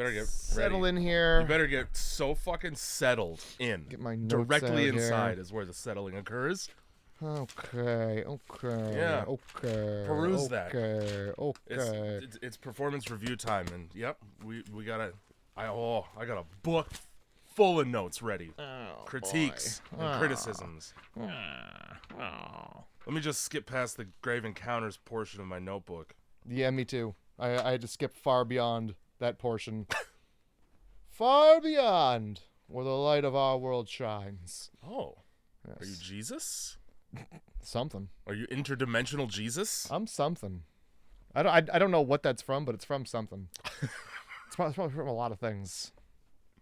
better get settle ready. in here. You better get so fucking settled in. Get my notes Directly out inside here. is where the settling occurs. Okay. Yeah. Okay. Peruse that. Okay. It's performance review time, and yep, we gotta. I got a book full of notes ready. Critiques and criticisms. Let me just skip past the grave encounters portion of my notebook. Yeah, me too. I had to skip far beyond that portion. Far beyond where the light of our world shines. Oh, Yes. Are you Jesus? Something. Are you interdimensional Jesus? I'm something. I don't know what that's from, but it's from something. It's probably from a lot of things.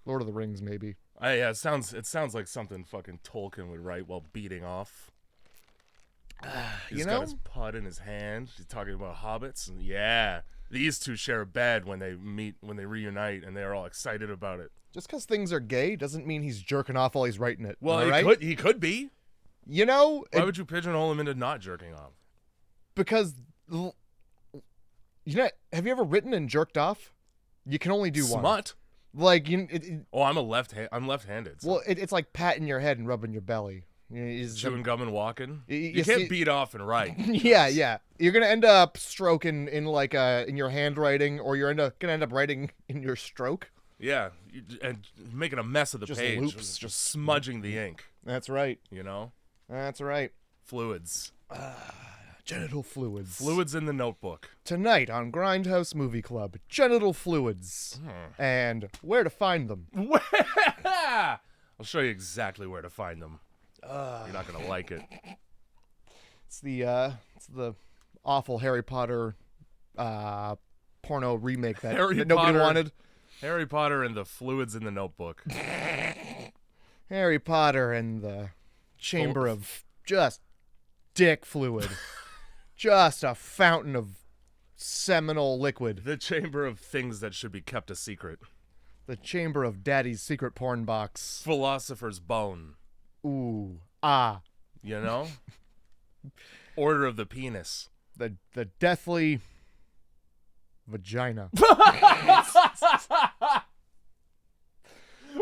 Lord of the Rings, maybe. Yeah, it sounds like something fucking Tolkien would write while beating off. He's got his pud in his hand. He's talking about hobbits, and yeah, these two share a bed when they reunite, and they're all excited about it. Just because things are gay doesn't mean he's jerking off while he's writing it. Well, right? he could be. You know, Why would you pigeonhole him into not jerking off? Because, have you ever written and jerked off? You can only do one. Smut. Like I'm left-handed. So. Well, it's like patting your head and rubbing your belly. Chewing gum and walking. You You can't beat off and write. Yeah. You're gonna end up stroking in in your handwriting, or you're gonna end up writing in your stroke. Yeah, and making a mess of the page. Loops, just smudging the ink. That's right. You know. That's right. Fluids. Genital fluids. Fluids in the notebook. Tonight on Grindhouse Movie Club, genital fluids. And where to find them. I'll show you exactly where to find them. You're not gonna like it. It's the awful Harry Potter porno remake that nobody wanted. Harry Potter and the fluids in the notebook. Harry Potter and the chamber of just dick fluid. Just a fountain of seminal liquid. The chamber of things that should be kept a secret. The chamber of daddy's secret porn box. Philosopher's bone. Ooh. Ah. You know? Order of the penis. The deathly vagina.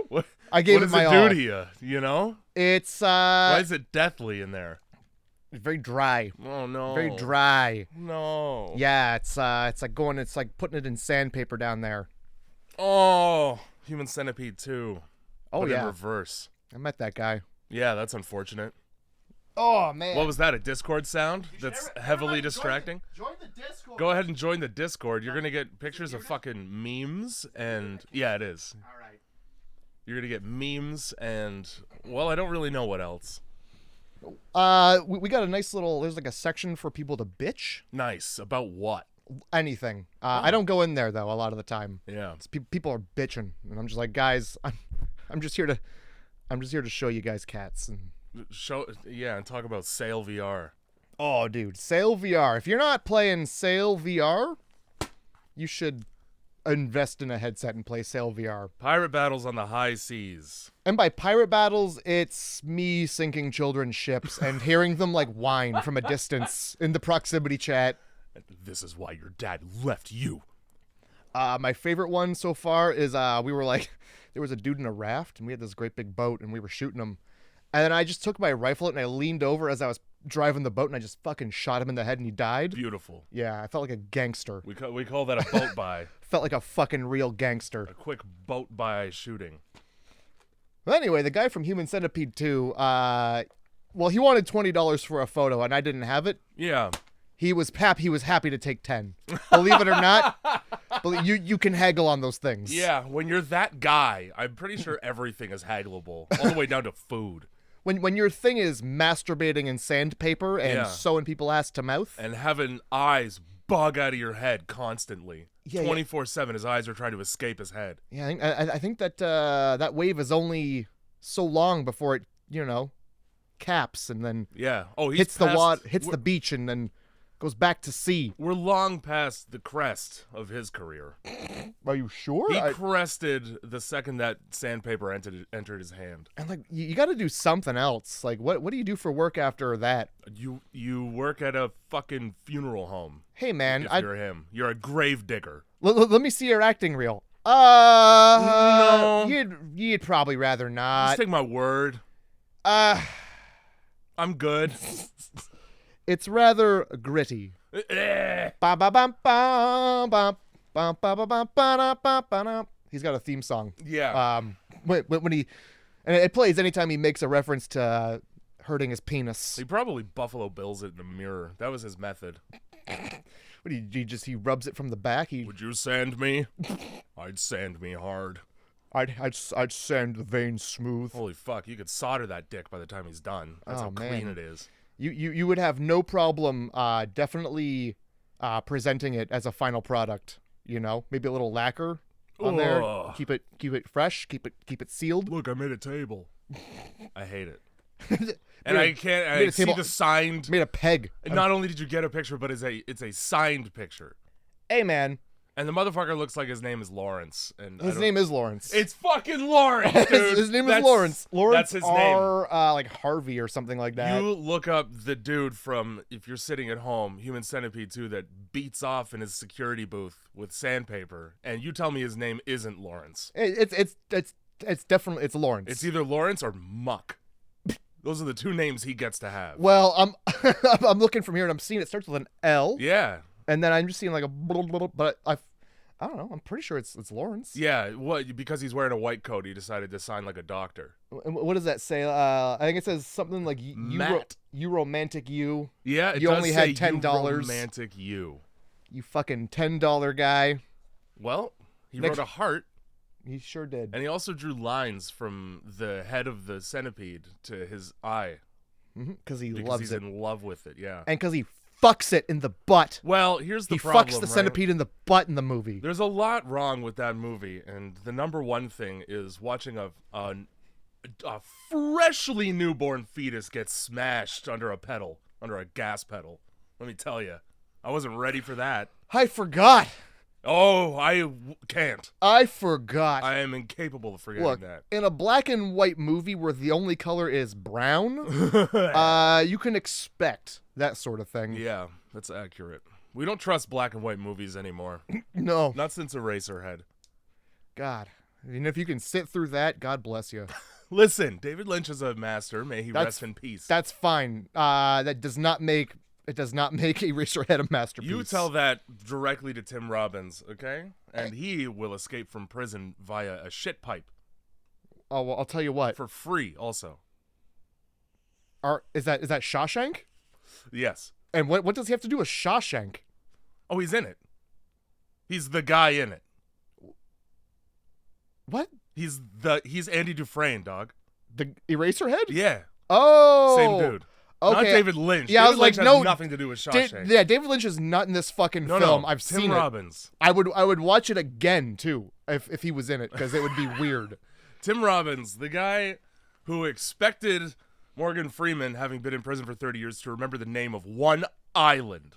What, I gave what it does my it all. do to you? You know? It's Why is it deathly in there? very dry. Oh no. Very dry. No. Yeah, it's like putting it in sandpaper down there. Oh, Human Centipede 2. Oh but yeah. in reverse. I met that guy. Yeah, that's unfortunate. Oh man. What was that? A Discord sound that's heavily distracting? Join the Discord. Go ahead and join the Discord. You're gonna get pictures of fucking memes and yeah, it is. All right. You're gonna get memes and well, I don't really know what else. We got a nice little. There's like a section for people to bitch. Nice. About what? Anything. I don't go in there though. A lot of the time. Yeah. People are bitching, and I'm just like, guys, I'm just here to show you guys cats and. And talk about Sail VR. Oh, dude, Sail VR. If you're not playing Sail VR, you should invest in a headset and play Sail VR. Pirate battles on the high seas. And by pirate battles, it's me sinking children's ships and hearing them like whine from a distance in the proximity chat. This is why your dad left you. My favorite one so far is we were like, there was a dude in a raft and we had this great big boat and we were shooting him. And then I just took my rifle and I leaned over as I was driving the boat and I just fucking shot him in the head and he died. Beautiful. Yeah, I felt like a gangster. We call that a boat buy. Felt like a fucking real gangster. A quick boat buy shooting. Well, anyway, the guy from Human Centipede 2, well, he wanted $20 for a photo and I didn't have it. Yeah. He was happy to take 10. Believe it or not, you can haggle on those things. Yeah, when you're that guy, I'm pretty sure everything is haggleable, all the way down to food. When your thing is masturbating in sandpaper and sewing people ass to mouth. And having eyes bug out of your head constantly. Yeah, 24/7, his eyes are trying to escape his head. Yeah, I think that that wave is only so long before it, caps and then hits the beach and then goes back to sea. We're long past the crest of his career. Are you sure? He crested the second that sandpaper entered his hand. And like, you got to do something else. Like, what do you do for work after that? You work at a fucking funeral home. Hey man, if you're him, you're a grave digger. Let me see your acting reel. No. You'd probably rather not. Just take my word. I'm good. It's rather gritty. Ba ba bum bum bum bum ba ba bum ba ba ba. He's got a theme song. Yeah. When he and it plays anytime he makes a reference to hurting his penis. He probably Buffalo Bills it in a mirror. That was his method. What he rubs it from the back. Would you sand me? I'd sand me hard. I'd sand the veins smooth. Holy fuck! You could solder that dick by the time he's done. That's how clean it is. You would have no problem definitely presenting it as a final product. You know, maybe a little lacquer on there. Keep it fresh. Keep it sealed. Look, I made a table. I hate it. And I can't. I see the signed. Made a peg. And not only did you get a picture, but it's a signed picture. Hey man. And the motherfucker looks like his name is Lawrence. And his name is Lawrence. It's fucking Lawrence, dude. His name is Lawrence. Lawrence that's his name. Like Harvey or something like that. You look up the dude from, if you're sitting at home, Human Centipede 2, that beats off in his security booth with sandpaper, and you tell me his name isn't Lawrence. It's definitely Lawrence. It's either Lawrence or Muck. Those are the two names he gets to have. Well, I'm looking from here and I'm seeing it starts with an L. Yeah. And then I'm just seeing like a but I don't know. I'm pretty sure it's Lawrence. Yeah, what? Because he's wearing a white coat, he decided to sign like a doctor. And what does that say? I think it says something like you romantic you. Yeah, you only had $10. Romantic you. You fucking $10 guy. Well, he wrote a heart. He sure did. And he also drew lines from the head of the centipede to his eye. Because he's in love with it, yeah. And because he fucks it in the butt. Well, here's the problem, He fucks the centipede in the butt in the movie. There's a lot wrong with that movie, and the number one thing is watching a freshly newborn fetus get smashed under a gas pedal. Let me tell you, I wasn't ready for that. I forgot. Oh, can't. I forgot. I am incapable of forgetting that. In a black and white movie where the only color is brown, you can expect that sort of thing. Yeah, that's accurate. We don't trust black and white movies anymore. No. Not since Eraserhead. God. And if you can sit through that, God bless you. Listen, David Lynch is a master. May he rest in peace. That's fine. That does not make Eraserhead a masterpiece. You tell that directly to Tim Robbins, okay? And he will escape from prison via a shit pipe. Oh, well, I'll tell you what. For free, also. Is that Shawshank? Yes. And what does he have to do with Shawshank? Oh, he's in it. He's the guy in it. What? He's Andy Dufresne, dog. The Eraserhead? Yeah. Oh. Same dude. Okay. Not David Lynch. Yeah, David I was Lynch like, has no, nothing to do with Shawshank. David Lynch is not in this fucking film. I've seen Tim Robbins. I would watch it again too if he was in it because it would be weird. Tim Robbins, the guy who expected Morgan Freeman, having been in prison for 30 years, to remember the name of one island.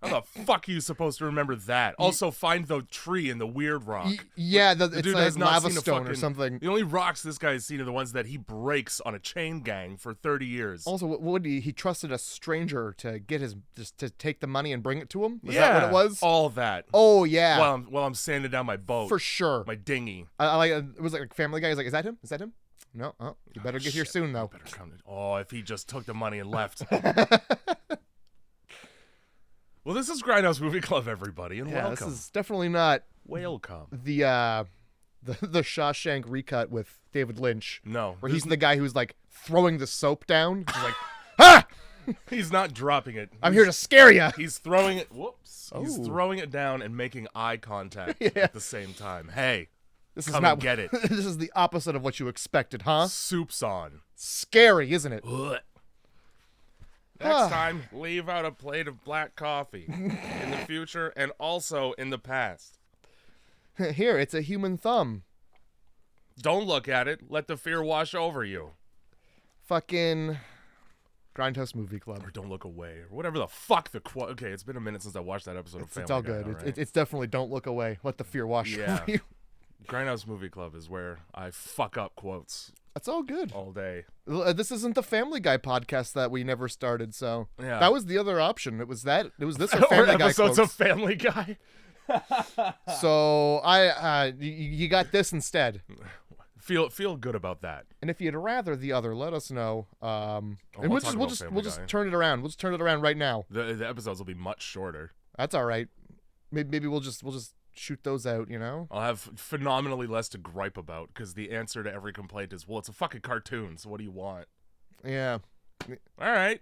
How the fuck are you supposed to remember that? Also, find the tree in the weird rock. Yeah, the dude it's has like not lava seen stone or something. The only rocks this guy has seen are the ones that he breaks on a chain gang for 30 years. Also, what he trusted a stranger to get to take the money and bring it to him? Was yeah, that what it was? All that. Oh yeah. While I'm sanding down my boat. For sure. My dinghy. I like it was like Family Guy. He's like, is that him? Is that him? No. Oh, you better get here soon though. If he just took the money and left. Well, this is Grindhouse Movie Club, everybody, and welcome. This is definitely not welcome. The Shawshank recut with David Lynch. No, where he's the guy who's like throwing the soap down. He's like, ah! He's not dropping it. I'm here to scare you. He's throwing it. Whoops. Oh. He's throwing it down and making eye contact at the same time. Hey, this come and get it. This is the opposite of what you expected, huh? Soup's on. Scary, isn't it? Next time, leave out a plate of black coffee in the future and also in the past. Here, it's a human thumb. Don't look at it. Let the fear wash over you. Fucking Grindhouse Movie Club. Or don't look away. Or whatever the fuck the quote. Okay, it's been a minute since I watched that episode of Family Guy. It's all good. Right? It's definitely don't look away. Let the fear wash over you. Grindhouse Movie Club is where I fuck up quotes. That's all good. All day. This isn't the Family Guy podcast that we never started, so yeah. That was the other option. It was this or Family Guy episodes of Family Guy. So you got this instead. Feel good about that. And if you'd rather the other, let us know. And we'll just turn it around. We'll just turn it around right now. The episodes will be much shorter. That's all right. Maybe we'll just shoot those out, you know? I'll have phenomenally less to gripe about because the answer to every complaint is, well, it's a fucking cartoon, so what do you want? Yeah. All right.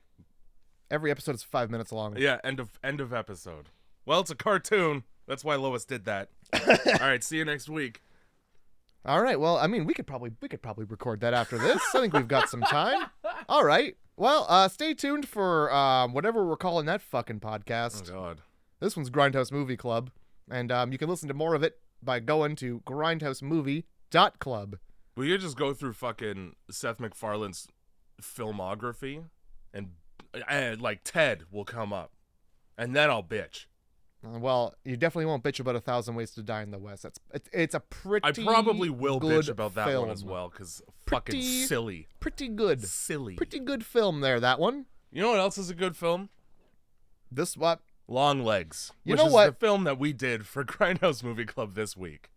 Every episode is 5 minutes long. Yeah, end of episode. Well, it's a cartoon. That's why Lois did that. All right, see you next week. All right. Well, I mean, we could probably record that after this. I think we've got some time. All right. Well, stay tuned for whatever we're calling that fucking podcast. Oh God. This one's Grindhouse Movie Club, and you can listen to more of it by going to grindhousemovie.club. Will you just go through fucking Seth MacFarlane's filmography, and like Ted will come up, and then I'll bitch. Well, you definitely won't bitch about 1,000 Ways to Die in the West. It's a pretty. I probably will good bitch about that film. one as well because fucking silly. Pretty good. Silly. Pretty good film there. That one. You know what else is a good film? This what? Longlegs. You which know is what? The film that we did for Grindhouse Movie Club this week.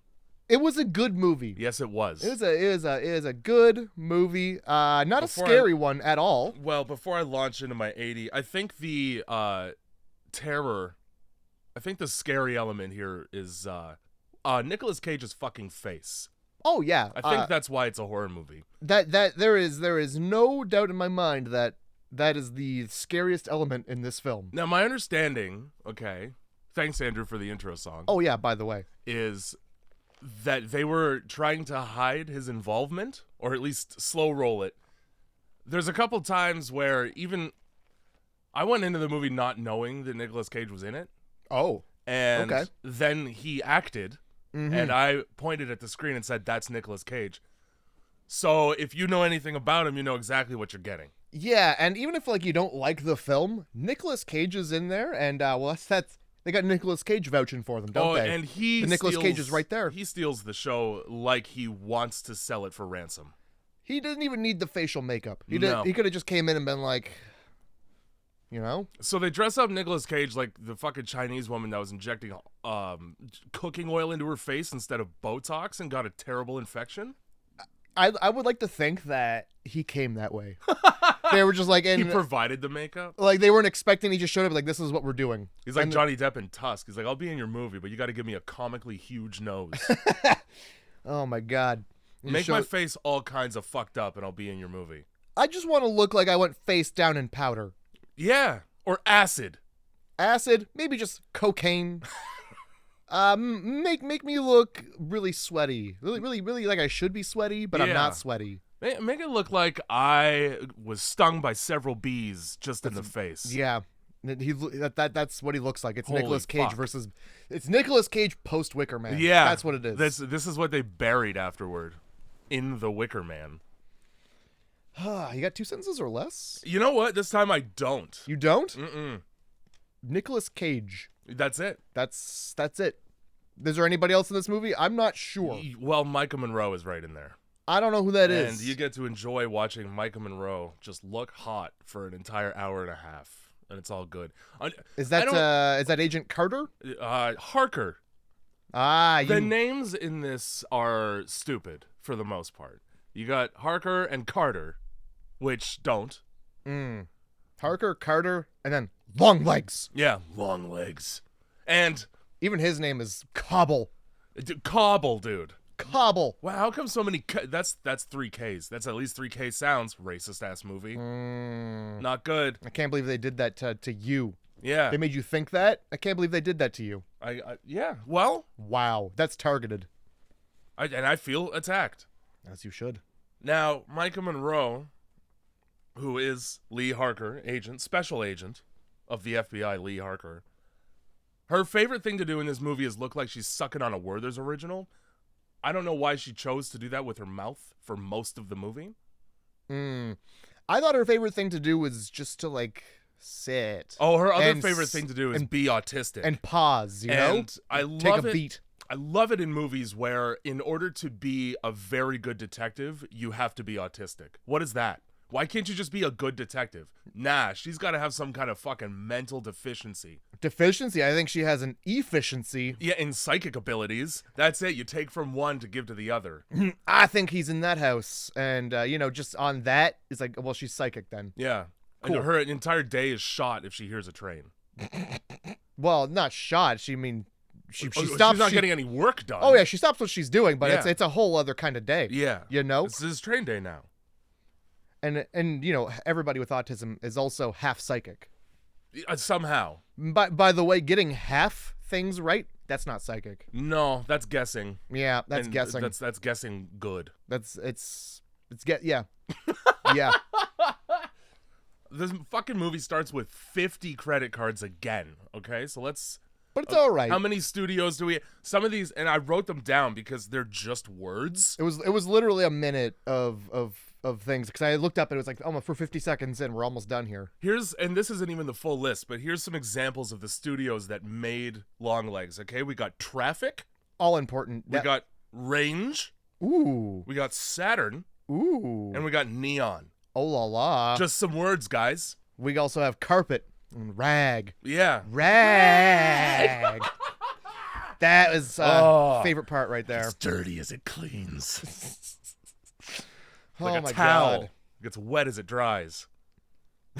It was a good movie. Yes, it was. It is a good movie. Not a scary one at all. Well, before I launch into my 80, I think the terror. I think the scary element here is Nicolas Cage's fucking face. Oh yeah, I think that's why it's a horror movie. That there is no doubt in my mind that is the scariest element in this film. Now, my understanding, okay, thanks Andrew for the intro song. Oh yeah, by the way, is that they were trying to hide his involvement, or at least slow roll it. There's a couple times where even I went into the movie not knowing that Nicolas Cage was in it. Oh. And okay. Then he acted, and I pointed at the screen and said, "That's Nicolas Cage." So if you know anything about him, you know exactly what you're getting. Yeah, and even if like you don't like the film, Nicolas Cage is in there, and well, that's they got Nicolas Cage vouching for them, don't they? And the Nicolas Cage is right there. He steals the show like he wants to sell it for ransom. He doesn't even need the facial makeup. He No. He could have just came in and been like, you know. So they dress up Nicolas Cage like the fucking Chinese woman that was injecting cooking oil into her face instead of Botox and got a terrible infection. I would like to think that he came that way. They were just like, He provided the makeup. Like they weren't expecting. He just showed up like, this is what we're doing. He's like Johnny Depp in Tusk. He's like, I'll be in your movie, but you got to give me a comically huge nose. Oh my God! Make my face all kinds of fucked up, and I'll be in your movie. I just want to look like I went face down in powder. Yeah, or acid. Acid, maybe just cocaine. Make me look really sweaty. Really like I should be sweaty, but I'm not sweaty. Make it look like I was stung by several bees just in the face. Yeah. That's what he looks like. It's Holy Nicolas Cage fuck. versus it's Nicolas Cage post Wicker Man. Yeah, that's what it is. This is what they buried afterward in the Wicker Man. You got 2 sentences or less? You know what? This time I don't. You don't? Mm-mm. Nicolas Cage. That's it. That's it. Is there anybody else in this movie? I'm not sure. Well, Micah Monroe is right in there. I don't know who that is. And you get to enjoy watching Micah Monroe just look hot for an entire hour and a half, and it's all good. Is that Agent Carter? Harker. The names in this are stupid for the most part. You got Harker and Carter, which don't. Harker, Carter, and then Longlegs. Yeah, Longlegs. And even his name is Cobble. Cobble, dude. Cobble. Wow, how come so many? That's 3 Ks. That's at least 3 K sounds. Racist ass movie. Not good. I can't believe they did that to you. Yeah. They made you think that? I can't believe they did that to you. Yeah. Well. Wow, that's targeted. And I feel attacked. As you should. Now, Micah Monroe, who is Lee Harker, special agent of the FBI, Lee Harker. Her favorite thing to do in this movie is look like she's sucking on a Werther's original. I don't know why she chose to do that with her mouth for most of the movie. I thought her favorite thing to do was just to, like, sit. Oh, her other favorite thing to do is be autistic. And pause, you know? I love Take a beat. I love it in movies where in order to be a very good detective, you have to be autistic. What is that? Why can't you just be a good detective? Nah, she's got to have some kind of fucking mental deficiency. Deficiency? I think she has an efficiency. Yeah, in psychic abilities. That's it. You take from one to give to the other. I think he's in that house. And, just on that, it's like, well, she's psychic then. Yeah. Cool. And her entire day is shot if she hears a train. Well, not shot. She stops. She's not getting any work done. Oh, yeah, she stops what she's doing, but Yeah. it's a whole other kind of day. Yeah. You know? This is train day now. And everybody with autism is also half psychic. Somehow. By the way, getting half things right, that's not psychic. No, that's guessing. Yeah, that's And guessing. That's guessing good. Yeah. Yeah. This fucking movie starts with 50 credit cards again, okay? So let's... But it's all right. How many studios do we... Some of these, and I wrote them down because they're just words. It was literally a minute of things, because I looked up and it was like, almost for 50 seconds in, we're almost done here. And this isn't even the full list, but here's some examples of the studios that made Longlegs, okay? We got Traffic. All important. We got Range. Ooh. We got Saturn. Ooh. And we got Neon. Oh la la. Just some words, guys. We also have Carpet and Rag. Yeah. Rag. That was favorite part right there. It's dirty as it cleans. Oh like a my towel. God. It gets wet as it dries.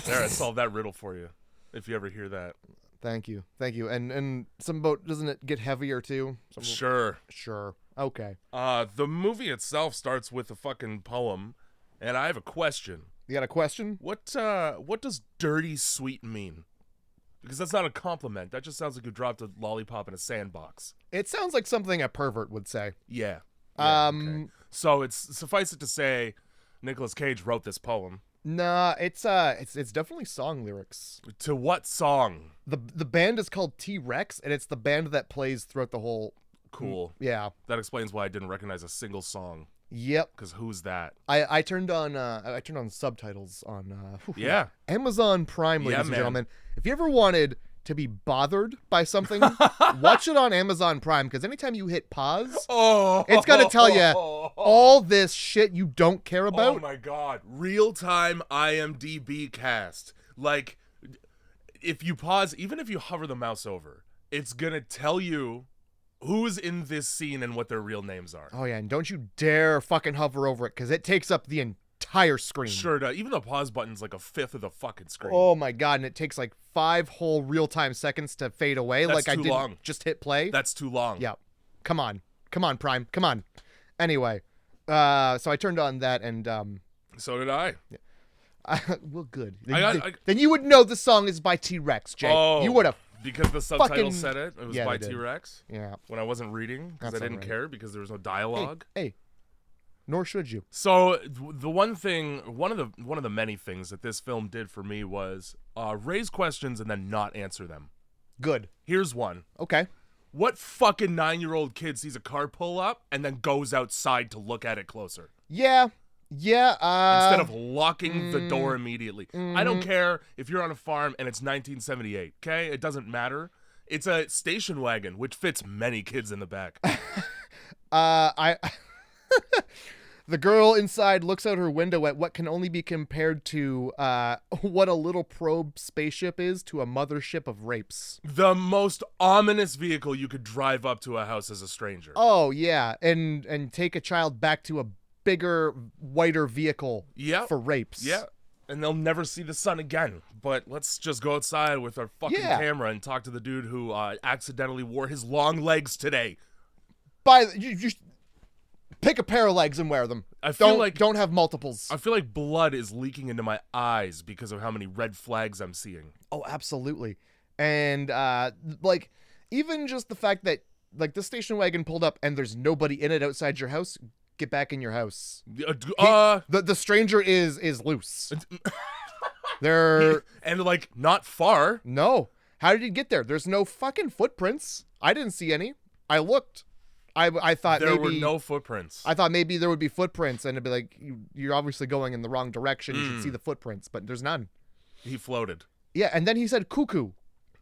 There, I solved that riddle for you. If you ever hear that. Thank you. And some boat, doesn't it get heavier too? Sure. Okay. The movie itself starts with a fucking poem, and I have a question. You got a question? What does dirty sweet mean? Because that's not a compliment. That just sounds like you dropped a lollipop in a sandbox. It sounds like something a pervert would say. Yeah. Okay. So suffice it to say, Nicolas Cage wrote this poem. Nah, it's definitely song lyrics. To what song? The band is called T-Rex, and it's the band that plays throughout the whole. Cool. Yeah. That explains why I didn't recognize a single song. Yep. Because who's that? I turned on subtitles on Yeah. Amazon Prime, ladies and man. gentlemen. If you ever wanted to be bothered by something, watch it on Amazon Prime, because anytime you hit pause, it's gonna tell you all this shit you don't care about. Oh my God. Real-time IMDb cast. Like, if you pause, even if you hover the mouse over, it's gonna tell you who's in this scene and what their real names are. Oh yeah, and don't you dare fucking hover over it, because it takes up the entire screen. Sure does. Even the pause button's like a fifth of the fucking screen. Oh my God, and it takes like 5 whole real-time seconds to fade away. That's like I too didn't long. just hit play. That's too long. Yeah. Come on, Prime. Come on. Anyway, so I turned on that, and So did I. well, good. Then you would know the song is by T-Rex, Jake. Oh, you would have. Because the subtitle said it. It was by they did. T-Rex. Yeah. When I wasn't reading, because I didn't care, because there was no dialogue. Hey. Nor should you. So the one of the many things that this film did for me was raise questions and then not answer them. Good. Here's one. Okay. What fucking 9-year-old kid sees a car pull up and then goes outside to look at it closer? Yeah. Instead of locking the door immediately. I don't care if you're on a farm and it's 1978, okay? It doesn't matter. It's a station wagon, which fits many kids in the back. The girl inside looks out her window at what can only be compared to what a little probe spaceship is to a mothership of rapes. The most ominous vehicle you could drive up to a house as a stranger. Oh, yeah. And take a child back to a bigger, whiter vehicle for rapes. Yeah. And they'll never see the sun again. But let's just go outside with our fucking camera and talk to the dude who accidentally wore his long legs today. You pick a pair of legs and wear them. Don't have multiples. I feel like blood is leaking into my eyes because of how many red flags I'm seeing. Oh, absolutely. And even just the fact that the station wagon pulled up and there's nobody in it outside your house, get back in your house. The stranger is loose. They're and not far. No. How did he get there? There's no fucking footprints. I didn't see any. I looked. I thought there were no footprints. I thought maybe there would be footprints, and it'd be like, you're obviously going in the wrong direction. You should see the footprints, but there's none. He floated. Yeah, and then he said cuckoo.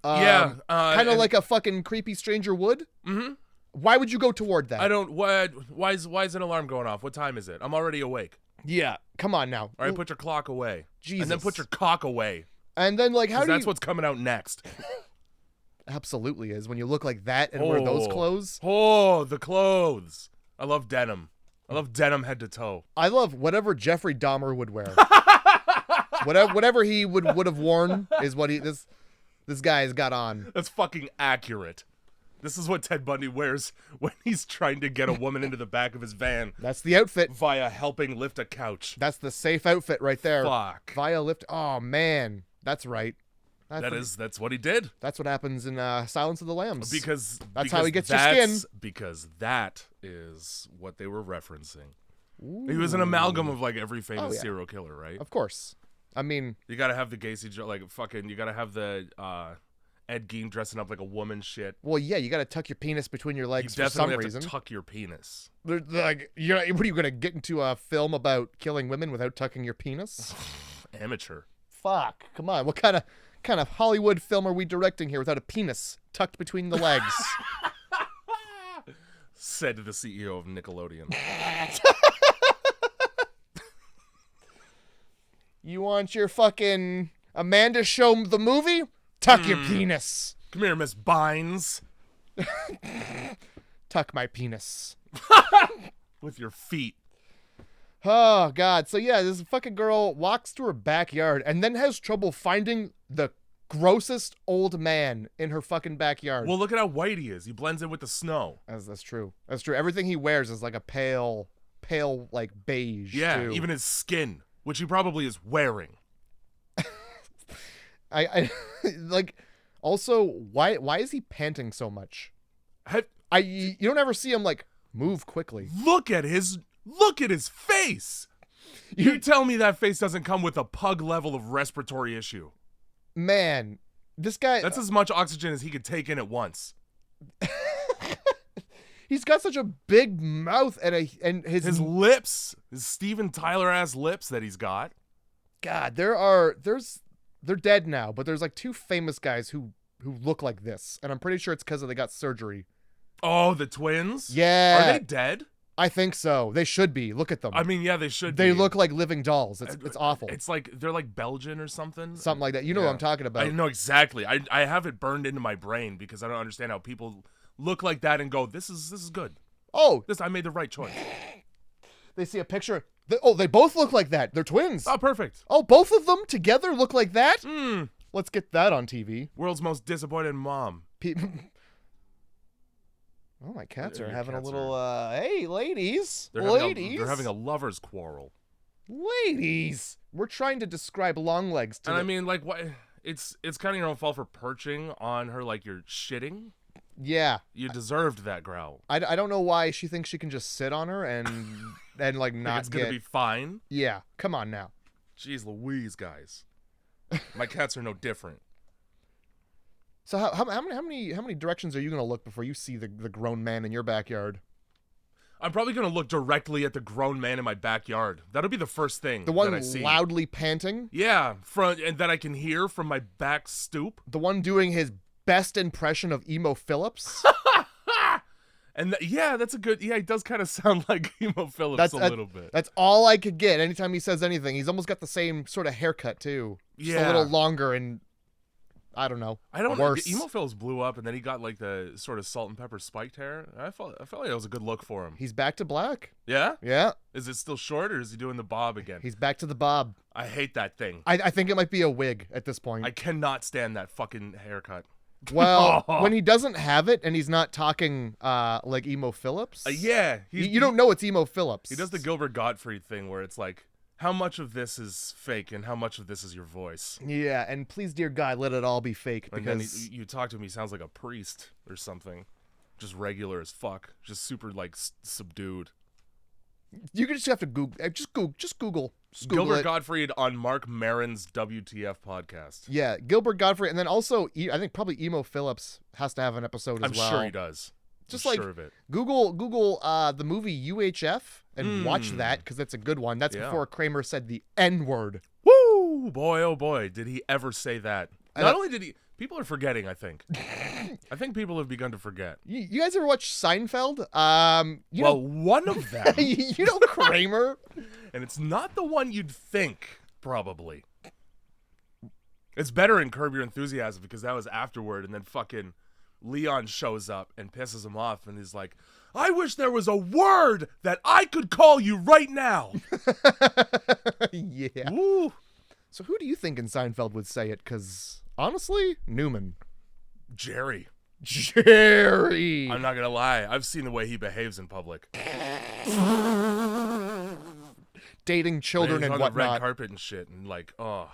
Kind of like a fucking creepy stranger would. Mm-hmm. Why would you go toward that? I don't. Why is an alarm going off? What time is it? I'm already awake. Yeah, come on now. All right, put your clock away. Jesus. And then put your cock away. And then, like, how do that's you... what's coming out next. Absolutely is. When you look like that and wear those clothes. Oh, the clothes. I love denim. I love denim head to toe. I love whatever Jeffrey Dahmer would wear. whatever he would have worn is what this guy's got on. That's fucking accurate. This is what Ted Bundy wears when he's trying to get a woman into the back of his van. That's the outfit. Via helping lift a couch. That's the safe outfit right there. Fuck. Via lift. Oh, man. That's right. That's what he did. That's what happens in Silence of the Lambs. Because how he gets your skin. Because that is what they were referencing. Ooh. He was an amalgam of like every famous serial killer, right? Of course. I mean, you gotta have the Gacy, like fucking. You gotta have the Ed Gein dressing up like a woman shit. Well, yeah, you gotta tuck your penis between your legs for some reason. To tuck your penis. Like, what are you gonna get into a film about killing women without tucking your penis? Amateur. Fuck. Come on. What kind of Hollywood film are we directing here without a penis tucked between the legs? Said the CEO of Nickelodeon. You want your fucking Amanda show the movie? Tuck your penis. Come here, Miss Bynes. Tuck my penis. With your feet. Oh, God. So, yeah, this fucking girl walks through her backyard and then has trouble finding the grossest old man in her fucking backyard. Well, look at how white he is. He blends in with the snow. That's true. That's true. Everything he wears is like a pale, like, beige, yeah, too. Even his skin, which he probably is wearing. I like, also, why is he panting so much? You don't ever see him, like, move quickly. Look at his face. You tell me that face doesn't come with a pug level of respiratory issue. Man, this guy... That's as much oxygen as he could take in at once. He's got such a big mouth and his lips, his Steven Tyler ass lips that he's got. God, they're dead now, but there's like two famous guys who look like this, and I'm pretty sure it's because they got surgery. Oh, the twins? Yeah. Are they dead? I think so. They should be. Look at them. I mean, yeah, they should be. They look like living dolls. It's awful. It's like they're like Belgian or something. Something like that. You know what I'm talking about. I know exactly. I have it burned into my brain because I don't understand how people look like that and go, this is good. Oh. I made the right choice. They see a picture. They both look like that. They're twins. Oh, perfect. Oh, both of them together look like that? Hmm. Let's get that on TV. World's most disappointed mom. Oh, my cats are having a little, hey, ladies. They're having a lover's quarrel. Ladies. We're trying to describe Longlegs to And I mean, like, what? It's kind of your own fault for perching on her like you're shitting. Yeah. You deserved that growl. I don't know why she thinks she can just sit on her and like not it's gonna be fine. Yeah. Come on now. Jeez Louise, guys. My cats are no different. So how many directions are you gonna look before you see the grown man in your backyard? I'm probably gonna look directly at the grown man in my backyard. That'll be the first thing. The one that I see. Loudly panting. Yeah, and that I can hear from my back stoop. The one doing his best impression of Emo Phillips. And that's a good. Yeah, he does kind of sound like Emo Phillips a little bit. That's all I could get. Anytime he says anything, he's almost got the same sort of haircut too. Just a little longer and. I don't know. Worse. Emo Phillips blew up, and then he got like the sort of salt and pepper spiked hair. I felt like it was a good look for him. He's back to black. Yeah? Yeah. Is it still short, or is he doing the bob again? He's back to the bob. I hate that thing. I think it might be a wig at this point. I cannot stand that fucking haircut. Well, when he doesn't have it and he's not talking like Emo Phillips. Yeah. You don't know it's Emo Phillips. He does the Gilbert Gottfried thing where it's like, how much of this is fake and how much of this is your voice? Yeah, and please, dear God, let it all be fake. And because then you talk to him, he sounds like a priest or something. Just regular as fuck. Just super, like, subdued. You just have to Google. Just Google Gilbert it. Gottfried on Mark Maron's WTF podcast. Yeah, Gilbert Gottfried. And then also, I think probably Emo Phillips has to have an episode as well. I'm sure he does. Just I'm sure of it. Google the movie UHF and watch that because it's a good one. That's before Kramer said the N-word. Woo! Boy, oh boy, did he ever say that. Not only did he... People are forgetting, I think. I think people have begun to forget. You guys ever watch Seinfeld? One of them. You know Kramer? And it's not the one you'd think, probably. It's better in Curb Your Enthusiasm because that was afterward, and then fucking Leon shows up and pisses him off, and he's like, I wish there was a word that I could call you right now. Yeah. Woo. So who do you think in Seinfeld would say it? Because, honestly, Newman. Jerry. I'm not gonna lie. I've seen the way he behaves in public. Dating children and and on whatnot. the red carpet and shit, and like, oh.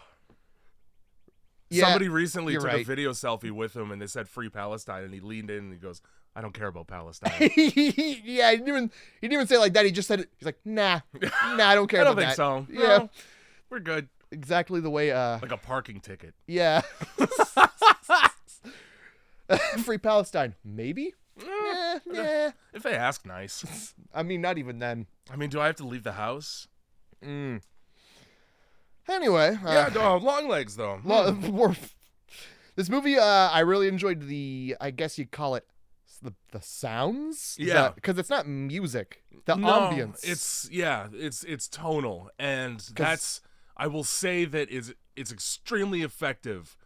Yeah, somebody recently took right. a video selfie with him, and they said "Free Palestine," and he leaned in and he goes, "I don't care about Palestine." Yeah, he didn't even say it like that. He just said it. He's like, nah, I don't care I don't about think that. so. Yeah, no, we're good. Exactly the way. Like a parking ticket. Yeah. Free Palestine, maybe. Yeah. If they ask, nice. I mean, not even then. I mean, do I have to leave the house? Anyway. Longlegs though. This movie, I really enjoyed I guess you call it the sounds. Yeah. Because it's not music. The ambience. It's tonal, and that's, I will say that it's extremely effective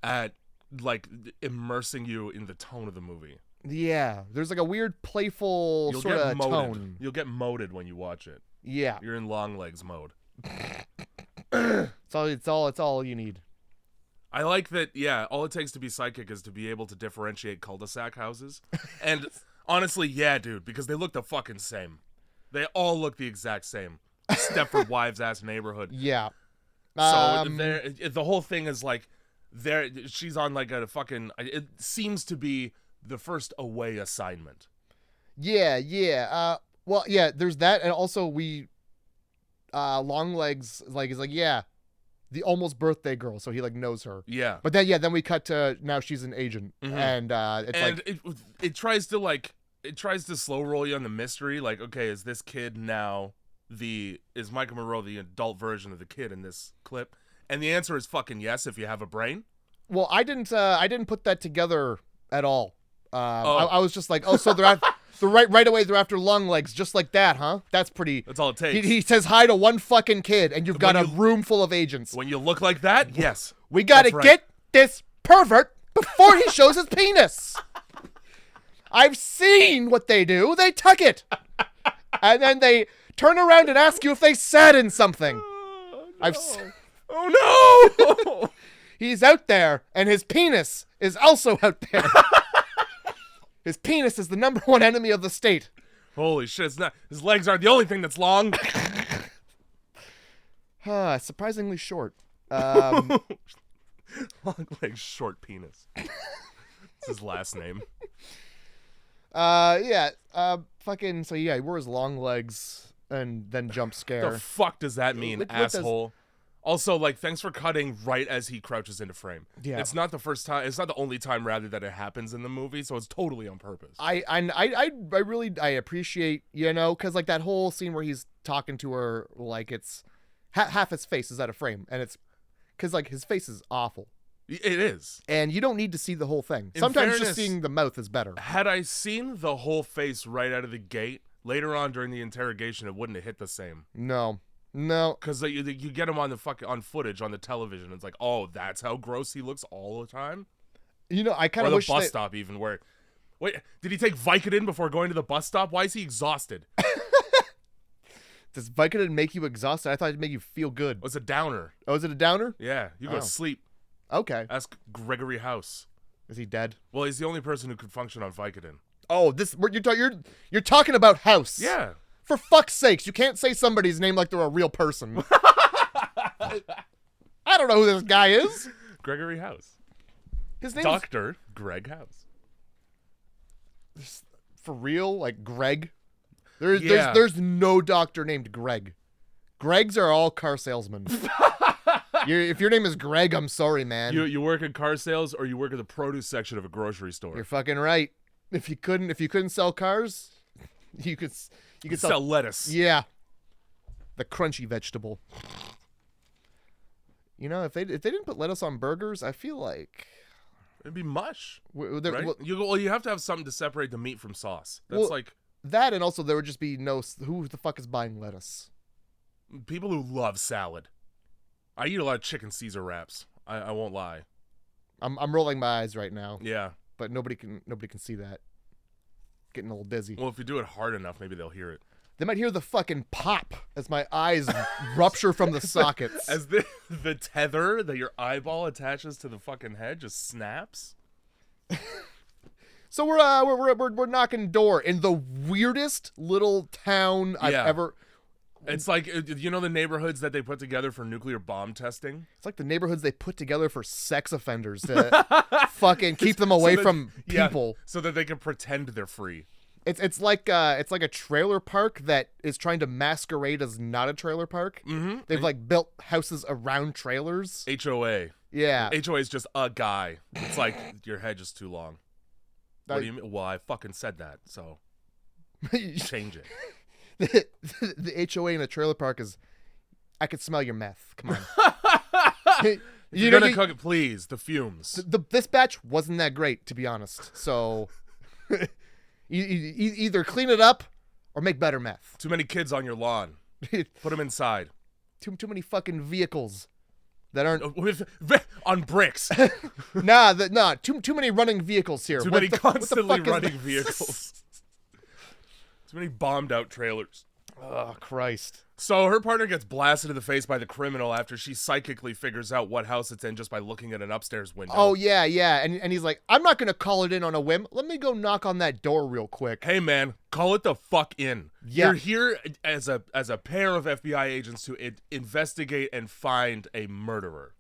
at like immersing you in the tone of the movie. Yeah. There's like a weird playful sort of tone. You'll get moded when you watch it. Yeah. You're in Longlegs mode. It's all you need. I like that, yeah, all it takes to be psychic is to be able to differentiate cul-de-sac houses. And honestly, yeah, dude, because they look the fucking same. They all look the exact same. Stepford Wives ass neighborhood. Yeah. So the whole thing is like, she's on like a fucking, it seems to be the first away assignment. Yeah. Well, yeah, there's that, and also Longlegs is like, yeah, the almost birthday girl, so he like knows her. Yeah. But then we cut to now she's an agent, and it tries to slow roll you on the mystery. Like, okay, is this kid now is Michael Monroe the adult version of the kid in this clip? And the answer is fucking yes if you have a brain. Well, I didn't put that together at all. I was just like, oh, so they're right away they're after Longlegs just like that, huh? That's all it takes. He says hi to one fucking kid, and you've got a room full of agents. When you look like that, yes. We gotta get this pervert before he shows his penis. I've seen what they do. They tuck it. And then they turn around and ask you if they sat in something. Oh no! He's out there, and his penis is also out there. His penis is the #1 enemy of the state. Holy shit, it's not. His legs aren't the only thing that's long. Surprisingly short. Long legs, short penis. It's his last name. Fucking, so yeah, he wears long legs and then jump scare. The fuck does that mean, asshole? Also, like, thanks for cutting right as he crouches into frame. Yeah. It's not the first time, it's not the only time, rather, that it happens in the movie, so it's totally on purpose. I really appreciate, because, like, that whole scene where he's talking to her, like, it's half his face is out of frame, and it's, because, like, his face is awful. It is. And you don't need to see the whole thing. Sometimes just seeing the mouth is better. Had I seen the whole face right out of the gate, later on during the interrogation, it wouldn't have hit the same. No, because you get him on footage on the television. It's like, oh, that's how gross he looks all the time. I kind of wish the bus stop even where. Wait, did he take Vicodin before going to the bus stop? Why is he exhausted? Does Vicodin make you exhausted? I thought it'd make you feel good. Oh, it's a downer. Oh, is it a downer? Yeah, you go to sleep. Okay. Ask Gregory House. Is he dead? Well, he's the only person who could function on Vicodin. Oh, you're talking about House. Yeah. For fuck's sakes, you can't say somebody's name like they're a real person. I don't know who this guy is. Gregory House. His name Dr. Greg House. For real? Like Greg? There's no doctor named Greg. Gregs are all car salesmen. If your name is Greg, I'm sorry, man. You work in car sales or you work at the produce section of a grocery store. You're fucking right. If you couldn't sell cars, you could sell lettuce. Yeah. The crunchy vegetable. If they didn't put lettuce on burgers, I feel like it'd be mush. Right? You have to have something to separate the meat from sauce. That's like that, and also there would just be who the fuck is buying lettuce? People who love salad. I eat a lot of chicken Caesar wraps. I won't lie. I'm rolling my eyes right now. Yeah. But nobody can see that. Getting a little dizzy. Well, if you do it hard enough, maybe they'll hear it. They might hear the fucking pop as my eyes rupture from the sockets. As the tether that your eyeball attaches to the fucking head just snaps. So we're knocking door in the weirdest little town I've ever. It's like, you know, the neighborhoods that they put together for nuclear bomb testing? It's like the neighborhoods they put together for sex offenders to fucking keep them away from people. So that they can pretend they're free. It's like a trailer park that is trying to masquerade as not a trailer park. Mm-hmm. They've like built houses around trailers. HOA. Yeah. HOA is just a guy. It's like, your hedge is too long. What do you mean? Well, I fucking said that, so change it. The HOA in a trailer park is, I could smell your meth. Come on. You're gonna cook it, please. The fumes. This batch wasn't that great, to be honest. So either clean it up or make better meth. Too many kids on your lawn. Put them inside. Too many fucking vehicles that aren't on bricks. Too many running vehicles here. Too many constantly running vehicles. Too many bombed out trailers. Oh, Christ. So her partner gets blasted in the face by the criminal after she psychically figures out what house it's in just by looking at an upstairs window. Oh, yeah. And he's like, I'm not going to call it in on a whim. Let me go knock on that door real quick. Hey, man, call it the fuck in. Yeah. You're here as a pair of FBI agents to investigate and find a murderer.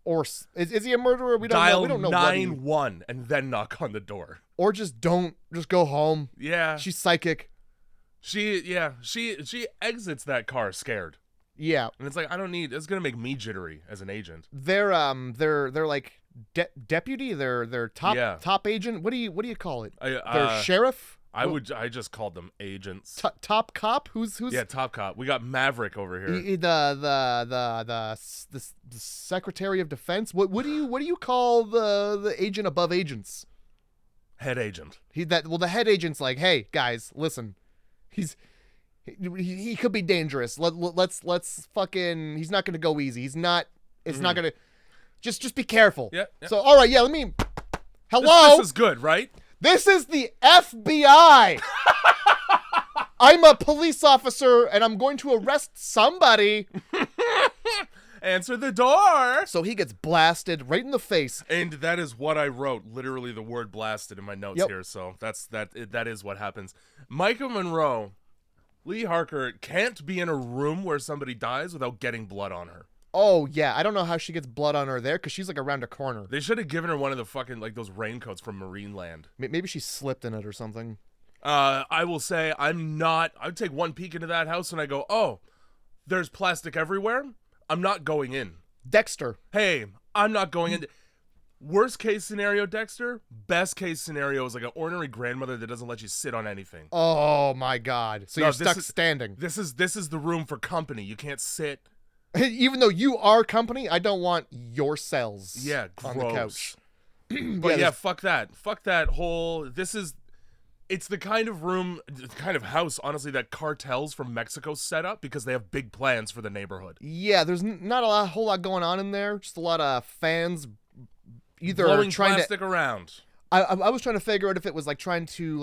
Or is he a murderer? We don't know. We don't know. Dial 911 and then knock on the door. Or just go home. Yeah. She's psychic. She exits that car scared. Yeah. And it's like, I don't need, it's going to make me jittery as an agent. They're like deputy, they're top agent. What do you call it? They're sheriff? I just called them agents. Top cop? Who's Yeah, top cop. We got Maverick over here. The Secretary of Defense. What do you call the agent above agents? Head agent. The head agent's like, "Hey, guys, listen. He could be dangerous. Let's fucking, he's not going to go easy. He's not, it's not going to, just be careful." Yeah. So, all right, hello? This is good, right? This is the FBI. I'm a police officer and I'm going to arrest somebody. Answer the door. So he gets blasted right in the face. And that is what I wrote, literally the word blasted in my notes here. So that is what happens. Micah Monroe, Lee Harker can't be in a room where somebody dies without getting blood on her. Oh, yeah. I don't know how she gets blood on her there because she's like around a corner. They should have given her one of the fucking, like, those raincoats from Marineland. Maybe she slipped in it or something. I will say I would take one peek into that house and I go, oh, there's plastic everywhere. I'm not going in. Dexter. Hey, I'm not going in. Worst case scenario, Dexter. Best case scenario is like an ordinary grandmother that doesn't let you sit on anything. Oh, my God. So you're stuck standing. This is the room for company. You can't sit. Even though you are company, I don't want your cells on the couch. But yeah, fuck that. Fuck that whole, it's the kind of room, the kind of house, honestly, that cartels from Mexico set up because they have big plans for the neighborhood. Yeah, there's not a whole lot going on in there. Just a lot of fans either blowing trying plastic around. I was trying to figure out if it was like trying to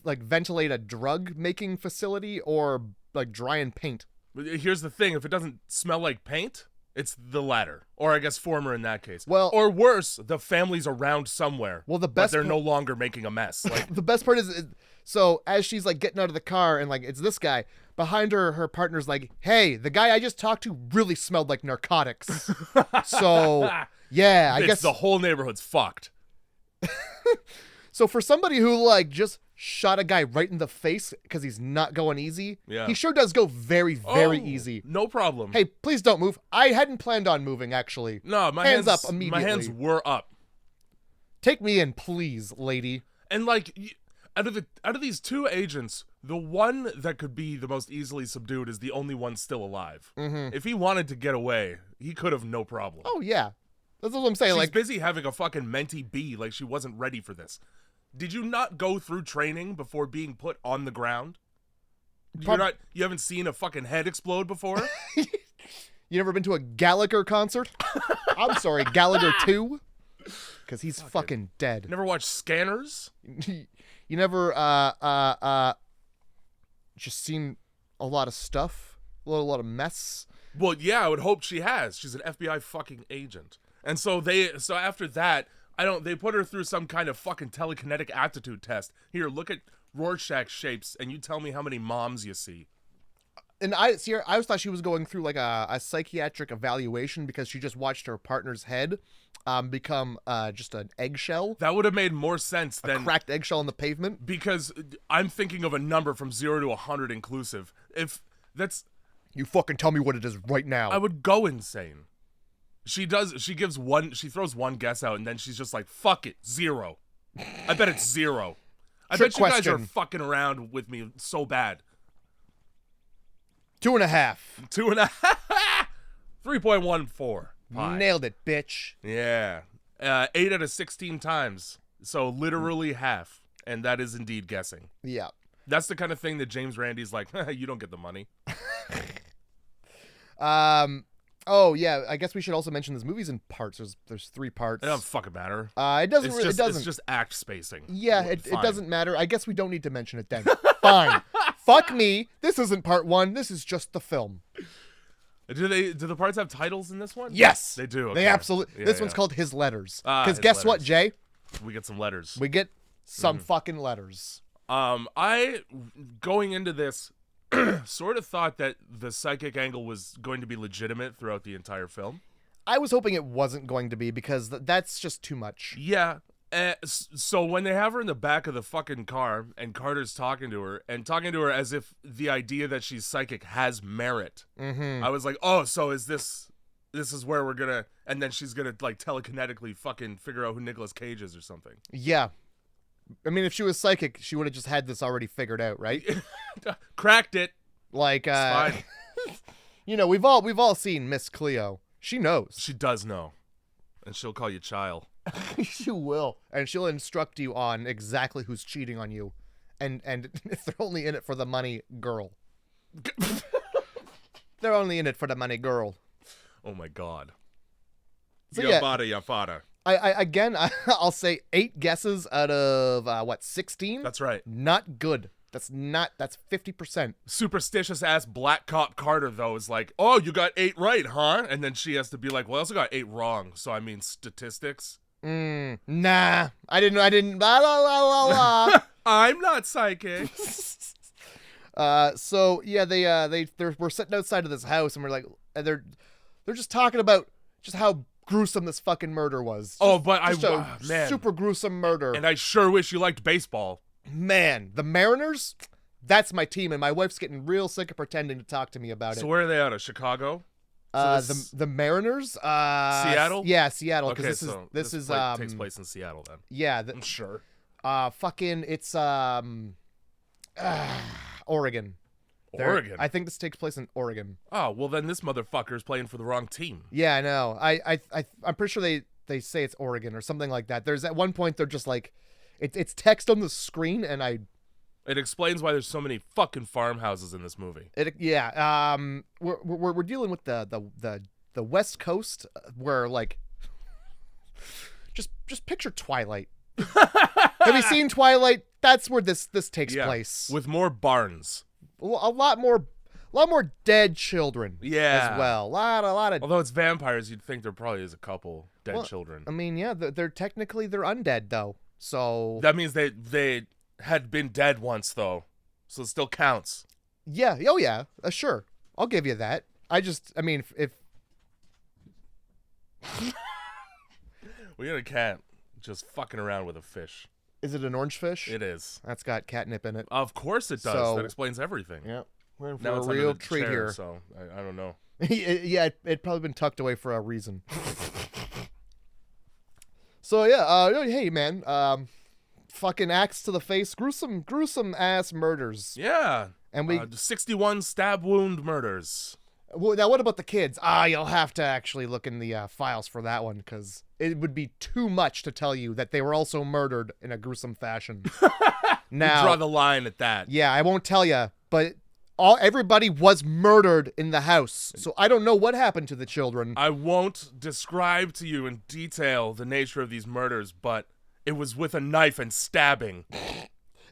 like ventilate a drug making facility or like dry and paint. Here's the thing, if it doesn't smell like paint, it's the latter. Or I guess former in that case. Well, or worse, the family's around somewhere. Well, but they're no longer making a mess. Like the best part is so as she's like getting out of the car and like it's this guy behind her partner's like, "Hey, the guy I just talked to really smelled like narcotics." So, yeah, I guess the whole neighborhood's fucked. So for somebody who like just shot a guy right in the face because he's not going easy, he sure does go very, very easy. No problem. Hey, please don't move. I hadn't planned on moving, actually. No, my hands up immediately. My hands were up. Take me in, please, lady. And like, out of these two agents, the one that could be the most easily subdued is the only one still alive. Mm-hmm. If he wanted to get away, he could have no problem. Oh yeah, that's what I'm saying. She's like busy having a fucking mentee bee, like she wasn't ready for this. Did you not go through training before being put on the ground? You haven't seen a fucking head explode before? You never been to a Gallagher concert? I'm sorry, Gallagher 2? Because he's fucking dead. Never watched Scanners? You never just seen a lot of stuff? A lot of mess? Well, yeah, I would hope she has. She's an FBI fucking agent. And so after that, they put her through some kind of fucking telekinetic aptitude test. Here, look at Rorschach shapes and you tell me how many moms you see. And I always thought she was going through like a psychiatric evaluation because she just watched her partner's head become just an eggshell. That would have made more sense than a cracked eggshell on the pavement. Because I'm thinking of a number from 0 to 100 inclusive. If that's... You fucking tell me what it is right now. I would go insane. She throws one guess out and then she's just like, fuck it, 0. I bet it's 0. I bet you guys are fucking around with me so bad. 2.5. 2.5. 3.14. Nailed it, bitch. Yeah. 8 out of 16 times. So literally half. And that is indeed guessing. Yeah. That's the kind of thing that James Randi's like, you don't get the money. Oh yeah, I guess we should also mention this movie's in parts. There's 3 parts. It doesn't fucking matter. It doesn't. It's just act spacing. Yeah, it doesn't matter. I guess we don't need to mention it then. Fine. Fuck me. This isn't part 1. This is just the film. Do the parts have titles in this one? Yes, they do. Okay. They absolutely. This one's called His Letters. Because guess letters. What, Jay? We get some letters. We get some fucking letters. I going into this sort of thought that the psychic angle was going to be legitimate throughout the entire film. I was hoping it wasn't going to be because that's just too much. Yeah. So when they have her in the back of the fucking car and Carter's talking to her as if the idea that she's psychic has merit. I was like, oh, so is this is where we're gonna, and then she's gonna like telekinetically fucking figure out who Nicolas Cage is or something. Yeah. I mean, if she was psychic, she would have just had this already figured out, right? Cracked it. Like, it's fine. You know, we've all seen Miss Cleo. She knows. She does know, and she'll call you child. She will, and she'll instruct you on exactly who's cheating on you, and if they're only in it for the money, girl. They're only in it for the money, girl. Oh my god. So, Yabada. I'll say 8 guesses out of 16. That's right. Not good. That's 50%. Superstitious ass black cop Carter though is like, oh, you got 8 right, huh? And then she has to be like, well, I also got 8 wrong. So I mean statistics. Nah, I didn't. Blah, blah, blah, blah. I'm not psychic. So yeah, we're sitting outside of this house and we're like, they're just talking about just how gruesome this fucking murder was. Man, super gruesome murder. And I sure wish you liked baseball. Man, the Mariners, that's my team, and my wife's getting real sick of pretending to talk to me about it. So where are they out of? Chicago? The Mariners, Seattle? Yeah, Seattle. Okay, this takes place in Seattle then. Yeah, I'm sure. It's Oregon. Oregon. I think this takes place in Oregon. Oh, well then this motherfucker's playing for the wrong team. Yeah, I know. I'm pretty sure they say it's Oregon or something like that. There's at one point they're just like, it's text on the screen and It explains why there's so many fucking farmhouses in this movie. We're dealing with the West Coast where like just picture Twilight. Have you seen Twilight? That's where this takes place. With more barns. A lot more dead children. Yeah. As well. A lot of. Although it's vampires, you'd think there probably is a couple dead children. I mean, yeah, they're technically undead though. So that means they had been dead once though, so it still counts. Yeah. Oh yeah. Sure. I'll give you that. I mean, if we got a cat just fucking around with a fish. Is it an orange fish? It is. That's got catnip in it. Of course it does. So, that explains everything. Yeah. We're in for now a it's real under the treat chair, here. So I don't know. Yeah, it'd probably been tucked away for a reason. So yeah, hey man, fucking axe to the face, gruesome ass murders. Yeah. And we 61 stab wound murders. Well, now what about the kids? You'll have to actually look in the files for that one because it would be too much to tell you that they were also murdered in a gruesome fashion. Now you draw the line at that. Yeah, I won't tell you, but Everybody was murdered in the house. So I don't know what happened to the children. I won't describe to you in detail the nature of these murders, but it was with a knife and stabbing.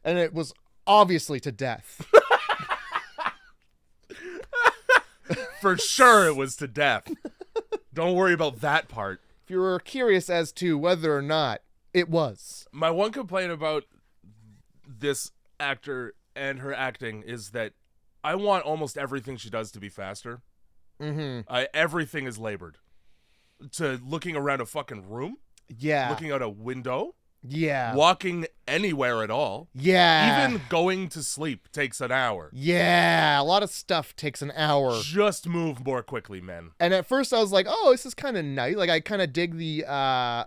And it was obviously to death. For sure it was to death. Don't worry about that part. If you were curious as to whether or not it was. My one complaint about this actor and her acting is that I want almost everything she does to be faster. Everything is labored. To looking around a fucking room. Yeah. Looking out a window. Yeah. Walking anywhere at all. Yeah. Even going to sleep takes an hour. Yeah. A lot of stuff takes an hour. Just move more quickly, men. And at first I was like, oh, this is kind of nice. Like, I kind of dig the, I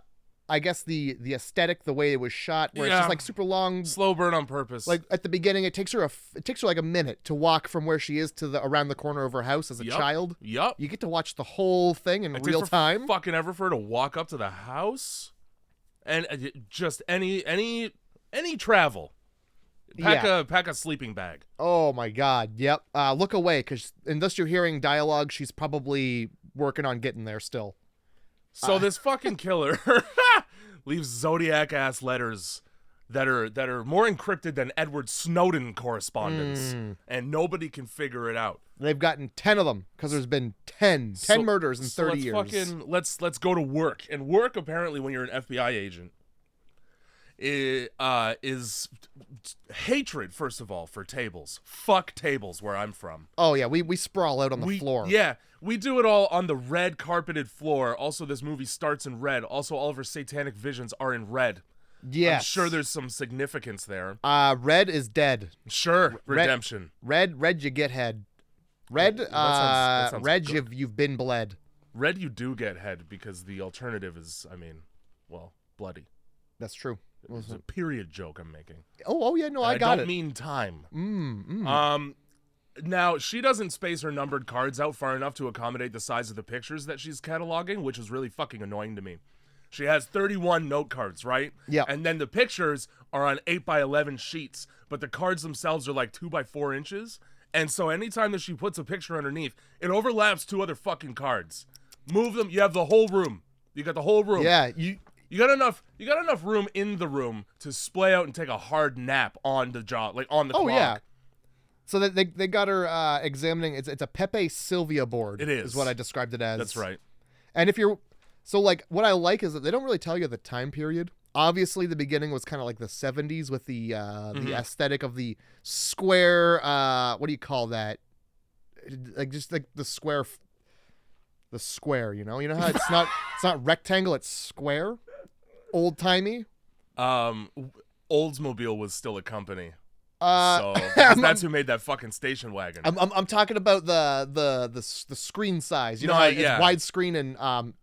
guess the aesthetic, the way it was shot, where it's just like super long. Slow burn on purpose. Like at the beginning, it takes her like a minute to walk from where she is to around the corner of her house as a child. Yup. You get to watch the whole thing in real time. Fucking ever for her to walk up to the house. And just any travel, pack a sleeping bag. Oh my God! Yep. Look away, because unless you're hearing dialogue, she's probably working on getting there still. So this fucking killer leaves Zodiac ass letters that are more encrypted than Edward Snowden correspondence, and nobody can figure it out. They've gotten 10 of them because there's been 10 murders in 30 years. Let's go to work. And work, apparently, when you're an FBI agent, is hatred, first of all, for tables. Fuck tables where I'm from. Oh yeah, we sprawl out on the floor. Yeah, we do it all on the red carpeted floor. Also, this movie starts in red. Also, all of her satanic visions are in red. Yes. I'm sure there's some significance there. Red is dead. Sure, redemption. Red you get head. Red, that sounds red good. You've been bled. Red you do get head, because the alternative is, bloody. That's true. It's a period joke I'm making. Oh yeah, no, I got it. I don't mean time. Now, she doesn't space her numbered cards out far enough to accommodate the size of the pictures that she's cataloging, which is really fucking annoying to me. She has 31 note cards, right? Yeah. And then the pictures are on 8x11 sheets, but the cards themselves are like 2x4 inches. And so anytime that she puts a picture underneath, it overlaps 2 other fucking cards. Move them. You have the whole room. You got the whole room. Yeah. You got enough room in the room to splay out and take a hard nap on the job, like on the clock. Oh yeah. So that they got her examining. It's a Pepe Sylvia board. It is what I described it as. That's right. And if you're what I like is that they don't really tell you the time period. Obviously, the beginning was kind of like the 70s with the aesthetic of the square. What do you call that? Like just like the square. The square, you know how it's not rectangle, it's square. Old timey. Oldsmobile was still a company. So that's who made that fucking station wagon. I'm talking about the screen size. You know how it's widescreen and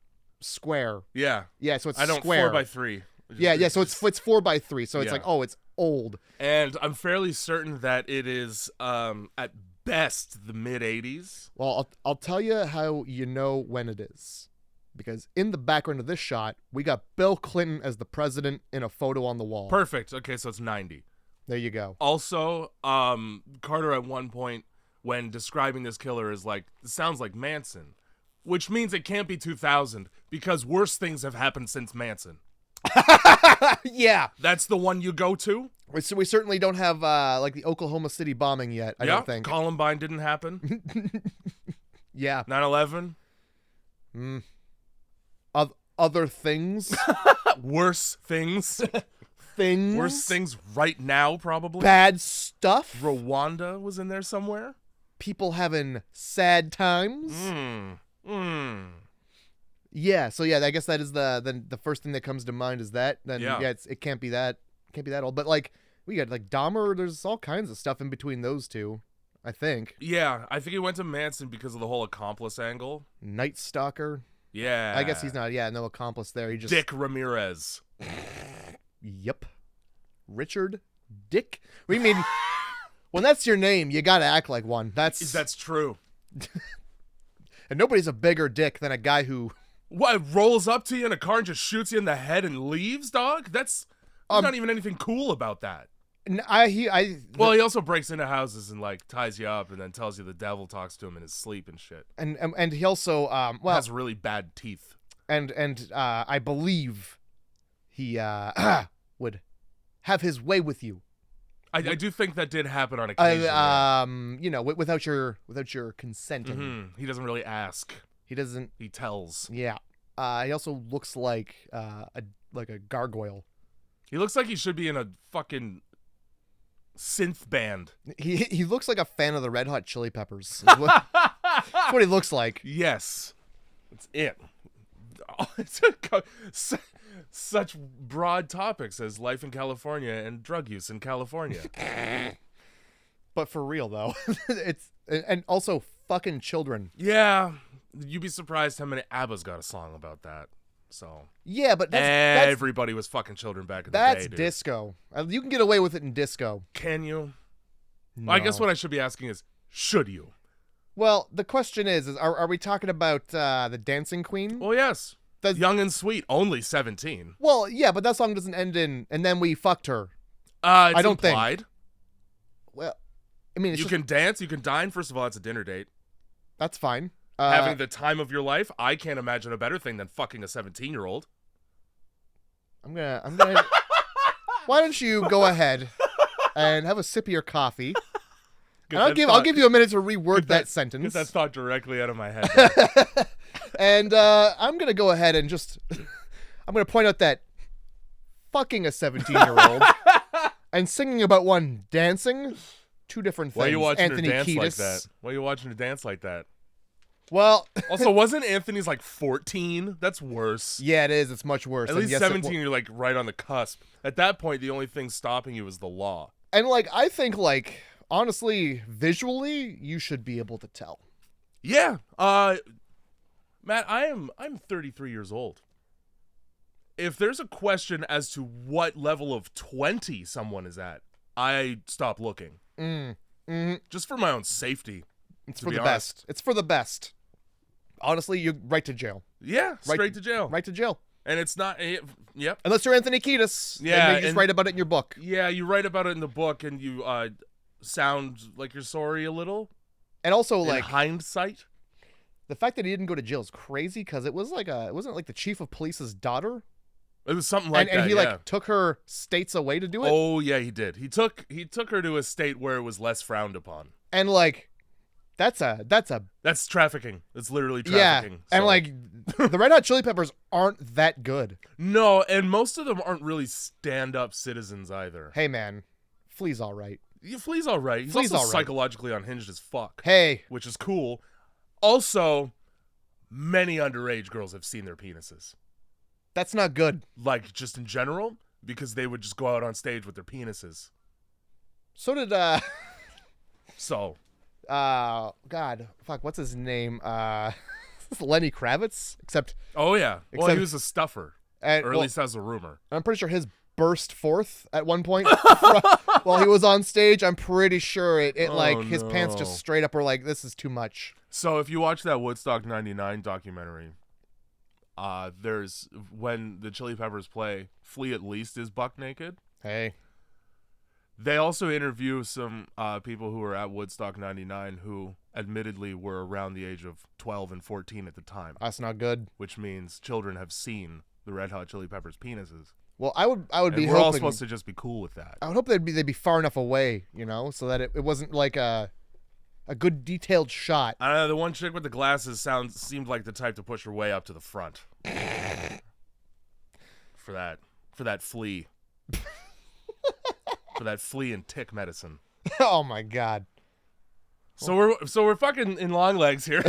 square. Yeah. Yeah, so it's I don't square. 4x3. Yeah, so it's 4x3. So it's like, oh, it's old. And I'm fairly certain that it is at best the mid 80s. Well, I'll tell you how you know when it is. Because in the background of this shot, we got Bill Clinton as the president in a photo on the wall. Perfect. Okay, so it's 90. There you go. Also, Carter at one point when describing this killer is like, it sounds like Manson, which means it can't be 2000 because worse things have happened since Manson. Yeah. That's the one you go to? So we certainly don't have like the Oklahoma City bombing yet, I don't think. Columbine didn't happen. Yeah. 9/11. Other things. Worse things. Worse things right now, probably. Bad stuff. Rwanda was in there somewhere. People having sad times. Yeah, so I guess that is the first thing that comes to mind is that. Then it can't be that old. But like we got like Dahmer, there's all kinds of stuff in between those two, I think. Yeah, I think he went to Manson because of the whole accomplice angle. Night Stalker. Yeah. I guess he's not, no accomplice there. He just Dick Ramirez. Yep. Richard Dick? What do you mean? When that's your name, you gotta act like one. That's true. And nobody's a bigger dick than a guy who rolls up to you in a car and just shoots you in the head and leaves, dog? There's not even anything cool about that. Well, he also breaks into houses and like ties you up and then tells you the devil talks to him in his sleep and shit. And he also Has really bad teeth. And I believe he would have his way with you. I do think that did happen on occasion. You know, without your consenting. Mm-hmm. He doesn't really ask. He doesn't. He tells. Yeah. He also looks like a gargoyle. He looks like he should be in a fucking synth band. He looks like a fan of the Red Hot Chili Peppers. That's what he looks like. Yes, that's it. Such broad topics as life in California and drug use in California. But for real though, and also fucking children. Yeah, you'd be surprised how many ABBA's got a song about that. So yeah, but everybody was fucking children back in the day. That's disco. You can get away with it in disco. Can you? No. Well, I guess what I should be asking is, should you? Well, the question is are we talking about the Dancing Queen? Well, yes. Young and sweet, only 17. Well, yeah, but that song doesn't end in "and then we fucked her." I don't think. Well, I mean, you can dance, you can dine. First of all, it's a dinner date. That's fine. Having the time of your life, I can't imagine a better thing than fucking a 17-year-old. I'm gonna. Why don't you go ahead and have a sip of your coffee? And I'll give you a minute to reword that sentence. Get that thought directly out of my head. And I'm gonna go ahead and I'm gonna point out that fucking a 17-year-old and singing about one dancing, two different things. Why are you watching Anthony her dance Kiedis. like that? Why are you watching her dance like that? Well, also, wasn't Anthony's like 14? That's worse. Yeah, it is. It's much worse. At least 17, you're like right on the cusp. At that point, the only thing stopping you is the law. And like, I think like, honestly, visually, you should be able to tell. Yeah. Matt, I'm 33 years old. If there's a question as to what level of 20 someone is at, I stop looking. Just for my own safety. It's for the best. It's for the best. Honestly, you're right to jail. Yeah, straight to jail. Right to jail. And it's not, yep. Unless you're Anthony Kiedis. Yeah. And you just write about it in your book. Yeah, you write about it in the book and you sound like you're sorry a little. And also, like, in hindsight. The fact that he didn't go to jail is crazy because it wasn't like the chief of police's daughter. It was something like that. And he like took her states away to do it. Oh yeah, he did. He took her to a state where it was less frowned upon. And like, that's trafficking. It's literally trafficking. Yeah, and like, the Red Hot Chili Peppers aren't that good. No, and most of them aren't really stand-up citizens either. Hey man, Flea's all right. Yeah, Flea's all right. He's also psychologically unhinged as fuck. Hey, which is cool. Also, many underage girls have seen their penises. That's not good. Like, just in general, because they would just go out on stage with their penises. So did, God, fuck, what's his name? Lenny Kravitz? Except... Oh, yeah. Well, he was a stuffer. Or at least that's a rumor. I'm pretty sure his burst forth at one point while he was on stage. I'm pretty sure his pants just straight up were like, this is too much. So if you watch that Woodstock 99 documentary, there's when the Chili Peppers play, Flea at least is buck naked. Hey. They also interview some people who were at Woodstock 99 who admittedly were around the age of 12 and 14 at the time. That's not good. Which means children have seen the Red Hot Chili Peppers penises. Well, I would be hoping... We're all supposed to just be cool with that. I would hope they'd be far enough away, so that it wasn't like a good detailed shot. I don't know, the one chick with the glasses seemed like the type to push her way up to the front. For that flea. For that flea and tick medicine. Oh my god. So we're fucking in Longlegs here.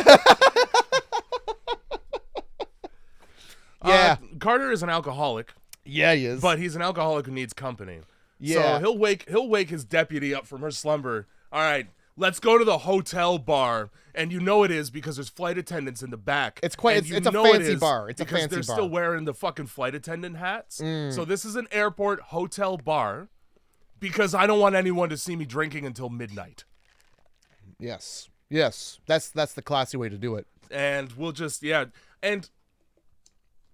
Yeah. Carter is an alcoholic. Yeah, he is. But he's an alcoholic who needs company. Yeah. So he'll wake his deputy up from her slumber. All right, let's go to the hotel bar. And you know it is because there's flight attendants in the back. It's quite it's a fancy bar. It's a fancy bar. Because they're still wearing the fucking flight attendant hats. So this is an airport hotel bar because I don't want anyone to see me drinking until midnight. Yes. Yes. That's the classy way to do it. And we'll just and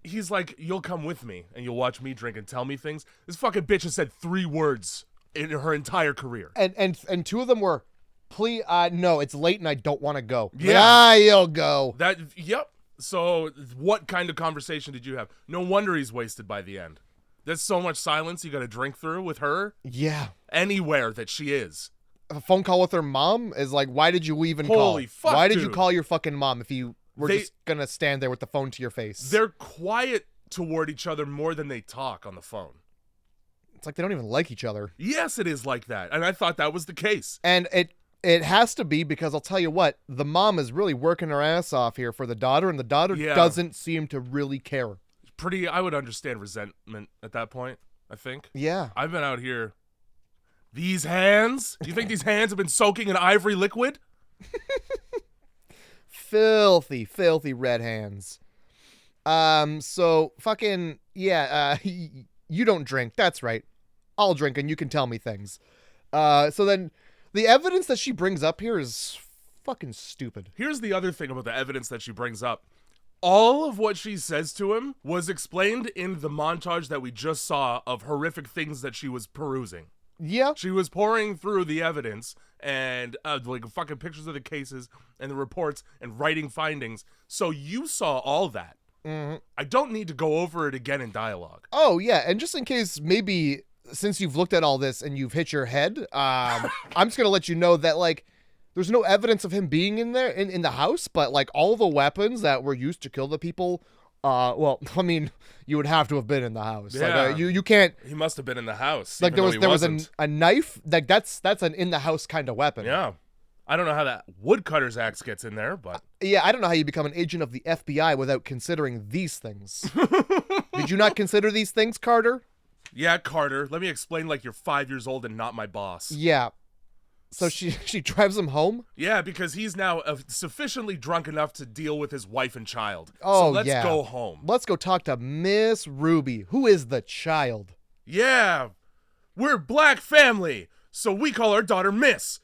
he's like, you'll come with me and you'll watch me drink and tell me things. This fucking bitch has said 3 words in her entire career. And two of them were, please, no, it's late and I don't want to go. Yeah. You'll go. Yep. So what kind of conversation did you have? No wonder he's wasted by the end. There's so much silence you got to drink through with her. Yeah. Anywhere that she is. A phone call with her mom is like, why did you even call? Holy fuck, Why did dude. you call your fucking mom if you were just going to stand there with the phone to your face? They're quiet toward each other more than they talk on the phone. It's like they don't even like each other. Yes, it is like that. And I thought that was the case. And it has to be, because I'll tell you what, the mom is really working her ass off here for the daughter, and the daughter doesn't seem to really care. I would understand resentment at that point, I think. Yeah. I've been out here. These hands? Do you think these hands have been soaking in ivory liquid? Filthy, filthy red hands. So fucking, yeah, you don't drink. That's right. I'll drink and you can tell me things. So then the evidence that she brings up here is fucking stupid. Here's the other thing about the evidence that she brings up. All of what she says to him was explained in the montage that we just saw of horrific things that she was perusing. Yeah. She was pouring through the evidence and like fucking pictures of the cases and the reports and writing findings. So you saw all that. Mm-hmm. I don't need to go over it again in dialogue. Oh, yeah. And just in case, maybe since you've looked at all this and you've hit your head, I'm just going to let you know that, like, there's no evidence of him being in there in the house, but like all the weapons that were used to kill the people, well, I mean, you would have to have been in the house. Yeah. Like, you can't. He must have been in the house. Like there was a knife. Like that's an in the house kind of weapon. Yeah. I don't know how that woodcutter's axe gets in there, but yeah, I don't know how you become an agent of the FBI without considering these things. Did you not consider these things, Carter? Yeah, Carter. Let me explain like you're 5 years old and not my boss. Yeah. So she drives him home? Yeah, because he's now sufficiently drunk enough to deal with his wife and child. Oh, so let's yeah. go home. Let's go talk to Miss Ruby. Who is the child? Yeah, we're black family, so we call our daughter Miss.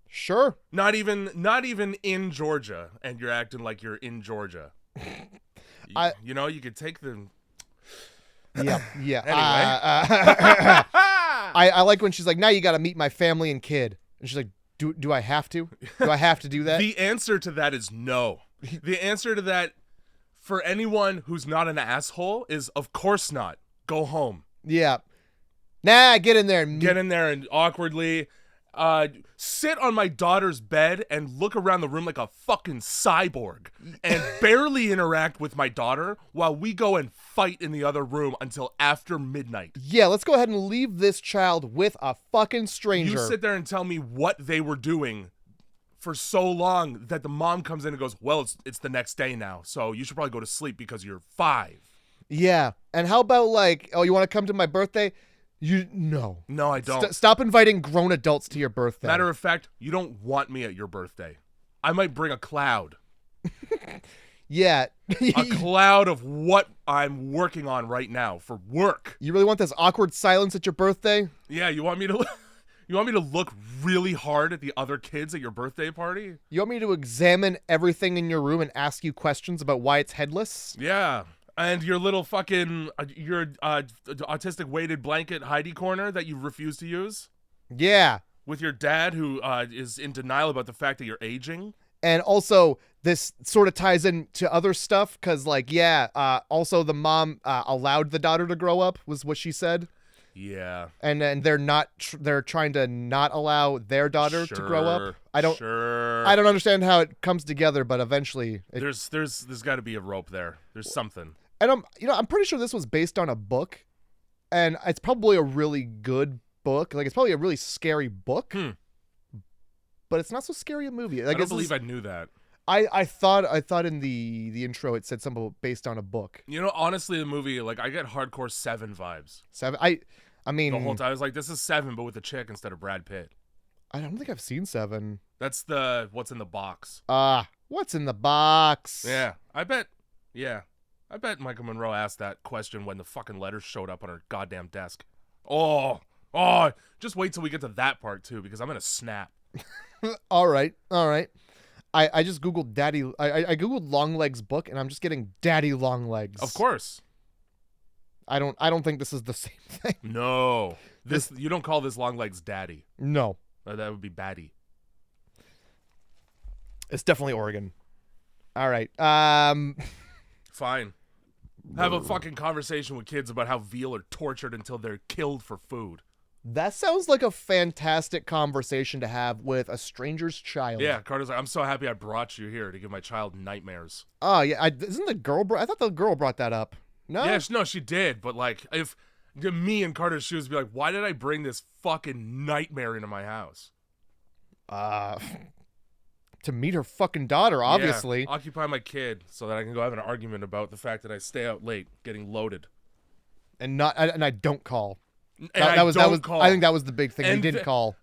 Sure. Not even in Georgia, and you're acting like you're in Georgia. You know, you could take the... Yeah. Anyway. I like when she's like, now you got to meet my family and kid. And she's like, do I have to? Do I have to do that? The answer to that is no. The answer to that, for anyone who's not an asshole, is of course not. Go home. Yeah. Nah, get in there. Get in there and awkwardly sit on my daughter's bed and look around the room like a fucking cyborg and barely interact with my daughter while we go and fight in the other room until after midnight. Yeah, let's go ahead and leave this child with a fucking stranger. You sit there and tell me what they were doing for so long that the mom comes in and goes, well, it's the next day now, so you should probably go to sleep because you're 5. Yeah, and how about like, oh, you want to come to my birthday? No, I don't. Stop inviting grown adults to your birthday. Matter of fact, you don't want me at your birthday. I might bring a cloud. Yeah. A cloud of what I'm working on right now for work. You really want this awkward silence at your birthday? Yeah, you want me to look really hard at the other kids at your birthday party? You want me to examine everything in your room and ask you questions about why it's headless? Yeah. And your little fucking, your autistic weighted blanket hidey corner that you refuse to use? Yeah. With your dad who is in denial about the fact that you're aging? And also, this sort of ties into other stuff, because, like, yeah, also the mom allowed the daughter to grow up, was what she said. Yeah. And they're trying to not allow their daughter to grow up. I don't understand how it comes together, but eventually there's got to be a rope there. There's something. And I'm pretty sure this was based on a book, and it's probably a really good book. Like, it's probably a really scary book. But it's not so scary a movie. Like, I don't believe I knew that. I thought in the intro it said something based on a book. You know, honestly, the movie, like, I get hardcore 7 vibes. 7. I mean, the whole time I was like, this is 7, but with a chick instead of Brad Pitt. I don't think I've seen 7. That's the what's in the box. What's in the box? Yeah, I bet Michael Monroe asked that question when the fucking letters showed up on her goddamn desk. Oh, just wait till we get to that part too, because I'm gonna snap. All right. I just Googled I Googled Longlegs book, and I'm just getting Daddy Longlegs. Of course. I don't think this is the same thing. No. You don't call this Longlegs daddy. No. That would be baddie. It's definitely Oregon. All right. Fine. Have a fucking conversation with kids about how veal are tortured until they're killed for food. That sounds like a fantastic conversation to have with a stranger's child. Yeah, Carter's like, I'm so happy I brought you here to give my child nightmares. Oh, yeah. Isn't the girl... I thought the girl brought that up. No? Yeah, no, she did. But, like, if me in Carter's shoes be like, why did I bring this fucking nightmare into my house? To meet her fucking daughter, obviously. Yeah, occupy my kid so that I can go have an argument about the fact that I stay out late getting loaded. And I don't call. And that was call. I think that was the big thing. He didn't call.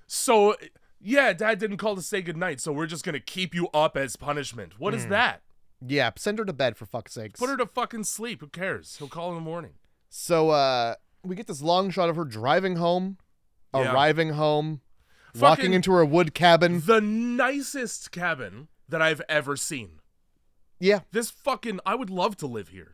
So, yeah, Dad didn't call to say goodnight, so we're just going to keep you up as punishment. What is that? Yeah, send her to bed, for fuck's sakes. Put her to fucking sleep. Who cares? He'll call in the morning. So, we get this long shot of her driving home, arriving home, walking into her wood cabin. The nicest cabin that I've ever seen. Yeah. I would love to live here.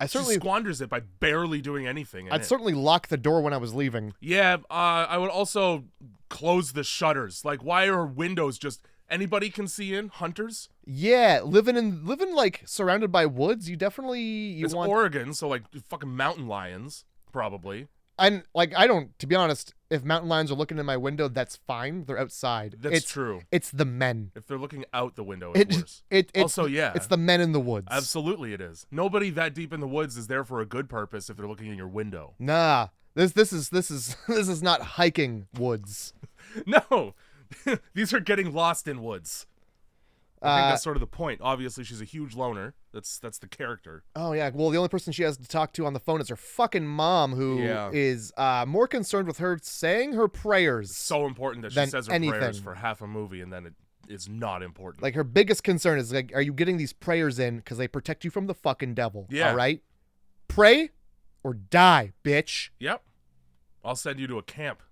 She squanders it by barely doing anything. I'd certainly lock the door when I was leaving. Yeah, I would also close the shutters. Like, why are windows just anybody can see in? Hunters? Yeah, living like surrounded by woods. You definitely it's Oregon, so like fucking mountain lions, probably. And like to be honest, if mountain lions are looking in my window, that's fine. They're outside. That's true. It's the men. If they're looking out the window, it's worse. It's the men in the woods. Absolutely, it is. Nobody that deep in the woods is there for a good purpose if they're looking in your window. Nah, this is not hiking woods. No, these are getting lost in woods. I think that's sort of the point. Obviously, she's a huge loner. That's the character. Oh, yeah. Well, the only person she has to talk to on the phone is her fucking mom, who is more concerned with her saying her prayers. It's so important that she says her prayers for half a movie, and then it is not important. Like, her biggest concern is, like, are you getting these prayers in because they protect you from the fucking devil? Yeah. All right? Pray or die, bitch. Yep. I'll send you to a camp.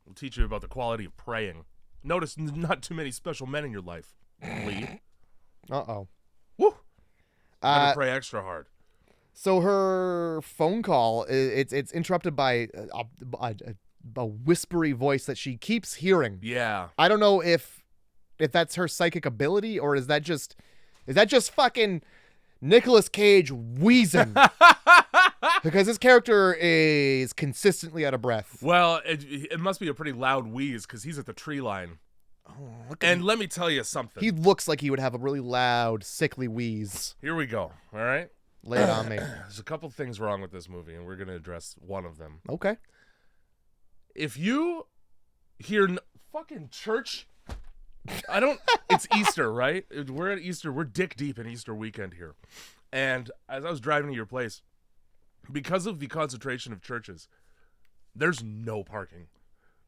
We'll teach you about the quality of praying. Notice not too many special men in your life. Lee. Uh-oh. Woo! Gotta pray extra hard. So her phone call, it's interrupted by a whispery voice that she keeps hearing. Yeah. I don't know if that's her psychic ability, or is that just fucking Nicolas Cage wheezing? Because his character is consistently out of breath. Well, it must be a pretty loud wheeze because he's at the tree line. Oh, and let me tell you something. He looks like he would have a really loud, sickly wheeze. Here we go. All right? Lay it on me. There's a couple things wrong with this movie, and we're going to address one of them. Okay. If you hear fucking church, it's Easter, right? We're at Easter. We're dick deep in Easter weekend here. And as I was driving to your place, because of the concentration of churches, there's no parking.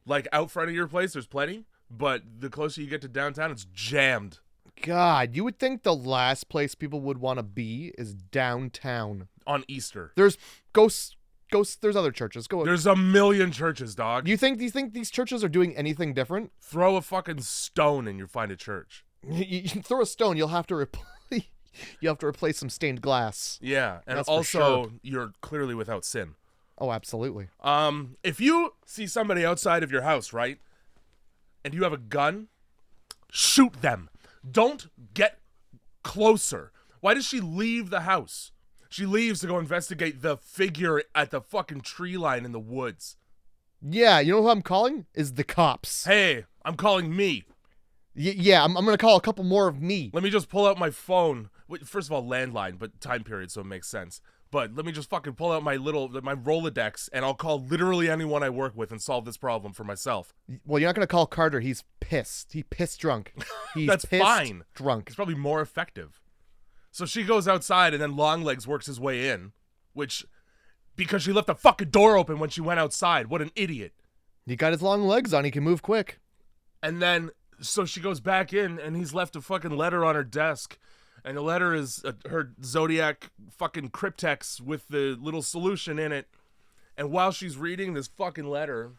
Like, out front of your place, there's plenty. But the closer you get to downtown, it's jammed. God, you would think the last place people would want to be is downtown. On Easter. There's ghosts. There's other churches. There's a million churches, dog. Do you think these churches are doing anything different? Throw a fucking stone and you'll find a church. You throw a stone, you'll have to replace some stained glass. Yeah, and that's also sure. You're clearly without sin. Oh, absolutely. If you see somebody outside of your house, right? And you have a gun, shoot them. Don't get closer. Why does she leave the house? She leaves to go investigate the figure at the fucking tree line in the woods. Yeah, you know who I'm calling? Is the cops. Hey, I'm calling me. Yeah, I'm going to call a couple more of me. Let me just pull out my phone. First of all, landline, but time period, so it makes sense. But let me just fucking pull out my Rolodex, and I'll call literally anyone I work with and solve this problem for myself. Well, you're not going to call Carter. He's pissed. He's pissed drunk. He's That's pissed fine. Drunk. It's probably more effective. So she goes outside, and then Longlegs works his way in, because she left the fucking door open when she went outside. What an idiot. He got his long legs on. He can move quick. And then, so she goes back in, and he's left a fucking letter on her desk. And the letter is her Zodiac fucking cryptex with the little solution in it. And while she's reading this fucking letter,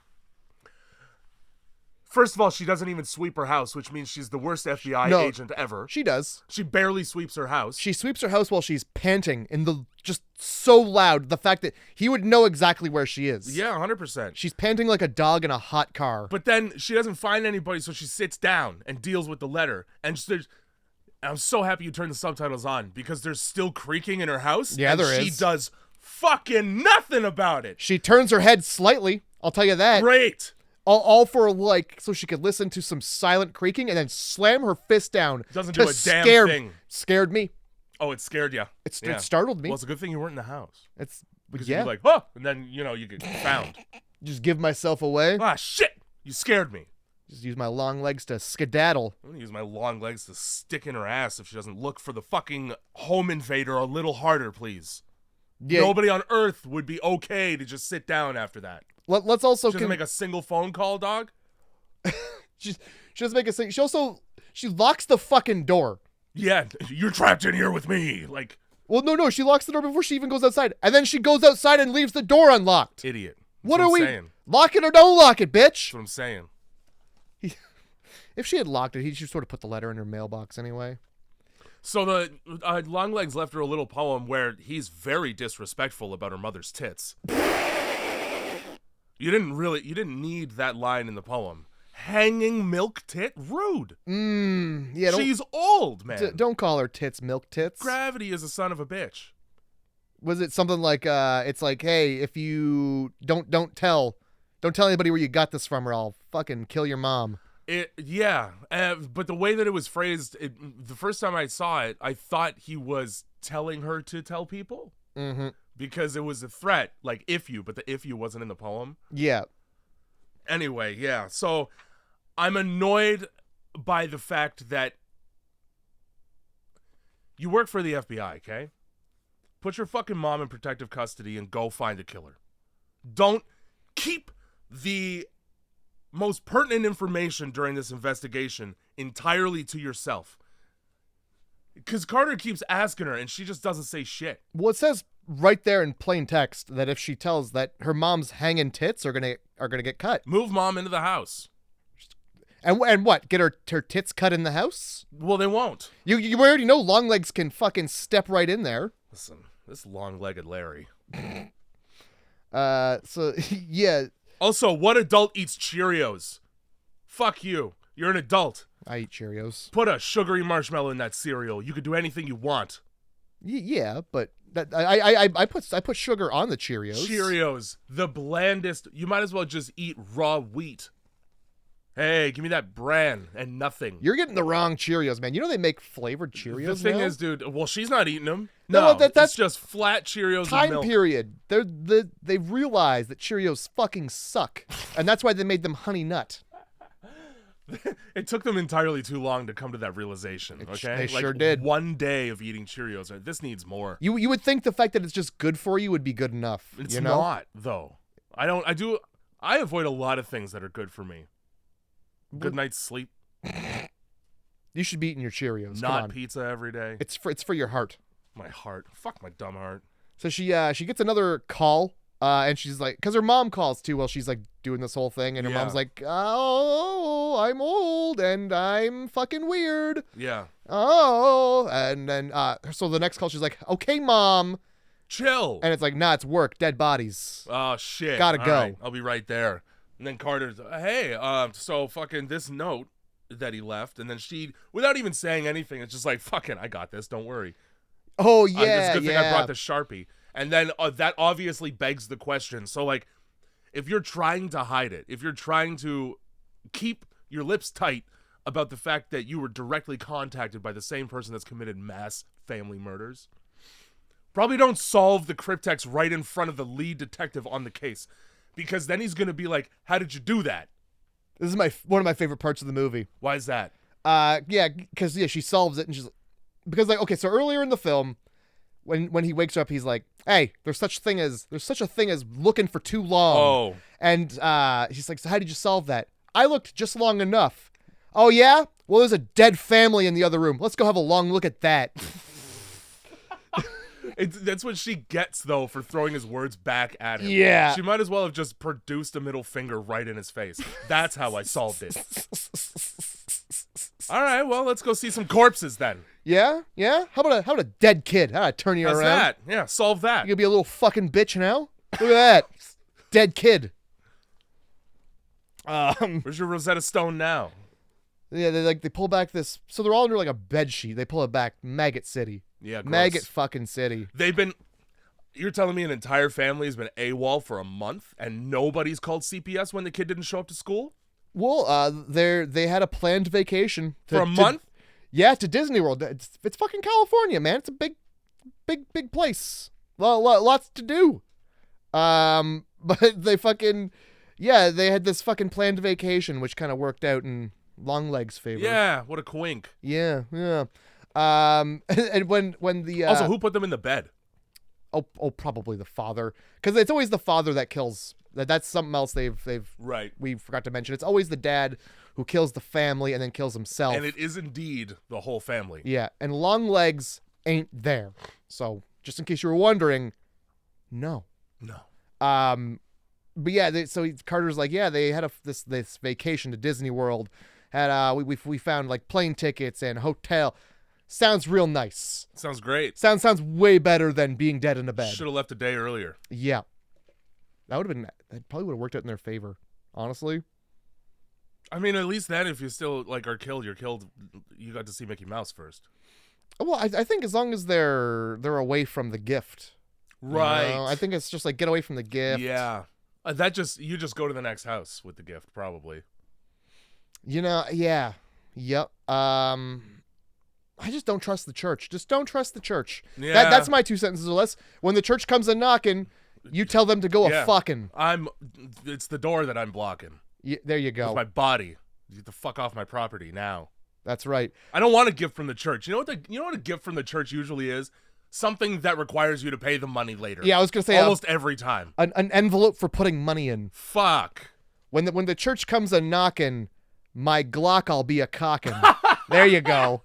First of all, she doesn't even sweep her house, which means she's the worst FBI agent ever. She does. She barely sweeps her house. She sweeps her house while she's panting in the just so loud. The fact that he would know exactly where she is. Yeah, 100%. She's panting like a dog in a hot car. But then she doesn't find anybody, so she sits down and deals with the letter. And I'm so happy you turned the subtitles on because there's still creaking in her house. Yeah, there is. She does fucking nothing about it. She turns her head slightly. I'll tell you that. Great. All for so she could listen to some silent creaking and then slam her fist down. Doesn't do a damn thing. Scared me. Oh, it scared you. It startled me. Well, it's a good thing you weren't in the house. Because you'd be like, huh, and then you get found. Just give myself away. Ah, shit! You scared me. Just use my long legs to skedaddle. I'm gonna use my long legs to stick in her ass if she doesn't look for the fucking home invader a little harder, plees. Yeah. Nobody on Earth would be okay to just sit down after that. Let's also she doesn't make a single phone call, dog. she doesn't make a single. She locks the fucking door. Yeah, you're trapped in here with me. Like, well, no, she locks the door before she even goes outside, and then she goes outside and leaves the door unlocked. Idiot. What are we saying? Lock it or don't lock it, bitch. That's what I'm saying. If she had locked it, he should sort of put the letter in her mailbox anyway. So the Longlegs left her a little poem where he's very disrespectful about her mother's tits. You didn't need that line in the poem. Hanging milk tit? Rude. Yeah. She's old, man. Don't call her tits milk tits. Gravity is a son of a bitch. Was it something like, it's like, hey, if you don't tell anybody where you got this from or I'll fucking kill your mom. Yeah. But the way that it was phrased, the first time I saw it, I thought he was telling her to tell people. Mm-hmm. Because it was a threat, like but the if you wasn't in the poem. Yeah. Anyway, yeah. So I'm annoyed by the fact that you work for the FBI, okay? Put your fucking mom in protective custody and go find a killer. Don't keep the most pertinent information during this investigation entirely to yourself. Because Carter keeps asking her and she just doesn't say shit. Well, it says right there in plain text that if she tells that her mom's hanging tits are gonna get cut. Move mom into the house. And what? Get her tits cut in the house? Well, they won't. You already know Longlegs can fucking step right in there. Listen, this long-legged Larry. So yeah. Also, what adult eats Cheerios? Fuck you. You're an adult. I eat Cheerios. Put a sugary marshmallow in that cereal. You could do anything you want. Yeah, but that I put sugar on the Cheerios. Cheerios, the blandest. You might as well just eat raw wheat. Hey, give me that bran and nothing. You're getting the wrong Cheerios, man. You know they make flavored Cheerios. The thing now? is, dude. Well, she's not eating them. No, that's just flat Cheerios. Time and milk. period. They realized that Cheerios fucking suck, and that's why they made them Honey Nut. It took them entirely too long to come to that realization. Okay, they sure did. One day of eating Cheerios. This needs more. You would think the fact that it's just good for you would be good enough. It's not, though. I avoid a lot of things that are good for me. Good night's sleep. You should be eating your Cheerios. Not pizza every day. It's for your heart. My heart. Fuck my dumb heart. So she gets another call. And she's like, because her mom calls too while she's like doing this whole thing, and her mom's like, "Oh, I'm old and I'm fucking weird." Yeah. Oh, and then so the next call, she's like, "Okay, mom, chill." And it's like, "Nah, it's work, dead bodies." Oh shit. Gotta go. Right, I'll be right there. And then Carter's, hey, so fucking this note that he left, and then she, without even saying anything, it's just like, fucking, I got this. Don't worry. Oh yeah, it's a good thing I brought the Sharpie. And then that obviously begs the question. So, like, if you're trying to hide it, if you're trying to keep your lips tight about the fact that you were directly contacted by the same person that's committed mass family murders, probably don't solve the cryptex right in front of the lead detective on the case. Because then he's going to be like, how did you do that? This is one of my favorite parts of the movie. Why is that? Yeah, because she solves it, and she's because like, okay, so earlier in the film, when he wakes up, he's like, "Hey, there's such a thing as looking for too long." Oh. And he's like, "So how did you solve that?" "I looked just long enough." "Oh yeah? Well, there's a dead family in the other room. Let's go have a long look at that." That's what she gets, though, for throwing his words back at him. Yeah. She might as well have just produced a middle finger right in his face. That's how I solved it. All right, well, let's go see some corpses then. Yeah? How about a dead kid? How'd I turn you How's around? that? Yeah, solve that. You gonna be a little fucking bitch now? Look at that. Dead kid. Where's your Rosetta Stone now? Yeah, they pull back this. So they're all under like a bed sheet. They pull it back. Maggot City. Yeah, gross. Maggot fucking City. You're telling me an entire family has been AWOL for a month and nobody's called CPS when the kid didn't show up to school? Well, they had a planned vacation For a month? Yeah, to Disney World. It's fucking California, man. It's a big place. Lots to do. But they fucking, they had this fucking planned vacation, which kind of worked out in Longlegs' favor. Yeah, what a quink. Yeah. And when the also, who put them in the bed? Oh, probably the father, because it's always the father that kills. That's something else we forgot to mention. It's always the dad who kills the family and then kills himself. And it is indeed the whole family. Yeah, and Longlegs ain't there. So just in case you were wondering, no. But yeah, so Carter's like, yeah, they had this vacation to Disney World. Had we found like plane tickets and hotel. Sounds real nice. Sounds great. Sounds way better than being dead in a bed. Should have left a day earlier. Yeah. That probably would have worked out in their favor, honestly. I mean, at least then, if you still like are killed, you're killed. You got to see Mickey Mouse first. Well, I think as long as they're away from the gift, right? You know? I think it's just like get away from the gift. Yeah, you just go to the next house with the gift, probably. Yeah, yep. I just don't trust the church. Just don't trust the church. Yeah. That's my 2 sentences or less. When the church comes a knocking, you tell them to go a fucking. It's the door that I'm blocking. There you go. With my body. You get the fuck off my property now. That's right. I don't want a gift from the church. You know what a gift from the church usually is? Something that requires you to pay the money later. Yeah, I was gonna say almost every time. An envelope for putting money in. Fuck. When the church comes a knocking, my Glock I'll be a cocking. There you go.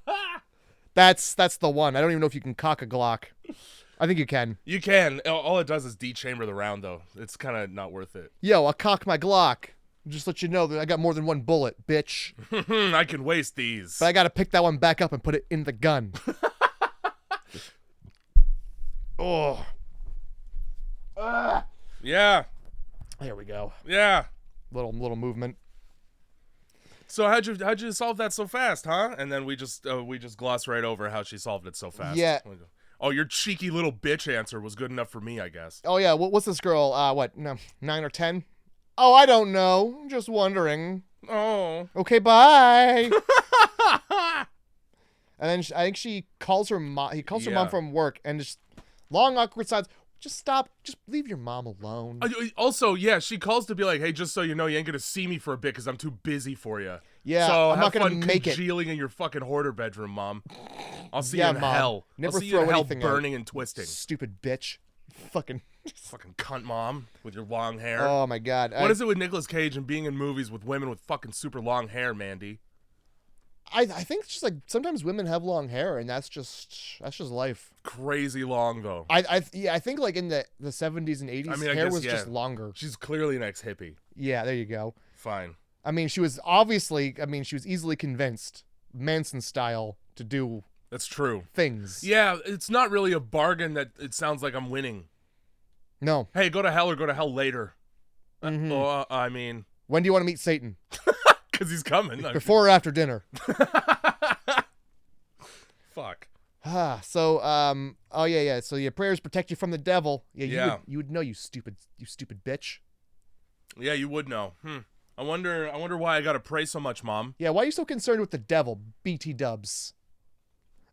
That's the one. I don't even know if you can cock a Glock. I think you can. You can. All it does is dechamber the round, though. It's kind of not worth it. Yo, I'll cock my Glock. Just let you know that I got more than one bullet, bitch. I can waste these. But I gotta pick that one back up and put it in the gun. Oh. Yeah. There we go. Yeah. Little movement. So how'd you solve that so fast, huh? And then we just gloss right over how she solved it so fast. Yeah. Oh, your cheeky little bitch answer was good enough for me, I guess. Oh yeah. What's this girl? No, 9 or 10? Oh, I don't know. I'm just wondering. Oh. Okay, bye. And then I think she calls her mom. He calls her mom from work, and just long awkward silence. Just stop. Just leave your mom alone. Also, yeah, she calls to be like, hey, just so you know, you ain't gonna see me for a bit because I'm too busy for you. Yeah, so I'm not gonna make it. Congealing in your fucking hoarder bedroom, Mom. I'll see you in Mom. hell. Never I'll see throw you in hell anything burning out. and twisting. Stupid bitch. Fucking cunt mom with your long hair. Oh my god. What is it with Nicolas Cage and being in movies with women with fucking super long hair, Mandy? I think it's just like sometimes women have long hair and that's just life. Crazy long though. I think like in the 70s and 80s, hair was just longer. She's clearly an ex-hippie. Yeah, there you go. Fine. I mean, she was easily convinced, Manson style, to do. That's true. Things. Yeah, it's not really a bargain that it sounds like I'm winning. No. Hey, go to hell or go to hell later. Mm-hmm. I mean, when do you want to meet Satan? Because he's coming. Before or after dinner? Fuck. So oh yeah. So your prayers protect you from the devil. Yeah. You would know, you stupid bitch. Yeah, you would know. I wonder why I gotta pray so much, Mom. Yeah, why are you so concerned with the devil, BT dubs?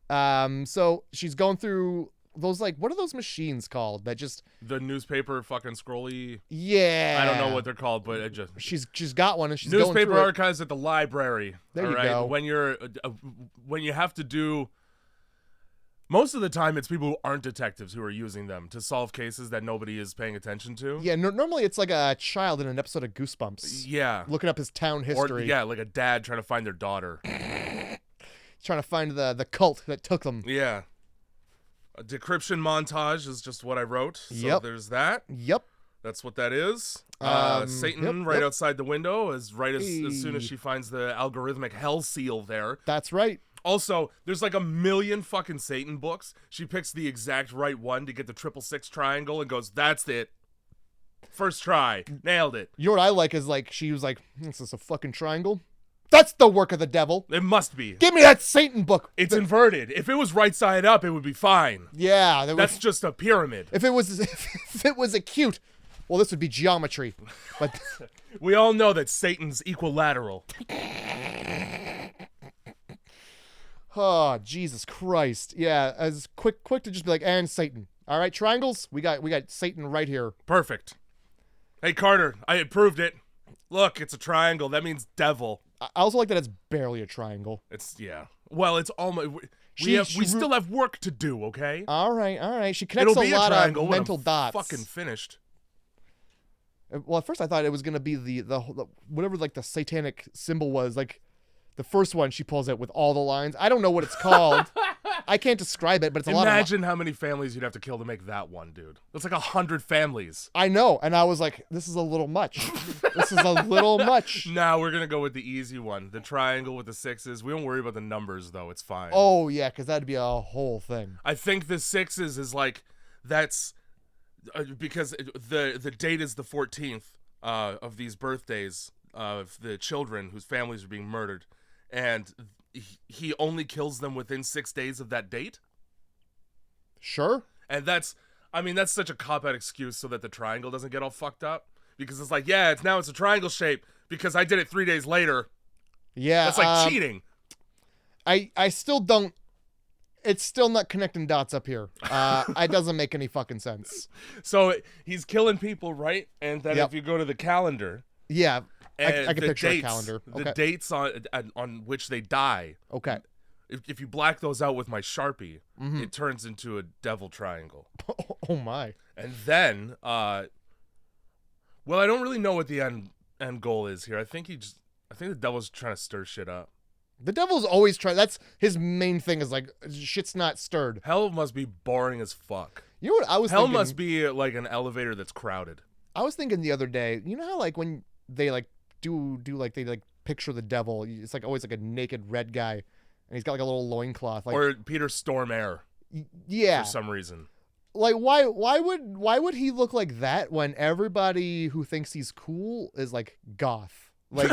So she's going through those, like, what are those machines called that just the newspaper fucking scrolly? Yeah, I don't know what they're called, but it just she's got one and she's newspaper going through archives at the library. There you go. When you have to do. Most of the time, it's people who aren't detectives who are using them to solve cases that nobody is paying attention to. Yeah, normally it's like a child in an episode of Goosebumps. Yeah. Looking up his town history. Or, yeah, like a dad trying to find their daughter. Trying to find the cult that took them. Yeah. A decryption montage is just what I wrote. So Yep. there's that. Yep. That's what that is. Satan yep. outside the window as soon as she finds the algorithmic hell seal there. That's right. Also, there's like a million fucking Satan books. She picks the exact right one to get the 666 triangle and goes, that's it. First try. Nailed it. You know what I like is like she was like, "This is a fucking triangle. That's the work of the devil. It must be. Give me that Satan book." It's inverted. If it was right side up, it would be fine. Yeah, that's just a pyramid. If it was acute, well, this would be geometry. But we all know that Satan's equilateral. Oh, Jesus Christ. Yeah, as quick to just be like, and Satan. All right, triangles, we got Satan right here. Perfect. Hey, Carter, I approved it. Look, it's a triangle. That means devil. I also like that it's barely a triangle. Yeah. Well, it's almost... We still have work to do, okay? All right. She connects a lot of mental dots. Fucking finished. Well, at first I thought it was going to be the whatever like the satanic symbol was, like the first one she pulls out with all the lines. I don't know what it's called. I can't describe it, but it's a lot of... Imagine how many families you'd have to kill to make that one, dude. That's like 100 families. I know, and I was like, this is a little much. This is a little much. Now we're going to go with the easy one, the triangle with the 6s. We don't worry about the numbers, though. It's fine. Oh, yeah, because that'd be a whole thing. I think the 6s is like, that's... because the date is the 14th of these birthdays of the children whose families are being murdered, and he only kills them within 6 days of that date. Sure. And that's such a cop-out excuse so that the triangle doesn't get all fucked up, because it's like, yeah, it's a triangle shape because I did it 3 days later. Yeah, that's like cheating. I still don't. It's still not connecting dots up here. It doesn't make any fucking sense. So he's killing people, right? And then if you go to the calendar, yeah, I can picture a calendar. Okay. The dates on which they die. Okay. If you black those out with my Sharpie, it turns into a devil triangle. Oh my! And then, well, I don't really know what the end goal is here. I think the devil's trying to stir shit up. The devil's always trying. That's his main thing. Is like shit's not stirred. Hell must be boring as fuck. You know what I was? Hell must be like an elevator that's crowded. I was thinking the other day. You know how like when they like do like they like picture the devil, it's like always like a naked red guy, and he's got like a little loincloth. Like, or Peter Stormare. Yeah. For some reason. Like why would he look like that when everybody who thinks he's cool is like goth? Like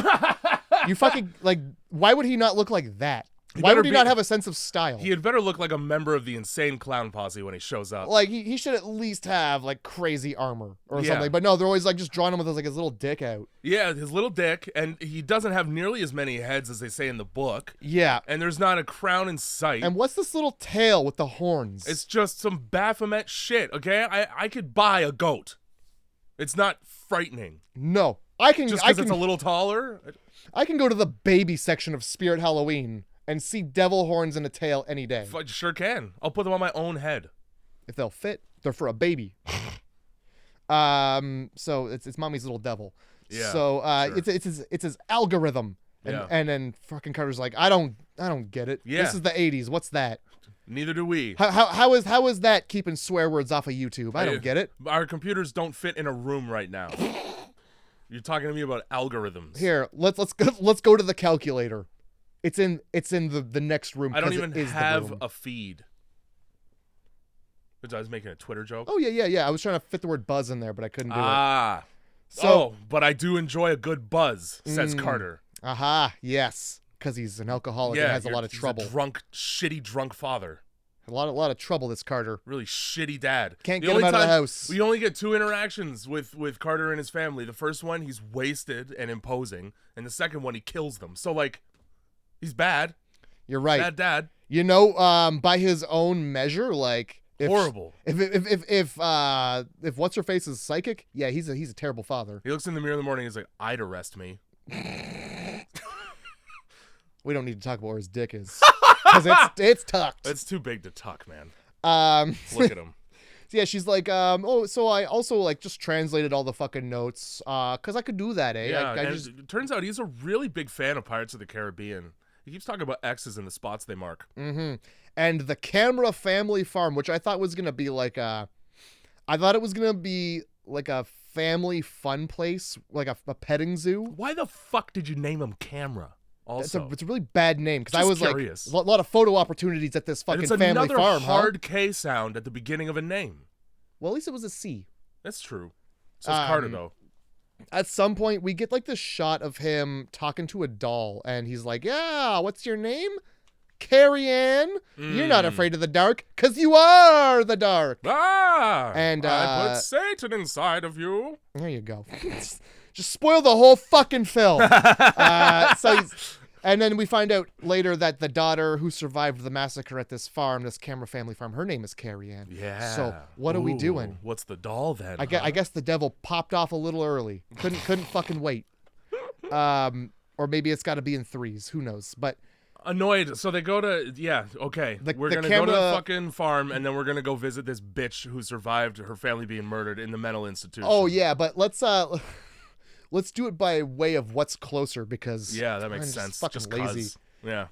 you fucking like why would he not look like that? Why would he not have a sense of style? He had better look like a member of the Insane Clown Posse when he shows up. Like he should at least have like crazy armor or something. But no, they're always like just drawing him with like his little dick out. Yeah, his little dick, and he doesn't have nearly as many heads as they say in the book. Yeah. And there's not a crown in sight. And what's this little tail with the horns? It's just some Baphomet shit, okay? I could buy a goat. It's not frightening. No. I can just because it's a little taller? I can go to the baby section of Spirit Halloween and see devil horns and a tail any day. I sure can. I'll put them on my own head. If they'll fit, they're for a baby. So it's mommy's little devil. Yeah. So sure. it's his algorithm. And then fucking Carter's like, I don't get it. Yeah. This is the 80s. What's that? Neither do we. How is that keeping swear words off of YouTube? I don't get it. Our computers don't fit in a room right now. You're talking to me about algorithms. Here, let's go to the calculator. It's in the next room. I don't even have a feed. I was making a Twitter joke. Oh yeah. I was trying to fit the word buzz in there, but I couldn't do it. So, but I do enjoy a good buzz, says Carter. Aha, yes, because he's an alcoholic and has a lot of trouble. He's a shitty drunk father. A lot of trouble, this Carter. Really shitty dad. Can't get him out of the house. We only get 2 interactions with Carter and his family. The first one, he's wasted and imposing, and the second one, he kills them. So like, he's bad. You're right. Bad dad. You know, by his own measure, like horrible. If what's her face is psychic, yeah, he's a terrible father. He looks in the mirror in the morning. He's like, I'd arrest me. We don't need to talk about where his dick is. Because it's tucked. It's too big to tuck, man. Look at him. Yeah, she's like, so I also like just translated all the fucking notes, because I could do that, eh? Yeah, it turns out he's a really big fan of Pirates of the Caribbean. He keeps talking about X's and the spots they mark. Mm-hmm. And the Camera Family Farm, which I thought was gonna be like a family fun place, like a petting zoo. Why the fuck did you name him Camera? Also, it's a really bad name because I was curious. like a lot of photo opportunities at this fucking family farm. It's another hard K sound at the beginning of a name. Well, at least it was a C. That's true. So it's Carter though. At some point, we get like this shot of him talking to a doll, and he's like, "Yeah, what's your name? Carrie Ann. You're not afraid of the dark, cause you are the dark." And I put Satan inside of you. There you go. Just spoil the whole fucking film. And then we find out later that the daughter who survived the massacre at this farm, this Camera Family Farm, her name is Carrie Ann. Yeah. So what are we doing? What's the doll then? I guess the devil popped off a little early. Couldn't fucking wait. Or maybe it's got to be in threes. Who knows? But annoyed. So they go to we're gonna go to the fucking farm, and then we're gonna go visit this bitch who survived her family being murdered in the mental institution. Oh yeah, but let's do it by way of what's closer because that makes sense. Fucking just lazy. Yeah.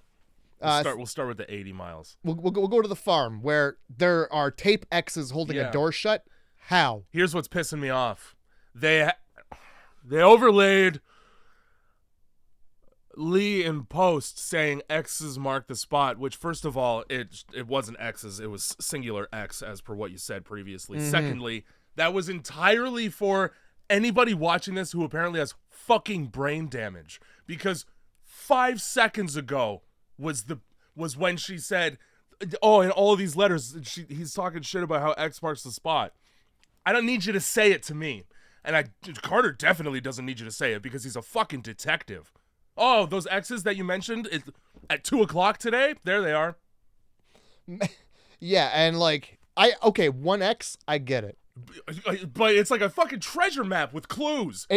We'll start with the 80 miles. We'll go to the farm where there are tape X's holding a door shut. How? Here's what's pissing me off. They overlaid Lee in post saying X's mark the spot, which first of all, it wasn't X's, it was singular X as per what you said previously. Mm-hmm. Secondly, that was entirely for anybody watching this who apparently has fucking brain damage, because 5 seconds ago was when she said, oh, in all of these letters, he's talking shit about how X marks the spot. I don't need you to say it to me. And Carter definitely doesn't need you to say it because he's a fucking detective. Oh, those X's that you mentioned at 2:00 today, there they are. Yeah, and like, 1X, I get it. But it's like a fucking treasure map with clues.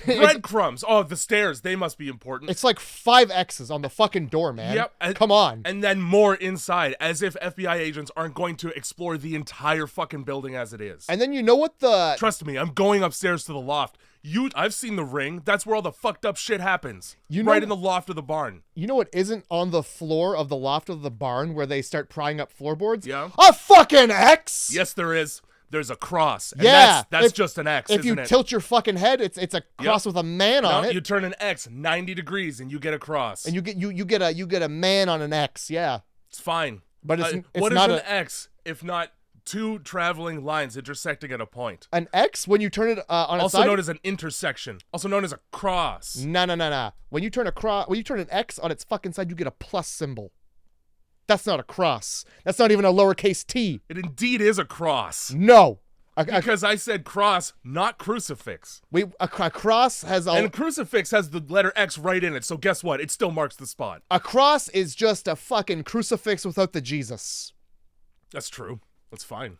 Breadcrumbs. Oh, the stairs. They must be important. It's like 5 X's on the fucking door, man. Yep. Come on. And then more inside, as if FBI agents aren't going to explore the entire fucking building as it is. And then you know what the... Trust me, I'm going upstairs to the loft. I've seen the ring. That's where all the fucked up shit happens. Right in the loft of the barn. You know what isn't on the floor of the loft of the barn where they start prying up floorboards? Yeah. A fucking X! Yes, there is. There's a cross. And yeah, that's just an X. If you tilt your fucking head, it's a cross with a man on it. You turn an X 90 degrees and you get a cross. And you get a man on an X. Yeah, it's fine. But it's what not is an X if not 2 traveling lines intersecting at a point? An X when you turn it on its also side? known as an intersection, also known as a cross. No. When you turn an X on its fucking side, you get a plus symbol. That's not a cross. That's not even a lowercase t. It indeed is a cross. No. Because I said cross, not crucifix. A cross has And a crucifix has the letter X right in it, so guess what? It still marks the spot. A cross is just a fucking crucifix without the Jesus. That's true. That's fine.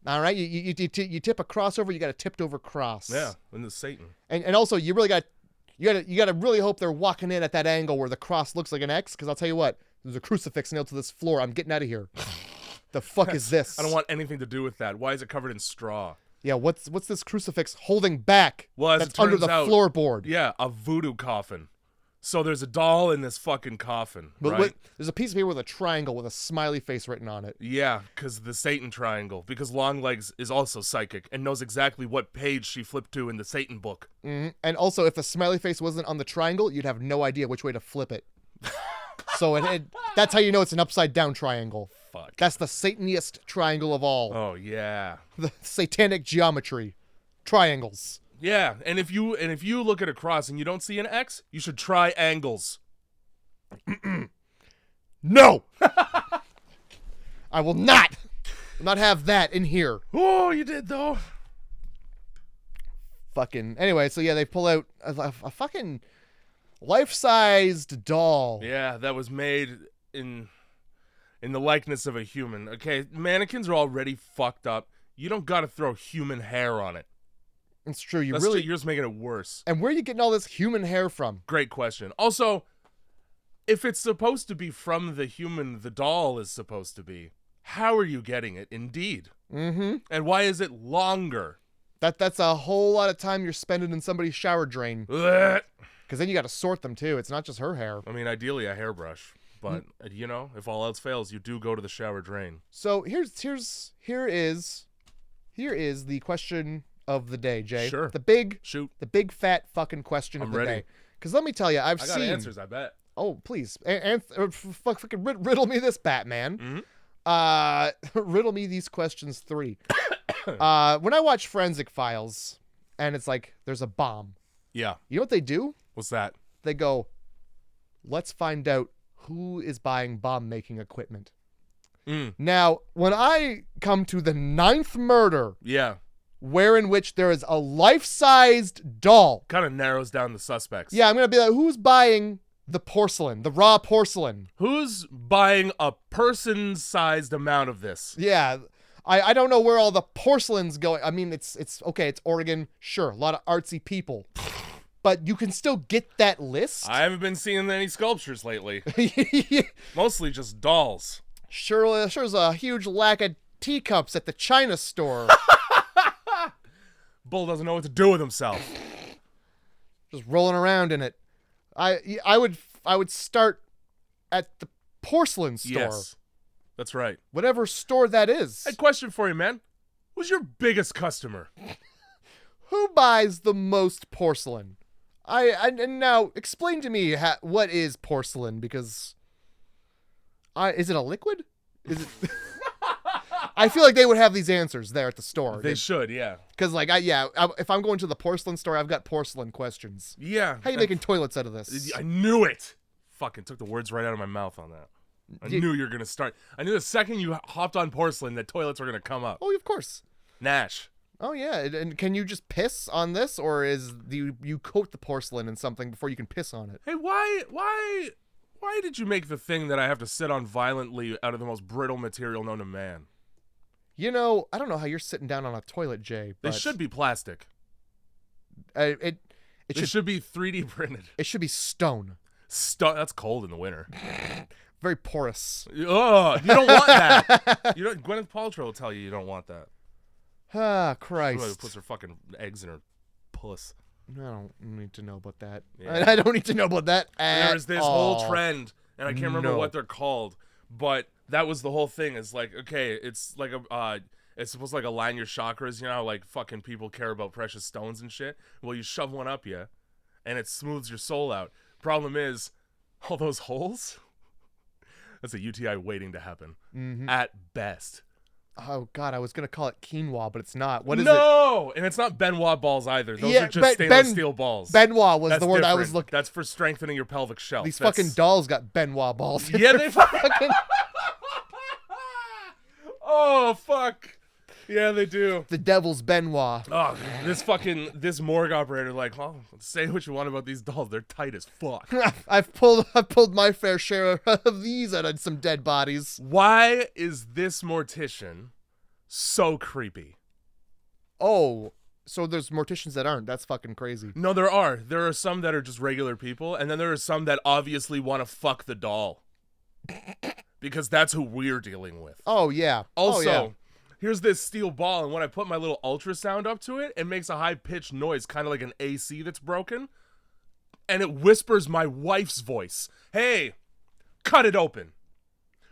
All right? You tip a cross over, you got a tipped over cross. Yeah, and the Satan. And also, you really got to really hope they're walking in at that angle where the cross looks like an X, because I'll tell you what, there's a crucifix nailed to this floor. I'm getting out of here. The fuck is this? I don't want anything to do with that. Why is it covered in straw? Yeah, what's this crucifix holding back? Well, as that's it turns under the out, floorboard. Yeah, a voodoo coffin. So there's a doll in this fucking coffin, right? There's a piece of paper with a triangle with a smiley face written on it. Yeah, because the Satan triangle. Because Longlegs is also psychic and knows exactly what page she flipped to in the Satan book. Mm-hmm. And also, if the smiley face wasn't on the triangle, you'd have no idea which way to flip it. So that's how you know it's an upside down triangle. Fuck. That's the Sataniest triangle of all. Oh yeah. The satanic geometry. Triangles. Yeah, and if you look at a cross and you don't see an X, you should try angles. No. I will not have that in here. Oh, you did though. Fucking anyway, so yeah, they pull out a fucking life-sized doll. Yeah, that was made in the likeness of a human. Okay, mannequins are already fucked up. You don't got to throw human hair on it. It's true. You're just making it worse. And where are you getting all this human hair from? Great question. Also, if it's supposed to be from the human the doll is supposed to be, how are you getting it? Indeed. Mm-hmm. And why is it longer? That's a whole lot of time you're spending in somebody's shower drain. Blech. Because then you got to sort them too. It's not just her hair. I mean, ideally a hairbrush, but you know, if all else fails, you do go to the shower drain. So here is the question of the day, Jay. Sure. The big fat fucking question of the ready. day. Because let me tell you, I got answers. I bet. Oh, please, fucking riddle me this, Batman. Mm-hmm. Riddle me these questions 3. When I watch Forensic Files, and it's like there's a bomb. Yeah. You know what they do? What's that? They go, let's find out who is buying bomb-making equipment. Now, when I come to the 9th murder, wherein which there is a life-sized doll, kind of narrows down the suspects. Yeah, I'm gonna be like, who's buying the porcelain, the raw porcelain? Who's buying a person-sized amount of this? Yeah, I don't know where all the porcelain's going. I mean, it's okay. It's Oregon, sure, a lot of artsy people. But you can still get that list. I haven't been seeing any sculptures lately. Mostly just dolls. Sure's a huge lack of teacups at the China store. Bull doesn't know what to do with himself. Just rolling around in it. I would start at the porcelain store. Yes, that's right. Whatever store that is. Hey, question for you, man. Who's your biggest customer? Who buys the most porcelain? And now explain to me what is porcelain, because is it a liquid? Is it? I feel like they would have these answers there at the store. They should, yeah. Because if I'm going to the porcelain store, I've got porcelain questions. Yeah. How are you making toilets out of this? I knew it. Fucking took the words right out of my mouth on that. I knew you were gonna start. I knew the second you hopped on porcelain that toilets were gonna come up. Oh, of course. Nash. Oh yeah, and can you just piss on this, or you coat the porcelain in something before you can piss on it? Hey, why did you make the thing that I have to sit on violently out of the most brittle material known to man? You know, I don't know how you're sitting down on a toilet, Jay. But they should be plastic. It should be 3D printed. It should be stone. That's cold in the winter. Very porous. Oh, you don't want that. Gwyneth Paltrow will tell you don't want that. Ah, Christ. Somebody puts her fucking eggs in her puss. I don't need to know about that. Yeah. I don't need to know about that at There's this all. whole trend, and I can't remember what they're called, but that was the whole thing. It's like, okay, it's like it's supposed to like align your chakras, you know, like fucking people care about precious stones and shit. Well, you shove one up you, and it smooths your soul out. Problem is, all those holes, that's a UTI waiting to happen, at best. Oh, God, I was going to call it quinoa, but it's not. What is it? No! And it's not Benoit balls either. Those are just stainless steel balls. Benoit was the word I was looking. That's for strengthening your pelvic shelf. These fucking dolls got Benoit balls. Yeah, they fucking... Oh, fuck. Yeah, they do. The devil's Benoit. Oh, this morgue operator, like, well, say what you want about these dolls. They're tight as fuck. I've pulled my fair share of these out of some dead bodies. Why is this mortician so creepy? Oh, so there's morticians that aren't. That's fucking crazy. No, there are. There are some that are just regular people, and then there are some that obviously want to fuck the doll. Because that's who we're dealing with. Oh, yeah. Also, here's this steel ball, and when I put my little ultrasound up to it, it makes a high-pitched noise, kind of like an AC that's broken. And it whispers my wife's voice. Hey, cut it open.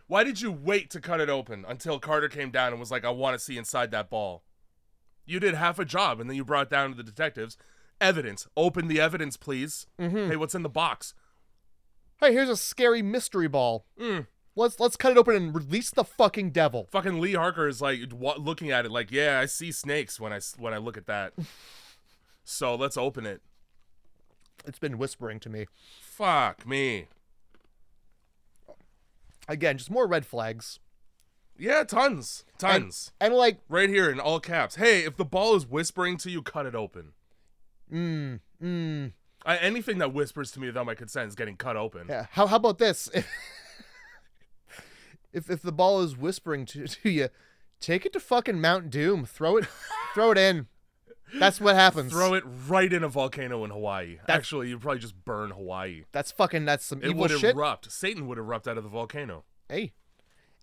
Why did you wait to cut it open until Carter came down and was like, I want to see inside that ball? You did half a job, and then you brought it down to the detectives. Evidence. Open the evidence, please. Hey, what's in the box? Hey, here's a scary mystery ball. Let's cut it open and release the fucking devil. Fucking Lee Harker is like looking at it like, yeah, I see snakes when I look at that. So let's open it. It's been whispering to me. Fuck me. Again, just more red flags. Yeah, tons. And like right here in all caps. Hey, if the ball is whispering to you, cut it open. Anything that whispers to me without my consent is getting cut open. Yeah. How about this? If the ball is whispering to you, take it to fucking Mount Doom. Throw it in. That's what happens. Throw it right in a volcano in Hawaii. Actually, you'd probably just burn Hawaii. That's some it evil shit. It would erupt. Satan would erupt out of the volcano. Hey,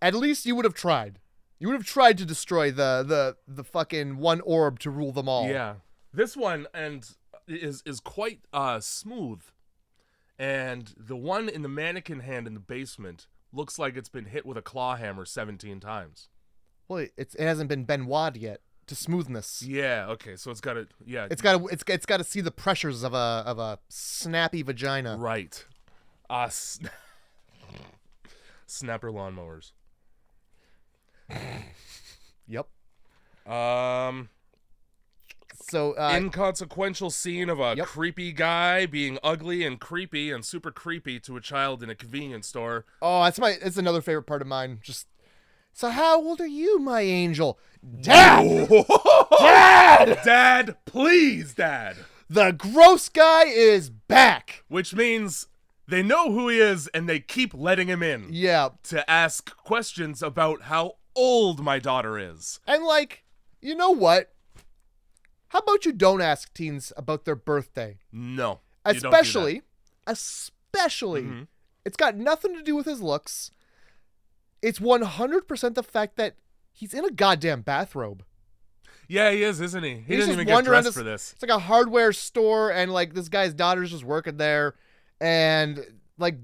at least you would have tried. You would have tried to destroy the fucking one orb to rule them all. Yeah. This one is quite smooth. And the one in the mannequin hand in the basement looks like it's been hit with a claw hammer 17 times. Well, it hasn't been Benoit yet to smoothness. Yeah, okay, so it's got to, yeah. It's got to see the pressures of a snappy vagina. Right. Snapper lawnmowers. Yep. So inconsequential scene of a creepy guy being ugly and creepy and super creepy to a child in a convenience store. Oh, it's another favorite part of mine. Just, so how old are you, my angel? Dad! Dad, please, Dad. The gross guy is back. Which means they know who he is and they keep letting him in. Yeah. To ask questions about how old my daughter is. And like, you know what? How about you don't ask teens about their birthday? No. Especially, it's got nothing to do with his looks. It's 100% the fact that he's in a goddamn bathrobe. Yeah, he is, isn't he? He doesn't even get dressed for this. It's like a hardware store, and like this guy's daughter's just working there. And like,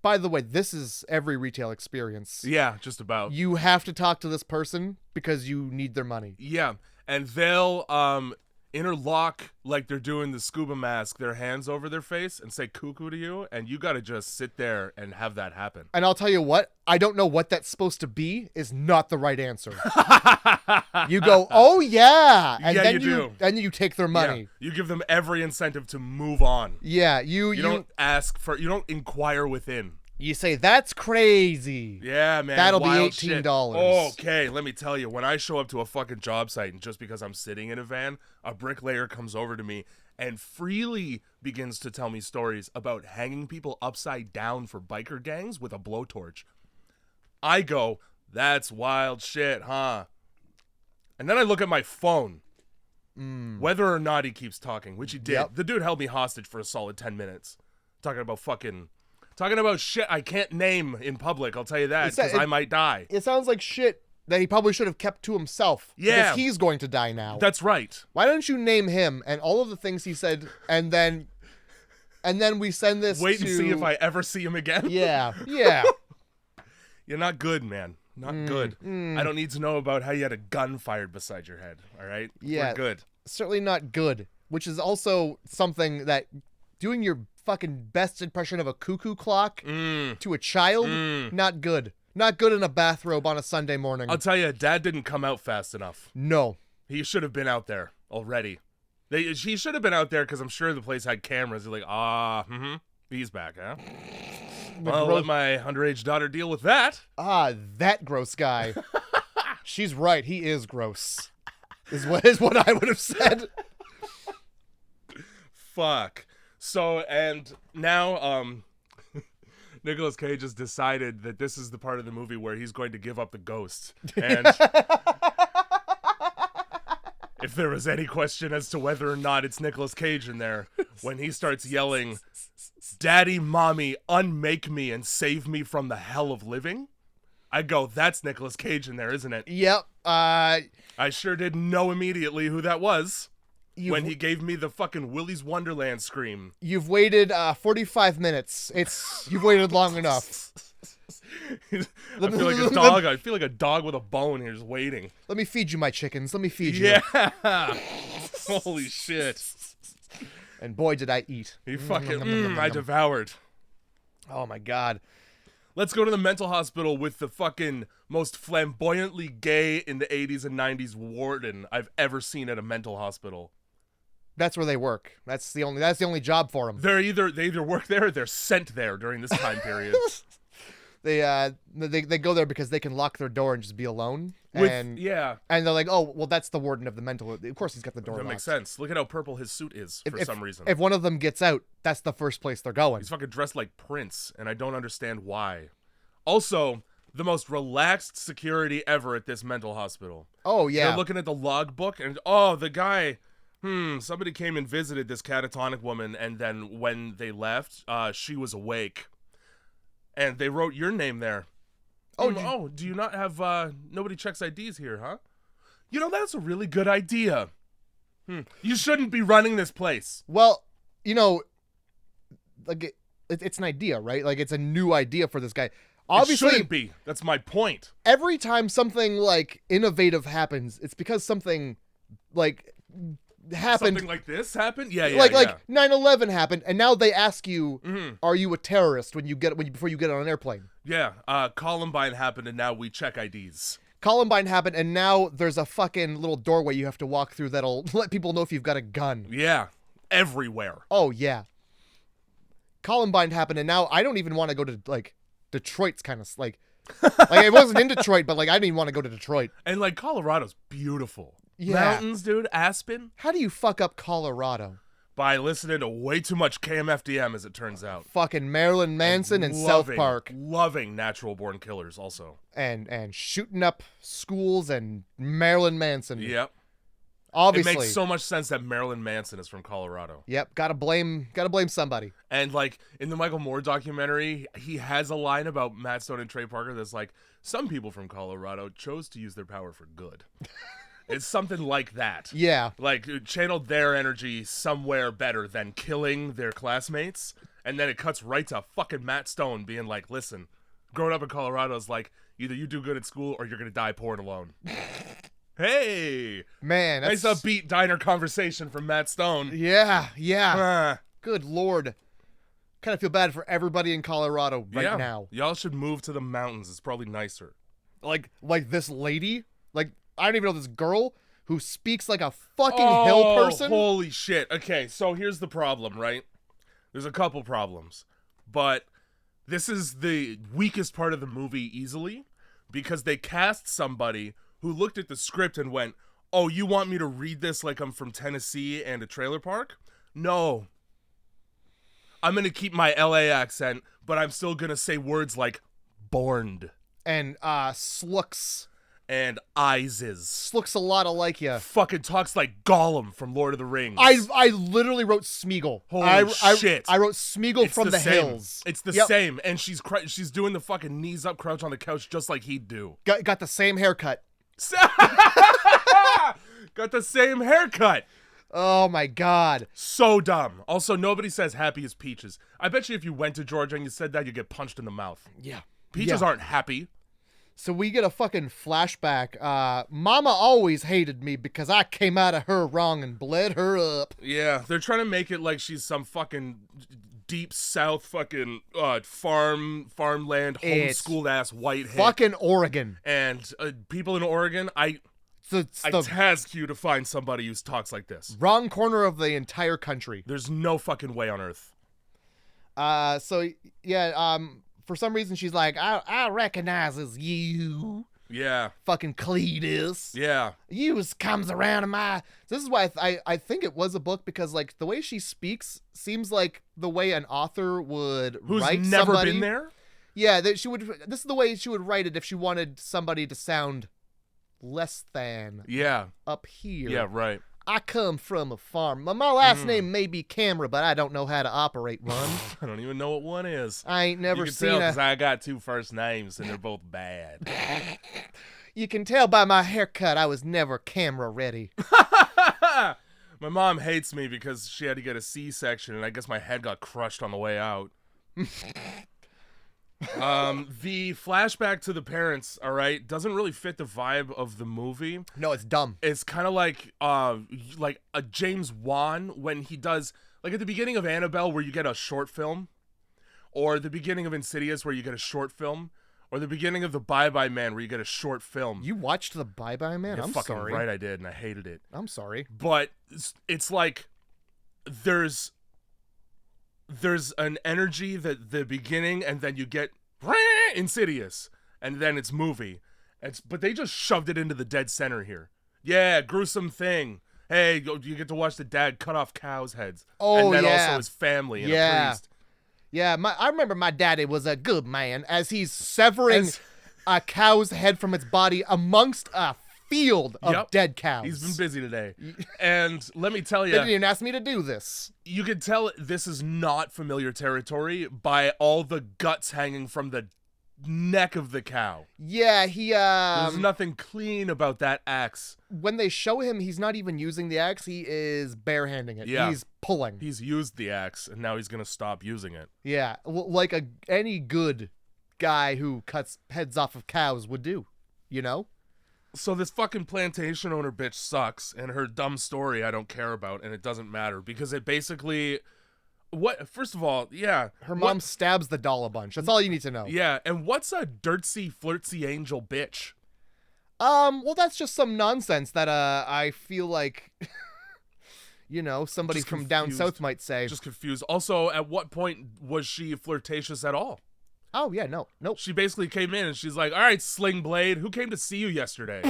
by the way, this is every retail experience. Yeah, just about. You have to talk to this person because you need their money. Yeah. And they'll interlock like they're doing the scuba mask, their hands over their face and say cuckoo to you, and you got to just sit there and have that happen. And I'll tell you what, I don't know what that's supposed to be is not the right answer. You go, oh yeah, and then you take their money. Yeah. You give them every incentive to move on. Yeah, you don't inquire within. You say, that's crazy. Yeah, man. That'll be $18. Okay, let me tell you, when I show up to a fucking job site and just because I'm sitting in a van, a bricklayer comes over to me and freely begins to tell me stories about hanging people upside down for biker gangs with a blowtorch. I go, that's wild shit, huh? And then I look at my phone. Whether or not he keeps talking, which he did. Yep. The dude held me hostage for a solid 10 minutes. Talking about shit I can't name in public, I'll tell you that, because I might die. It sounds like shit that he probably should have kept to himself. Yeah. Because he's going to die now. That's right. Why don't you name him and all of the things he said, and then we send this Wait and see if I ever see him again? Yeah. You're not good, man. Not good. I don't need to know about how you had a gun fired beside your head, all right? Yeah. We're good. Certainly not good, which is also something that doing your fucking best impression of a cuckoo clock to a child, not good. Not good in a bathrobe on a Sunday morning. I'll tell you, Dad didn't come out fast enough. No. He should have been out there already. He should have been out there because I'm sure the place had cameras. They're like, he's back, huh? I'll let my underage daughter deal with that. That gross guy. She's right. He is gross. Is what I would have said. Fuck. So, and now, Nicolas Cage has decided that this is the part of the movie where he's going to give up the ghost. And if there was any question as to whether or not it's Nicolas Cage in there, when he starts yelling, "Daddy, Mommy, unmake me and save me from the hell of living," I go, that's Nicolas Cage in there, isn't it? Yep. I sure didn't know immediately who that was. When he gave me the fucking Willy's Wonderland scream. You've waited 45 minutes. You've waited long enough. I feel like a dog. I feel like a dog with a bone here just waiting. Let me feed you, my chickens. Let me feed you. Yeah. Holy shit. And boy, did I eat. You fucking, I devoured. Oh my God. Let's go to the mental hospital with the fucking most flamboyantly gay in the 80s and 90s warden I've ever seen at a mental hospital. That's where they work. That's the only job for them. They either work there or they're sent there during this time period. They go there because they can lock their door and just be alone. And they're like, oh, well, that's the warden of the mental. Of course, he's got the door locked. That makes sense. Look at how purple his suit is for some reason. If one of them gets out, that's the first place they're going. He's fucking dressed like Prince, and I don't understand why. Also, the most relaxed security ever at this mental hospital. Oh, yeah. They're looking at the logbook, and the guy... somebody came and visited this catatonic woman, and then when they left, she was awake. And they wrote your name there. Do you not have, nobody checks IDs here, huh? You know, that's a really good idea. You shouldn't be running this place. Well, it's an idea, right? Like it's a new idea for this guy. Obviously, it shouldn't be. That's my point. Every time something like innovative happens, it's because something like happened. Something like this happened? Yeah. Like 9/11 happened, and now they ask you, "Are you a terrorist?" Before you get on an airplane. Yeah. Columbine happened, and now we check IDs. Columbine happened, and now there's a fucking little doorway you have to walk through that'll let people know if you've got a gun. Yeah. Everywhere. Oh yeah. Columbine happened, and now I don't even want to go to like Detroit's kind of like it wasn't in Detroit, but like I didn't even want to go to Detroit. And like Colorado's beautiful. Yeah. Mountains, dude. Aspen. How do you fuck up Colorado? By listening to way too much KMFDM, as it turns out. Fucking Marilyn Manson and South Park. Loving Natural Born Killers also. And shooting up schools and Marilyn Manson. Yep. Obviously. It makes so much sense that Marilyn Manson is from Colorado. Yep, gotta blame somebody. And like in the Michael Moore documentary, he has a line about Matt Stone and Trey Parker that's like, some people from Colorado chose to use their power for good. It's something like that. Yeah. Like, channeled their energy somewhere better than killing their classmates. And then it cuts right to fucking Matt Stone being like, listen, growing up in Colorado is like, either you do good at school or you're going to die poor and alone. Hey. Man, that's... Nice upbeat diner conversation from Matt Stone. Yeah. Good Lord. Kind of feel bad for everybody in Colorado right now. Y'all should move to the mountains. It's probably nicer. Like this lady? Like... I don't even know this girl who speaks like a fucking hill person. Holy shit. Okay, so here's the problem, right? There's a couple problems. But this is the weakest part of the movie easily because they cast somebody who looked at the script and went, oh, you want me to read this like I'm from Tennessee and a trailer park? No. I'm going to keep my LA accent, but I'm still going to say words like borned. And slucks. And Ises. Looks a lot alike you. Fucking talks like Gollum from Lord of the Rings. I literally wrote Smeagol. Holy shit. I wrote Smeagol from the hills. It's the same. And she's doing the fucking knees up crouch on the couch just like he'd do. Got the same haircut. Got the same haircut. Oh my God. So dumb. Also, nobody says happy as peaches. I bet you if you went to Georgia and you said that, you'd get punched in the mouth. Yeah. Peaches aren't happy. So we get a fucking flashback. Mama always hated me because I came out of her wrong and bled her up. Yeah, they're trying to make it like she's some fucking deep south fucking farmland homeschooled ass white hick. Fucking Oregon. And people in Oregon, I task you to find somebody who talks like this. Wrong corner of the entire country. There's no fucking way on earth. For some reason, she's like, I recognizes you. Yeah. Fucking Cletus. Yeah. You comes around in my... This is why I think it was a book, because, like, the way she speaks seems like the way an author would write Who's never somebody. been there? Yeah, this is the way she would write it if she wanted somebody to sound less than up here. Yeah, right. I come from a farm. My last name may be Camera, but I don't know how to operate one. I don't even know what one is. I ain't never seen tell because I got two first names and they're both bad. You can tell by my haircut I was never camera ready. My mom hates me because she had to get a C-section and I guess my head got crushed on the way out. The flashback to the parents, all right, doesn't really fit the vibe of the movie. No, it's dumb. It's kind of like a James Wan when he does, like at the beginning of Annabelle where you get a short film, or the beginning of Insidious where you get a short film, or the beginning of The Bye-Bye Man where you get a short film. You watched The Bye-Bye Man? I'm fucking sorry. Right, I did, and I hated it. I'm sorry. But it's like there's an energy that the beginning, and then you get Insidious, and then it's movie. But they just shoved it into the dead center here. Yeah, gruesome thing. Hey, you get to watch the dad cut off cows' heads. Oh, and then yeah. also his family and a priest. Yeah, I remember my daddy was a good man as he's severing a cow's head from its body amongst a field of dead cows. He's been busy today. And let me tell you, they didn't even ask me to do this. You can tell this is not familiar territory by all the guts hanging from the neck of the cow. Yeah, he There's nothing clean about that axe. When they show him, he's not even using the axe. He is barehanding it. Yeah. He's pulling. He's used the axe, and now he's going to stop using it. Yeah, like any good guy who cuts heads off of cows would do, you know? So this fucking plantation owner bitch sucks, and her dumb story I don't care about, and it doesn't matter, because it basically... First of all, yeah. Her mom stabs the doll a bunch. That's all you need to know. Yeah, and what's a dirtsy, flirtsy angel bitch? Well, that's just some nonsense that, I feel like, you know, somebody from down south might say. Just confused. Also, at what point was she flirtatious at all? Oh, yeah, nope. She basically came in and she's like, all right, Sling Blade, who came to see you yesterday?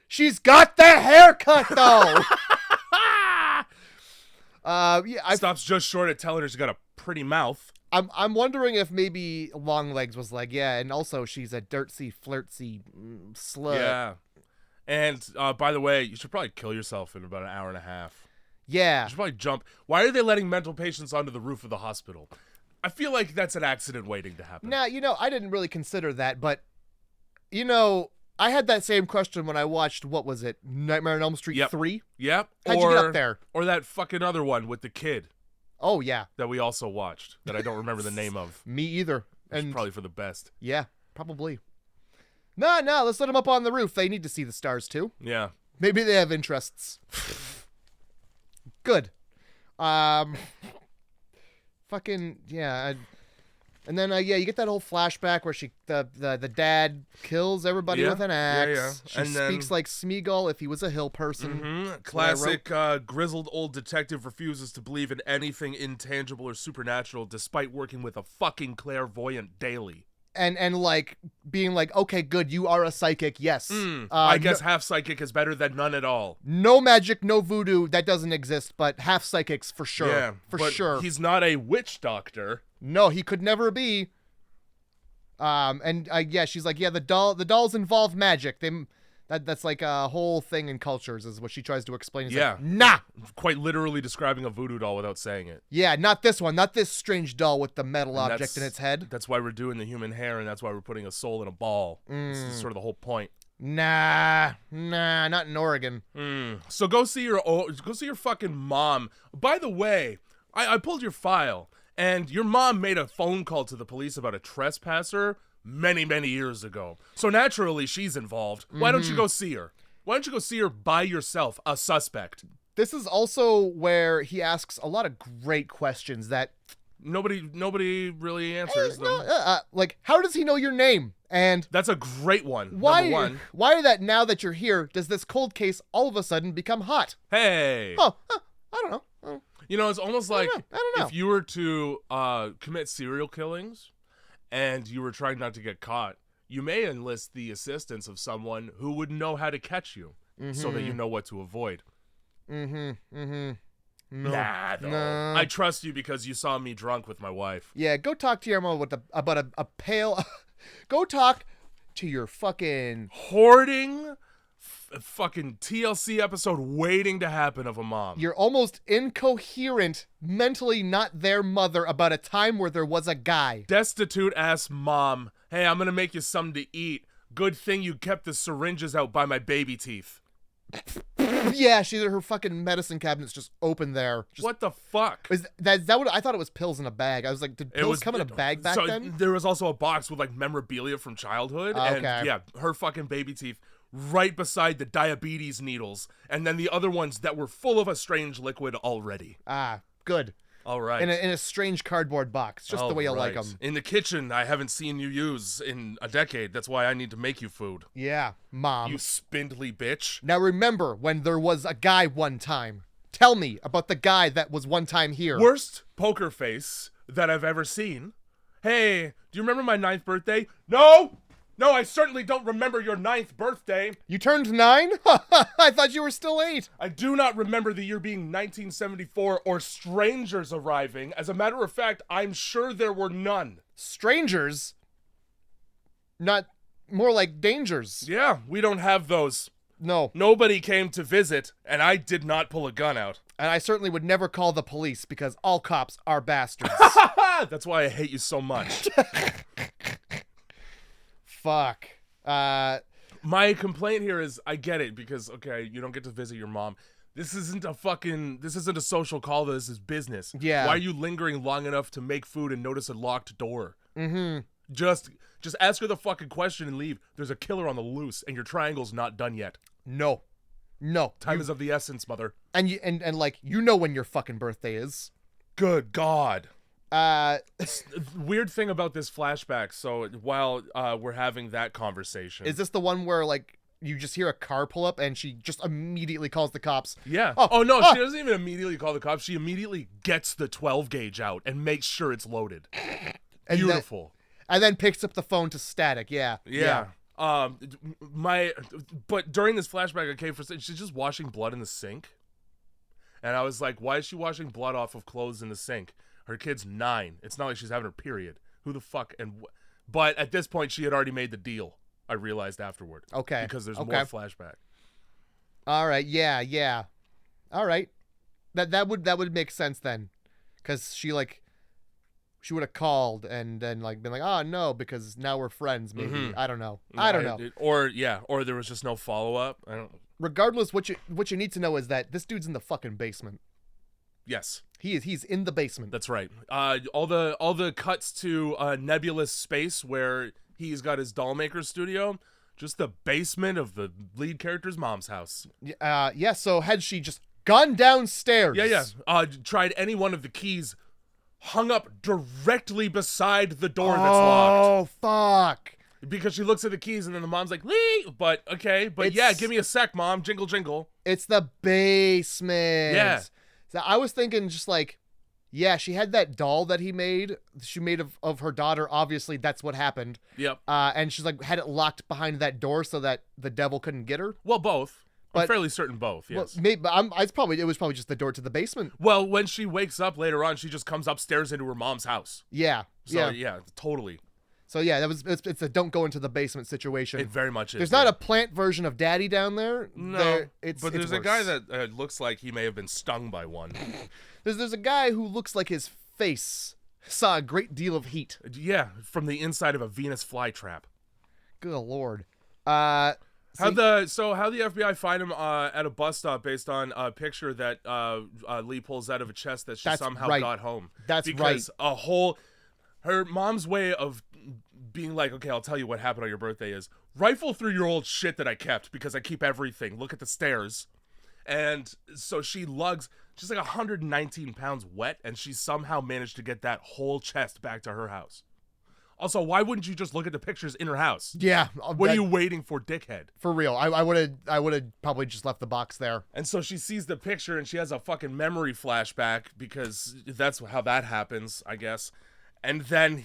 She's got the haircut, though! Yeah, Stops just short of telling her she's got a pretty mouth. I'm wondering if maybe Longlegs was like, yeah, and also she's a dirtsy, flirtsy slut. Yeah. And, by the way, you should probably kill yourself in about an hour and a half. Yeah. You should probably jump. Why are they letting mental patients onto the roof of the hospital? I feel like that's an accident waiting to happen. Now, you know, I didn't really consider that, but, you know, I had that same question when I watched, what was it, Nightmare on Elm Street 3? Yep. How'd you get up there? Or that fucking other one with the kid. Oh, yeah. That we also watched, that I don't remember the name of. Me either. And probably for the best. Yeah, probably. No, let's let them up on the roof. They need to see the stars, too. Yeah. Maybe they have interests. Good. Fucking, yeah. And then, you get that whole flashback where the dad kills everybody with an axe. She speaks like Smeagol if he was a hill person. Mm-hmm. Classic grizzled old detective refuses to believe in anything intangible or supernatural despite working with a fucking clairvoyant daily. And like being like, okay, good, you are a psychic, yes. I guess half psychic is better than none at all. No magic, no voodoo, that doesn't exist, but half psychics for sure. Yeah, for sure. He's not a witch doctor. No, he could never be. She's like, yeah, the dolls involve magic. That's like a whole thing in cultures, is what she tries to explain. It's like, nah. Quite literally describing a voodoo doll without saying it. Yeah, not this one. Not this strange doll with the metal object in its head. That's why we're doing the human hair, and that's why we're putting a soul in a ball. This is sort of the whole point. Nah, not in Oregon. So go see your fucking mom. By the way, I pulled your file, and your mom made a phone call to the police about a trespasser many, many years ago. So naturally, she's involved. Why don't you go see her? Why don't you go see her by yourself, a suspect? This is also where he asks a lot of great questions that nobody really answers them. Like, how does he know your name? And that's a great one. Why? Number one. Why that now that you're here, does this cold case all of a sudden become hot? Hey. I don't know. You know, it's almost like I don't know. If you were to commit serial killings and you were trying not to get caught, you may enlist the assistance of someone who would know how to catch you so that you know what to avoid. No. Nah, though. No. I trust you because you saw me drunk with my wife. Yeah, go talk to your mom about a pail. Go talk to your fucking hoarding fucking TLC episode waiting to happen of a mom. You're almost incoherent, mentally not their mother about a time where there was a guy. Destitute ass mom. Hey, I'm gonna make you something to eat. Good thing you kept the syringes out by my baby teeth. Yeah, her fucking medicine cabinet's just open there. What the fuck? Is that what I thought it was pills in a bag? I was like, did pills come in a bag back then? There was also a box with like memorabilia from childhood. Okay. And yeah, her fucking baby teeth right beside the diabetes needles, and then the other ones that were full of a strange liquid already. Ah, good. All right. In a strange cardboard box, just the way you like them. In the kitchen, I haven't seen you use in a decade. That's why I need to make you food. Yeah, Mom. You spindly bitch. Now remember when there was a guy one time. Tell me about the guy that was one time here. Worst poker face that I've ever seen. Hey, do you remember my 9th birthday? No! No, I certainly don't remember your 9th birthday. You turned 9? I thought you were still 8. I do not remember the year being 1974 or strangers arriving. As a matter of fact, I'm sure there were none. Strangers? Not more like dangers. Yeah, we don't have those. No. Nobody came to visit, and I did not pull a gun out. And I certainly would never call the police because all cops are bastards. That's why I hate you so much. Fuck. My complaint here is I get it because, okay, you don't get to visit your mom. This isn't a social call. This is business. Yeah. Why are you lingering long enough to make food and notice a locked door? Mm-hmm. Just ask her the fucking question and leave. There's a killer on the loose and your triangle's not done yet. No. Time is of the essence, mother. And like, you know when your fucking birthday is. Good God. Weird thing about this flashback. So while we're having that conversation, is this the one where like you just hear a car pull up and she just immediately calls the cops? Yeah. Oh no, she doesn't even immediately call the cops. She immediately gets the 12 gauge out and makes sure it's loaded. And beautiful. And then picks up the phone to Static. Yeah. But during this flashback, okay, she's just washing blood in the sink, and I was like, why is she washing blood off of clothes in the sink? Her kid's 9. It's not like she's having her period. Who the fuck? But at this point, she had already made the deal. I realized afterward. Okay. Because there's more flashback. All right. Yeah. All right. That would make sense then, because she would have called and then like been like, oh no, because now we're friends. Maybe. Mm-hmm. I don't know. Or there was just no follow up. I don't. Regardless, what you need to know is that this dude's in the fucking basement. Yes. He's in the basement. That's right. All the cuts to nebulous space where he's got his doll maker studio, just the basement of the lead character's mom's house. Yeah. So had she just gone downstairs? Yeah. Tried any one of the keys, hung up directly beside the door that's Oh locked. fuck. Because she looks at the keys and then the mom's like, Lee, but give me a sec, mom. Jingle, jingle. It's the basement. Yeah. So I was thinking just like, yeah, she had that doll that she made of her daughter. Obviously, that's what happened. Yep. And she's like, had it locked behind that door so that the devil couldn't get her. Well, both. I'm fairly certain both, yes. Well, maybe, it was probably just the door to the basement. Well, when she wakes up later on, she just comes upstairs into her mom's house. Yeah. So, yeah totally. So yeah, it's a don't go into the basement situation. It very much is. There's not a plant version of Daddy down there. No, but there's a guy that looks like he may have been stung by one. There's a guy who looks like his face saw a great deal of heat. Yeah, from the inside of a Venus flytrap. Good Lord. How the FBI find him at a bus stop based on a picture that Lee pulls out of a chest that she somehow got home. That's because her mom's way of being like, okay, I'll tell you what happened on your birthday is rifle through your old shit that I kept because I keep everything. Look at the stairs. And so she's like 119 pounds wet, and she somehow managed to get that whole chest back to her house. Also, why wouldn't you just look at the pictures in her house? Yeah. What are you waiting for, dickhead? For real. I would have probably just left the box there. And so she sees the picture and she has a fucking memory flashback because that's how that happens, I guess. And then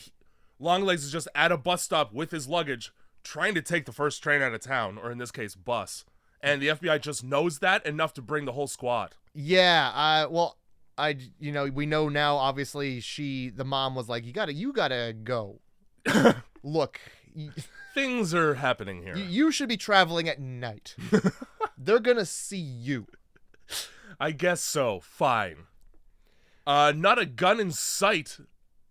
Longlegs is just at a bus stop with his luggage trying to take the first train out of town, or in this case, bus. And the FBI just knows that enough to bring the whole squad. Yeah. We know now, obviously, the mom was like, you gotta go. Look, things are happening here. You should be traveling at night. They're gonna see you. I guess so. Fine. Not a gun in sight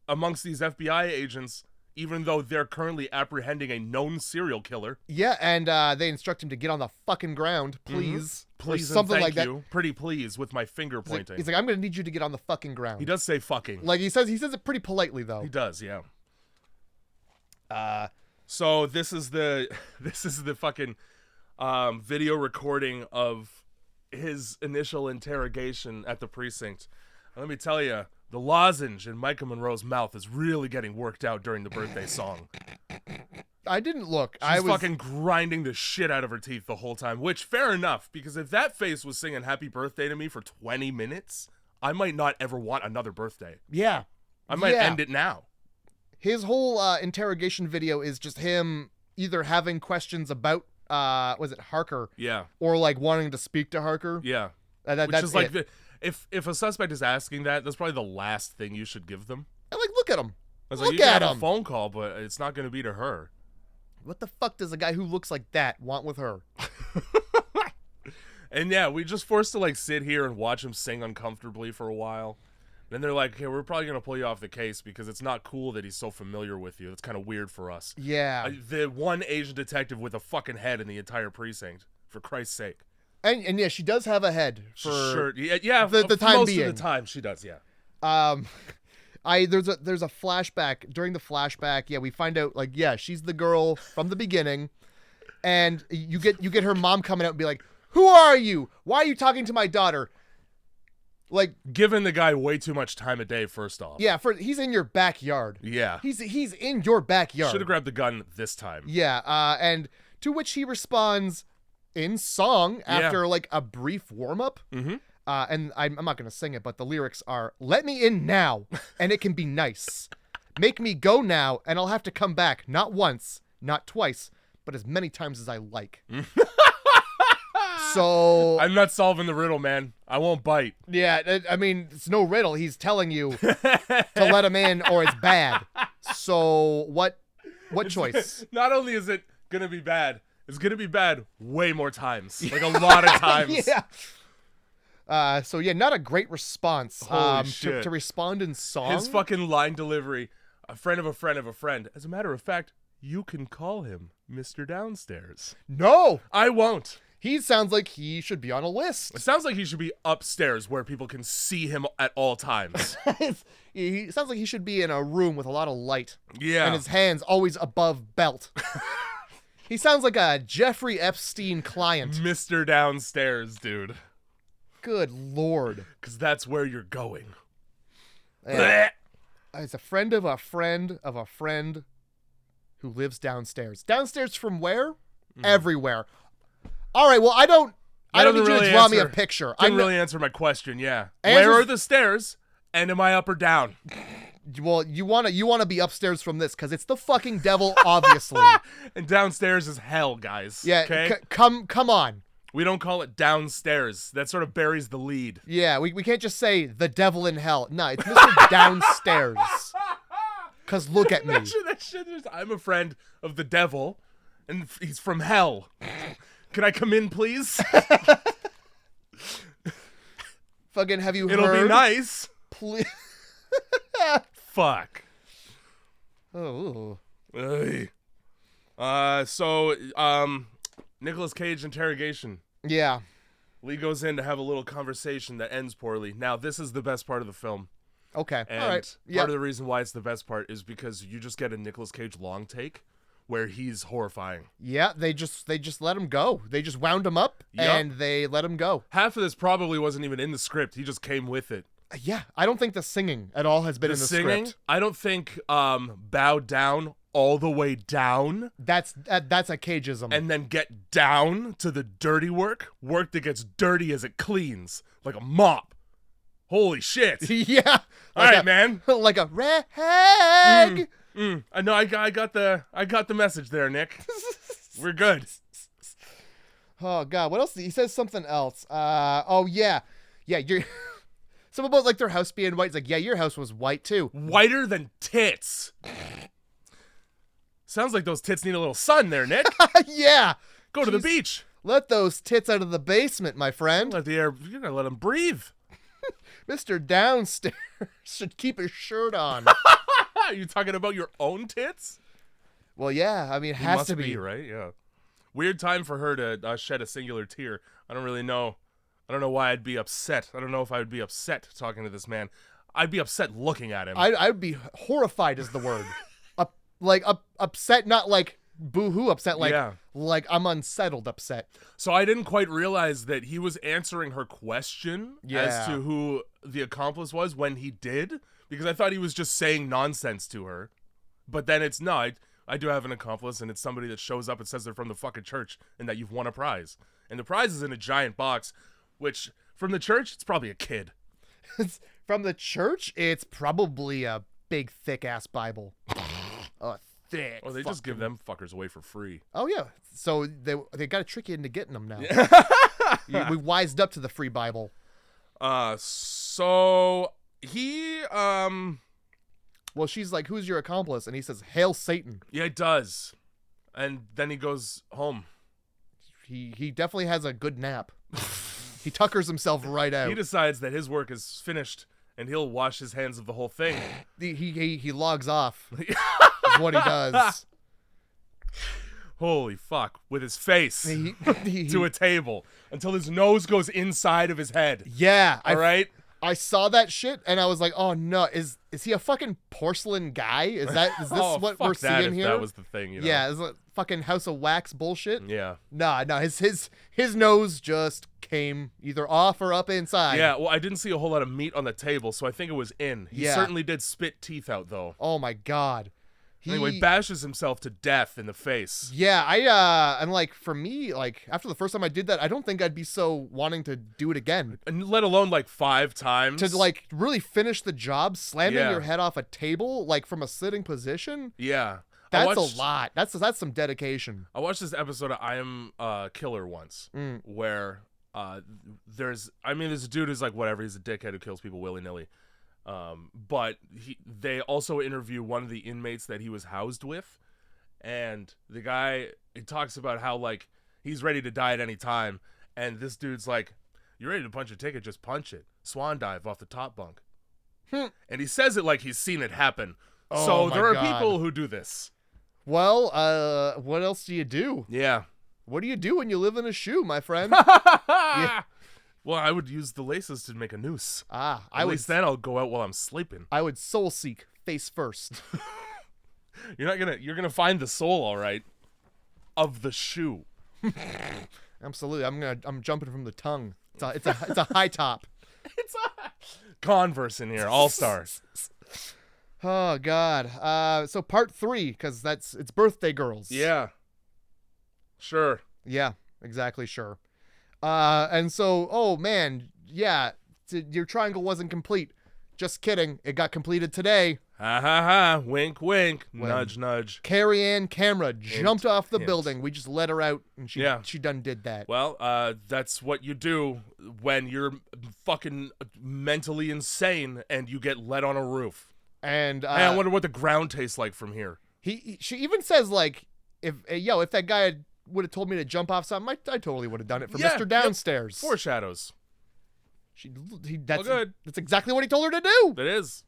amongst these FBI agents, even though they're currently apprehending a known serial killer. Yeah, and they instruct him to get on the fucking ground, please. Mm-hmm. Please, or something and like thank that. You. Pretty please with my finger pointing. He's like, I'm gonna need you to get on the fucking ground. He does say fucking. Like he says it pretty politely though. He does, yeah. So this is the fucking video recording of his initial interrogation at the precinct. Let me tell you, the lozenge in Micah Monroe's mouth is really getting worked out during the birthday song. I didn't look. She's fucking grinding the shit out of her teeth the whole time, which fair enough, because if that face was singing happy birthday to me for 20 minutes, I might not ever want another birthday. Yeah. I might end it now. His whole interrogation video is just him either having questions about, was it Harker? Yeah. Or like wanting to speak to Harker. Yeah. Which is like, if a suspect is asking that, that's probably the last thing you should give them. I'm like, look at him. Look at him. Have a phone call, but it's not going to be to her. What the fuck does a guy who looks like that want with her? And yeah, we just forced to like sit here and watch him sing uncomfortably for a while. Then they're like, "Okay, we're probably gonna pull you off the case because it's not cool that he's so familiar with you. It's kind of weird for us." Yeah. The one Asian detective with a fucking head in the entire precinct, for Christ's sake. And yeah, she does have a head for sure. Yeah, the time most being. of the time she does. Yeah. There's a flashback. During the flashback, yeah, we find out like, yeah, she's the girl from the beginning, and you get her mom coming out and be like, "Who are you? Why are you talking to my daughter?" Like, giving the guy way too much time of day. First off, yeah, he's in your backyard. Yeah, he's in your backyard. Should have grabbed the gun this time. Yeah, and to which he responds in song after like a brief warm up. Mm-hmm. And I'm not gonna sing it, but the lyrics are, "Let me in now, and it can be nice. Make me go now, and I'll have to come back, not once, not twice, but as many times as I like." So I'm not solving the riddle, man. I won't bite. Yeah, I mean, it's no riddle. He's telling you to let him in or it's bad. So what choice? Not only is it gonna be bad, it's gonna be bad way more times. Like a lot of times. Yeah. So yeah, not a great response. Holy shit. To respond in song. His fucking line delivery. A friend of a friend of a friend. As a matter of fact, you can call him Mr. Downstairs. No, I won't. He sounds like he should be on a list. It sounds like he should be upstairs where people can see him at all times. He sounds like he should be in a room with a lot of light. Yeah. And his hands always above belt. He sounds like a Jeffrey Epstein client. Mr. Downstairs, dude. Good Lord. Because that's where you're going. Yeah. It's a friend of a friend of a friend who lives downstairs. Downstairs from where? Everywhere. All right, well, I don't need you to draw me a picture. Didn't really answer my question, yeah. Where are the stairs, and am I up or down? Well, you wanna be upstairs from this, because it's the fucking devil, obviously. And downstairs is hell, guys. Yeah, okay? Come on. We don't call it downstairs. That sort of buries the lead. Yeah, we can't just say the devil in hell. No, it's Mr. Downstairs. Because look at me. That shit is, I'm a friend of the devil, and he's from hell. Can I come in, please? Fucking, have you heard? It'll be nice. Please. Fuck. Oh. Nicolas Cage interrogation. Yeah. Lee goes in to have a little conversation that ends poorly. Now, this is the best part of the film. Okay. And all right. Part of the reason why it's the best part is because you just get a Nicolas Cage long take where he's horrifying. Yeah, they just let him go. They just wound him up and they let him go. Half of this probably wasn't even in the script. He just came with it. Yeah, I don't think the singing at all has been in the script. I don't think bow down all the way down. That's a Cageism. And then get down to the dirty work that gets dirty as it cleans, like a mop. Holy shit. Yeah. All right, man. Like a rag. I know. I got the message there, Nick. We're good. Oh God, what else? He says something else. Oh yeah, you're something about like their house being white. It's like, yeah, your house was white too. Whiter than tits. Sounds like those tits need a little sun there, Nick. Yeah. Go to the beach. Let those tits out of the basement, my friend. Let the air. You're gonna let them breathe. Mr. Downstairs should keep his shirt on. Are you talking about your own tits? Well, yeah. I mean, it has to be, right? Yeah. Weird time for her to shed a singular tear. I don't really know. I don't know why I'd be upset. I don't know if I would be upset talking to this man. I'd be upset looking at him. I'd be horrified is the word. Upset, not like boo-hoo upset, like I'm unsettled upset. So I didn't quite realize that he was answering her question as to who the accomplice was when he did, because I thought he was just saying nonsense to her. But then it's not. I do have an accomplice, and it's somebody that shows up and says they're from the fucking church and that you've won a prize. And the prize is in a giant box, which from the church, it's probably a kid. From the church, it's probably a big, thick-ass Bible. Thick. Or they just give them fuckers away for free. Oh, yeah. So they got to trick you into getting them now. We wised up to the free Bible. So he, Well, she's like, who's your accomplice? And he says, Hail Satan. Yeah, it does. And then he goes home. He definitely has a good nap. He tuckers himself right out. He decides that his work is finished, and he'll wash his hands of the whole thing. He logs off. Is what he does. Holy fuck! With his face to a table until his nose goes inside of his head. Yeah. All right. I saw that shit and I was like, oh no, is he a fucking porcelain guy? Is this what we're seeing here? That was the thing, you know? Yeah, is it fucking House of Wax bullshit? Yeah. Nah, his nose just came either off or up inside. Yeah, well, I didn't see a whole lot of meat on the table, so I think it was in. He certainly did spit teeth out, though. Oh my god. Anyway, bashes himself to death in the face. Yeah, and like for me, like after the first time I did that, I don't think I'd be so wanting to do it again. And let alone like 5 times. To like really finish the job, slamming your head off a table, like from a sitting position. Yeah. That's a lot. That's some dedication. I watched this episode of I Am Killer once, where there's a dude who's like, whatever, he's a dickhead who kills people willy-nilly. But they also interview one of the inmates that he was housed with, and the guy, it talks about how like he's ready to die at any time, and this dude's like, "You're ready to punch a ticket? Just punch it. Swan dive off the top bunk." And he says it like he's seen it happen. Oh, so there are people who do this. Well, what else do you do? Yeah. What do you do when you live in a shoe, my friend? Yeah. Well, I would use the laces to make a noose. At least then I'll go out while I'm sleeping. I would soul seek face first. You're gonna find the soul, all right, of the shoe. Absolutely. I'm jumping from the tongue. It's a high top. It's a Converse in here, all stars. Oh god. So part 3, because it's birthday girls. Yeah. Sure. Yeah. Exactly. Sure. And so, oh man, yeah, your triangle wasn't complete. Just kidding. It got completed today. Ha ha ha. Wink, wink. Nudge, nudge. Carrie Ann Camera jumped off the building. We just let her out, and she done did that. Well, that's what you do when you're fucking mentally insane and you get let on a roof. And hey, I wonder what the ground tastes like from here. She even says like, if that guy had would have told me to jump off something, I totally would have done it for Mr. Downstairs. Yep. Foreshadows. That's good. That's exactly what he told her to do. It is.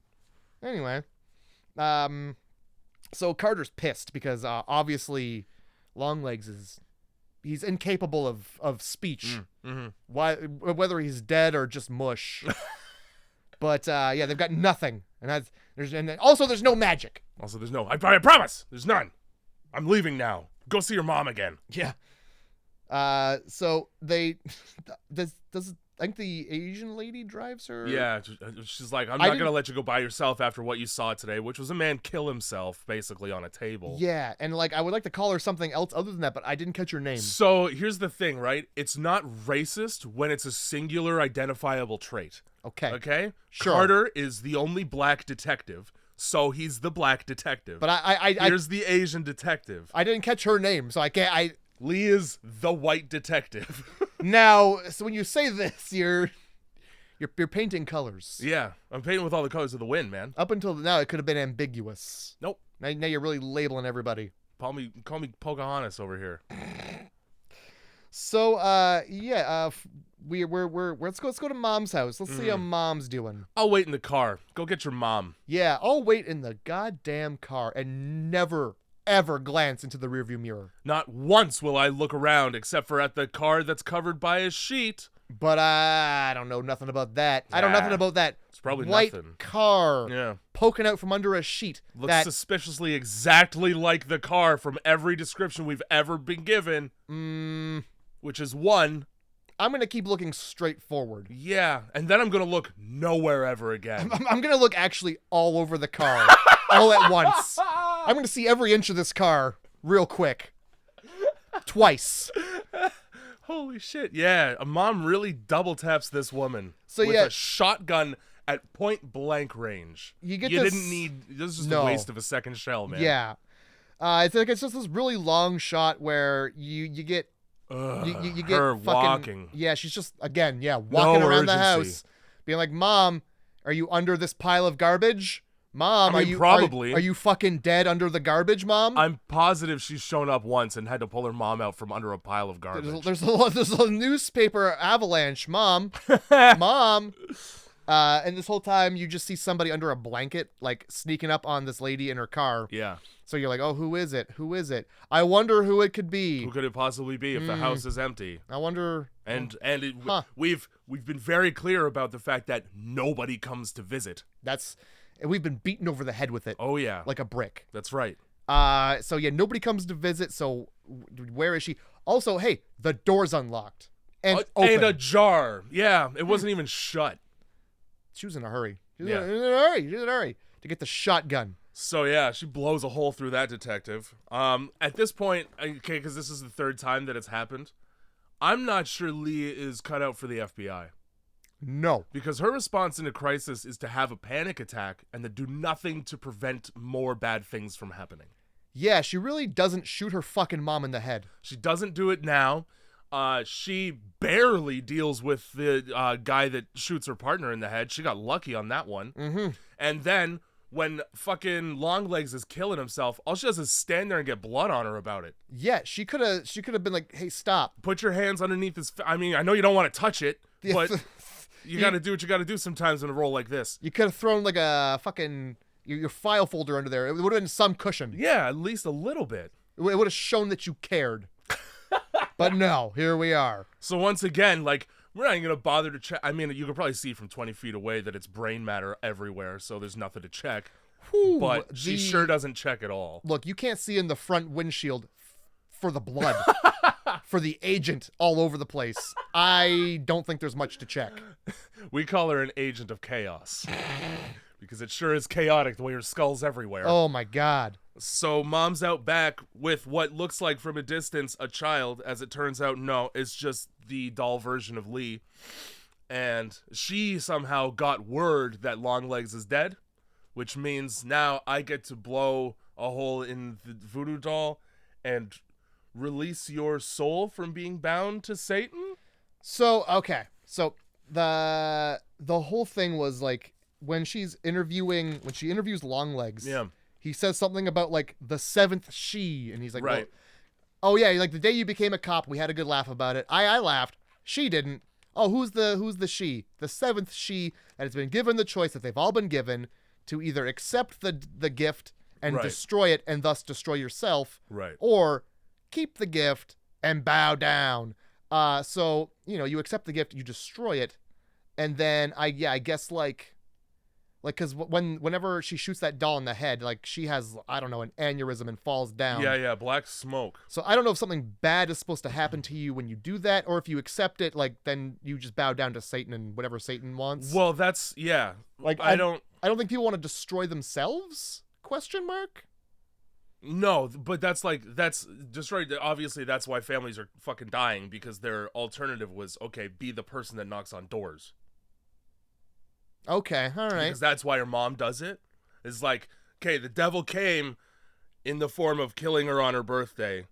Anyway, so Carter's pissed because obviously Longlegs he's incapable of speech. Why, whether he's dead or just mush. But they've got nothing, and also there's no magic. Also, there's no. I promise, there's none. I'm leaving now. Go see your mom again. Yeah. So they I think the Asian lady drives her. Yeah, she's like, I'm not gonna let you go by yourself after what you saw today, which was a man kill himself basically on a table. Yeah, and like I would like to call her something else other than that, but I didn't catch her name. So here's the thing, right? It's not racist when it's a singular identifiable trait. Okay. Sure. Carter is the only black detective. So he's the black detective. But here's the Asian detective. I didn't catch her name, so I can't. Lee is the white detective. Now, so when you say this, you're painting colors. Yeah, I'm painting with all the colors of the wind, man. Up until now, it could have been ambiguous. Nope. Now you're really labeling everybody. Call me Pocahontas over here. So let's go to Mom's house. Let's see how Mom's doing. I'll wait in the car. Go get your mom. Yeah, I'll wait in the goddamn car and never ever glance into the rearview mirror. Not once will I look around except for at the car that's covered by a sheet. But I don't know nothing about that. I know nothing about that. It's probably white nothing. Car poking out from under a sheet. Looks suspiciously exactly like the car from every description we've ever been given. Which is one. I'm going to keep looking straight forward. Yeah, and then I'm going to look nowhere ever again. I'm going to look actually all over the car, all at once. I'm going to see every inch of this car real quick. Twice. Holy shit, yeah. A mom really double taps this woman with a shotgun at point blank range. Didn't need, this is just a waste of a second shell, man. Yeah. It's just this really long shot where you get... You get her fucking, walking. Yeah, she's just, walking around the house. Being like, Mom, are you under this pile of garbage? Mom, I mean, probably. Are you fucking dead under the garbage, Mom? I'm positive she's shown up once and had to pull her mom out from under a pile of garbage. There's a newspaper avalanche, Mom. Mom. And this whole time you just see somebody under a blanket, like sneaking up on this lady in her car. Yeah. So you're like, oh, who is it? Who is it? I wonder who it could be. Who could it possibly be if the house is empty? I wonder. We've been very clear about the fact that nobody comes to visit. And we've been beaten over the head with it. Oh yeah, like a brick. That's right. So yeah, nobody comes to visit. So where is she? Also, hey, the door's unlocked and open. And ajar. Yeah, it wasn't even shut. She was in a hurry. She was in a hurry to get the shotgun. So yeah, she blows a hole through that detective. At this point, okay, because this is the third time that it's happened, I'm not sure Lee is cut out for the FBI. No. Because her response in a crisis is to have a panic attack and then do nothing to prevent more bad things from happening. Yeah, she really doesn't shoot her fucking mom in the head. She doesn't do it now. She barely deals with the guy that shoots her partner in the head. She got lucky on that one. Mm-hmm. And then when fucking Longlegs is killing himself, all she does is stand there and get blood on her about it. Yeah, she could have been like, hey, stop. Put your hands underneath his... I mean, I know you don't want to touch it, but... You got to do what you got to do sometimes in a role like this. You could have thrown like a fucking your file folder under there. It would have been some cushion. Yeah, at least a little bit. It would have shown that you cared. But no, here we are. So once again, like, we're not even going to bother to check. I mean, you can probably see from 20 feet away that it's brain matter everywhere, so there's nothing to check. Whew, but she sure doesn't check at all. Look, you can't see in the front windshield for the blood. For the agent all over the place. I don't think there's much to check. We call her an agent of chaos. Because it sure is chaotic the way her skull's everywhere. Oh my god. So mom's out back with what looks like from a distance a child. As it turns out, no, it's just the doll version of Lee. And she somehow got word that Longlegs is dead. Which means now I get to blow a hole in the voodoo doll and release your soul from being bound to Satan? So, okay. So the whole thing was like when she interviews Longlegs, yeah, he says something about like the seventh she, and he's like, right. Well, oh yeah, like the day you became a cop, we had a good laugh about it. I laughed. She didn't. Oh, who's the she? The seventh she that has been given the choice that they've all been given to either accept the gift and right. destroy it and thus destroy yourself, right, or keep the gift and bow down. So, you know, you accept the gift, you destroy it, and then I guess like because whenever she shoots that doll in the head, like she has, I don't know, an aneurysm and falls down. Yeah, black smoke. So I don't know if something bad is supposed to happen to you when you do that, or if you accept it, like then you just bow down to Satan and whatever Satan wants. Well, that's like I don't think people want to destroy themselves? ? No, but that's destroyed. Obviously, that's why families are fucking dying, because their alternative was, okay, be the person that knocks on doors. Okay, all right. Because that's why her mom does it. It's like, okay, the devil came in the form of killing her on her birthday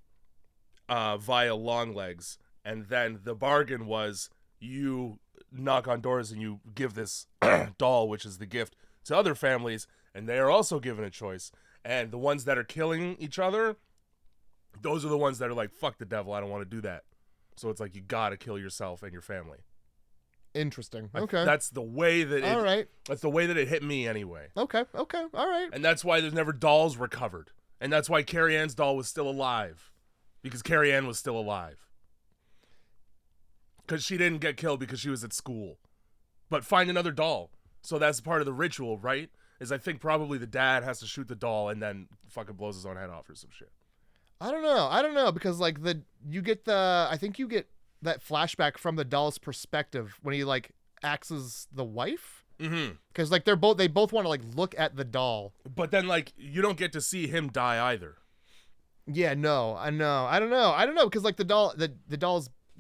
via Longlegs, and then the bargain was you knock on doors and you give this doll, which is the gift, to other families, and they are also given a choice. And the ones that are killing each other, those are the ones that are like, fuck the devil, I don't want to do that. So it's like, you gotta kill yourself and your family. Interesting. Okay. That's the way that all right. That's the way that it hit me anyway. Okay, all right. And that's why there's never dolls recovered. And that's why Carrie Ann's doll was still alive. Because Carrie Ann was still alive. Because she didn't get killed because she was at school. But find another doll. So that's part of the ritual, right? Is I think probably the dad has to shoot the doll and then fucking blows his own head off or some shit. I don't know because like I think you get that flashback from the doll's perspective when he like axes the wife. Mm-hmm. Because like they both want to like look at the doll. But then like you don't get to see him die either. Yeah, no, I know. I don't know because like the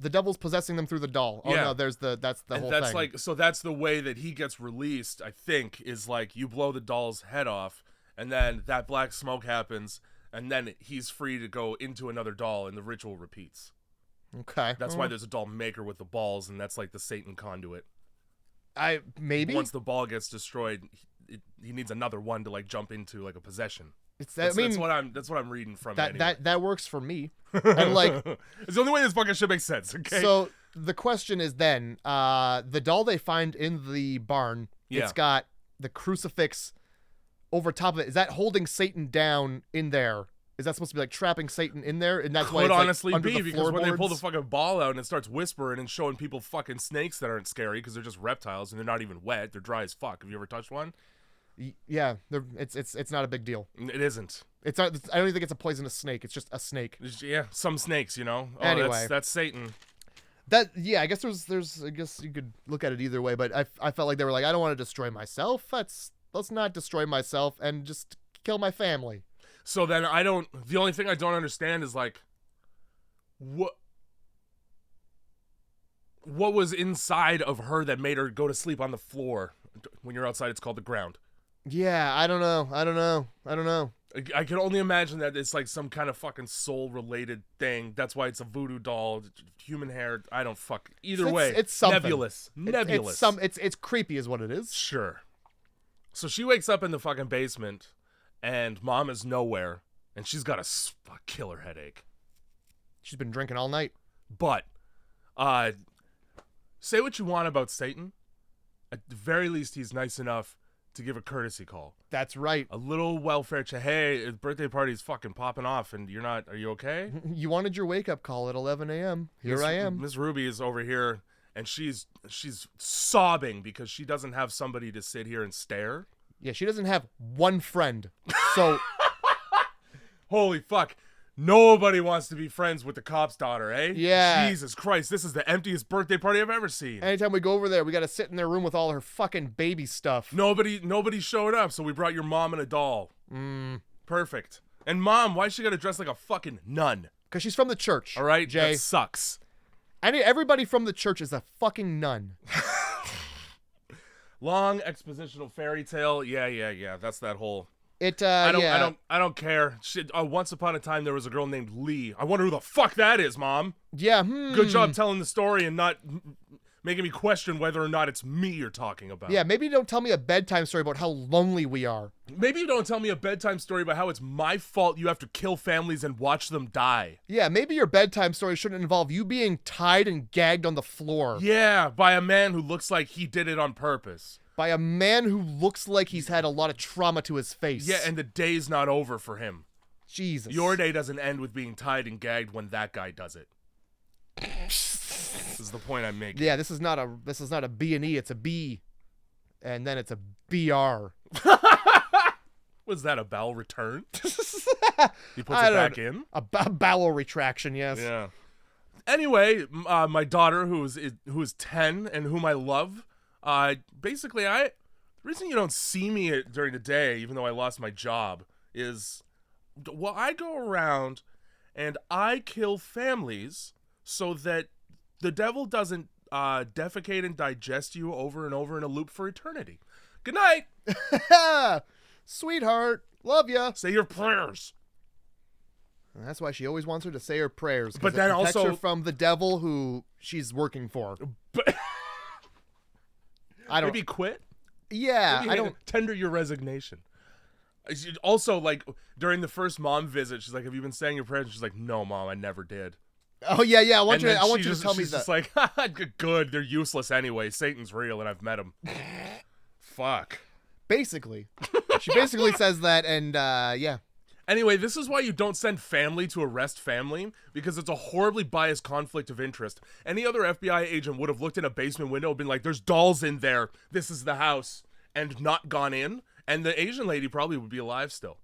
devil's possessing them through the doll. Oh yeah. No, that's the and whole that's thing. like, so that's the way that he gets released, I think, is like you blow the doll's head off and then that black smoke happens and then he's free to go into another doll and the ritual repeats. Okay. That's why there's a doll maker with the balls, and that's like the Satan conduit. Maybe once the ball gets destroyed, he needs another one to like jump into like a possession. That's what I'm reading from it anyway. That works for me. And like, it's the only way this fucking shit makes sense. Okay. So the question is then, the doll they find in the barn, it's got the crucifix over top of it. Is that holding Satan down in there? Is that supposed to be like trapping Satan in there? And that's why it's honestly like under be the because when they pull the floorboards? fucking ball out and it starts whispering and showing people fucking snakes that aren't scary because they're just reptiles and they're not even wet, they're dry as fuck. Have you ever touched one? Yeah, it's not a big deal. It isn't. It's not. I don't even think it's a poisonous snake. It's just a snake. Yeah, some snakes, you know. Oh, Anyway. that's Satan. I guess there's I guess you could look at it either way, but I felt like they were like, I don't want to destroy myself. Let's not destroy myself and just kill my family. So then the only thing I don't understand is like what was inside of her that made her go to sleep on the floor. When you're outside, it's called the ground. Yeah, I don't know. I can only imagine that it's like some kind of fucking soul-related thing. That's why it's a voodoo doll, human hair. I don't fuck. Either way, it's something. Nebulous. It's creepy is what it is. Sure. So she wakes up in the fucking basement, and mom is nowhere, and she's got a killer headache. She's been drinking all night. But, say what you want about Satan. At the very least, he's nice enough to give a courtesy call. That's right. A little welfare check. Hey, his birthday party's fucking popping off, and you're not. Are you okay? You wanted your wake-up call at 11 a.m. Here I am. Miss Ruby is over here, and she's sobbing because she doesn't have somebody to sit here and stare. Yeah, she doesn't have one friend. So, holy fuck. Nobody wants to be friends with the cop's daughter, eh? Yeah. Jesus Christ, this is the emptiest birthday party I've ever seen. anytime we go over there, we got to sit in their room with all her fucking baby stuff. Nobody showed up, so we brought your mom and a doll. Perfect. And mom, why she gotta dress like a fucking nun? Because she's from the church. All right, Jay. that sucks. Everybody from the church is a fucking nun. Long expositional fairy tale. Yeah. That's that whole. I don't care. Shit, once upon a time, there was a girl named Lee. I wonder who the fuck that is, Mom. Yeah. Good job telling the story and not making me question whether or not it's me you're talking about. Yeah, maybe don't tell me a bedtime story about how lonely we are. Maybe you don't tell me a bedtime story about how it's my fault you have to kill families and watch them die. Yeah, maybe your bedtime story shouldn't involve you being tied and gagged on the floor. Yeah, by a man who looks like he did it on purpose. By a man who looks like he's had a lot of trauma to his face. Yeah, and the day's not over for him. Jesus. Your day doesn't end with being tied and gagged when that guy does it. This is the point I'm making. Yeah, this is not a B&E, it's a B. And then it's a BR. Was that a bowel return? He puts it back in? A bowel retraction, yes. Yeah. Anyway, my daughter, who is 10 and whom I love, basically, the reason you don't see me during the day, even though I lost my job, is, well, I go around and I kill families so that the devil doesn't defecate and digest you over and over in a loop for eternity. Good night. Sweetheart, love ya. Say your prayers. And that's why she always wants her to say her prayers. But then it protects also her from the devil who she's working for. But I don't. Maybe quit. Yeah, Maybe I don't. tender your resignation. Also, like during the first mom visit, she's like, "Have you been saying your prayers?" And she's like, "No, Mom, I never did." Oh yeah. I want you to tell me she's that. Just like, good. They're useless anyway. Satan's real, and I've met him. Fuck. Basically, she basically says that, and yeah. Anyway, this is why you don't send family to arrest family, because it's a horribly biased conflict of interest. Any other FBI agent would have looked in a basement window and been like, "There's dolls in there. This is the house," and not gone in. And the Asian lady probably would be alive still.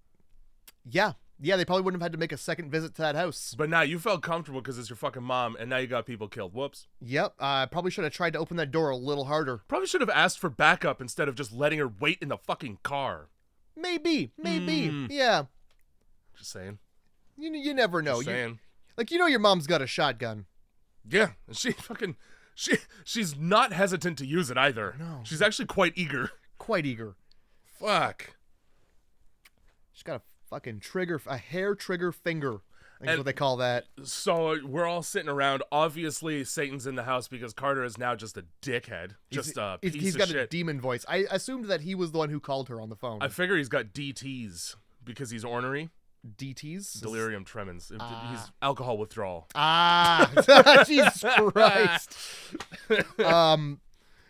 Yeah, they probably wouldn't have had to make a second visit to that house. But now you felt comfortable because it's your fucking mom, and now you got people killed. Whoops. Yep, I probably should have tried to open that door a little harder. Probably should have asked for backup instead of just letting her wait in the fucking car. Maybe, yeah. Just saying. You never know. Just saying. Your mom's got a shotgun. Yeah, she's not hesitant to use it either. No. She's actually quite eager. Quite eager. Fuck. She's got a fucking hair trigger finger. That's what they call that. So we're all sitting around. Obviously, Satan's in the house because Carter is now just a dickhead. Just a piece of shit. He's got a demon voice. I assumed that he was the one who called her on the phone. I figure he's got DTs because he's ornery. DTs? Delirium tremens. He's alcohol withdrawal. Jesus Christ.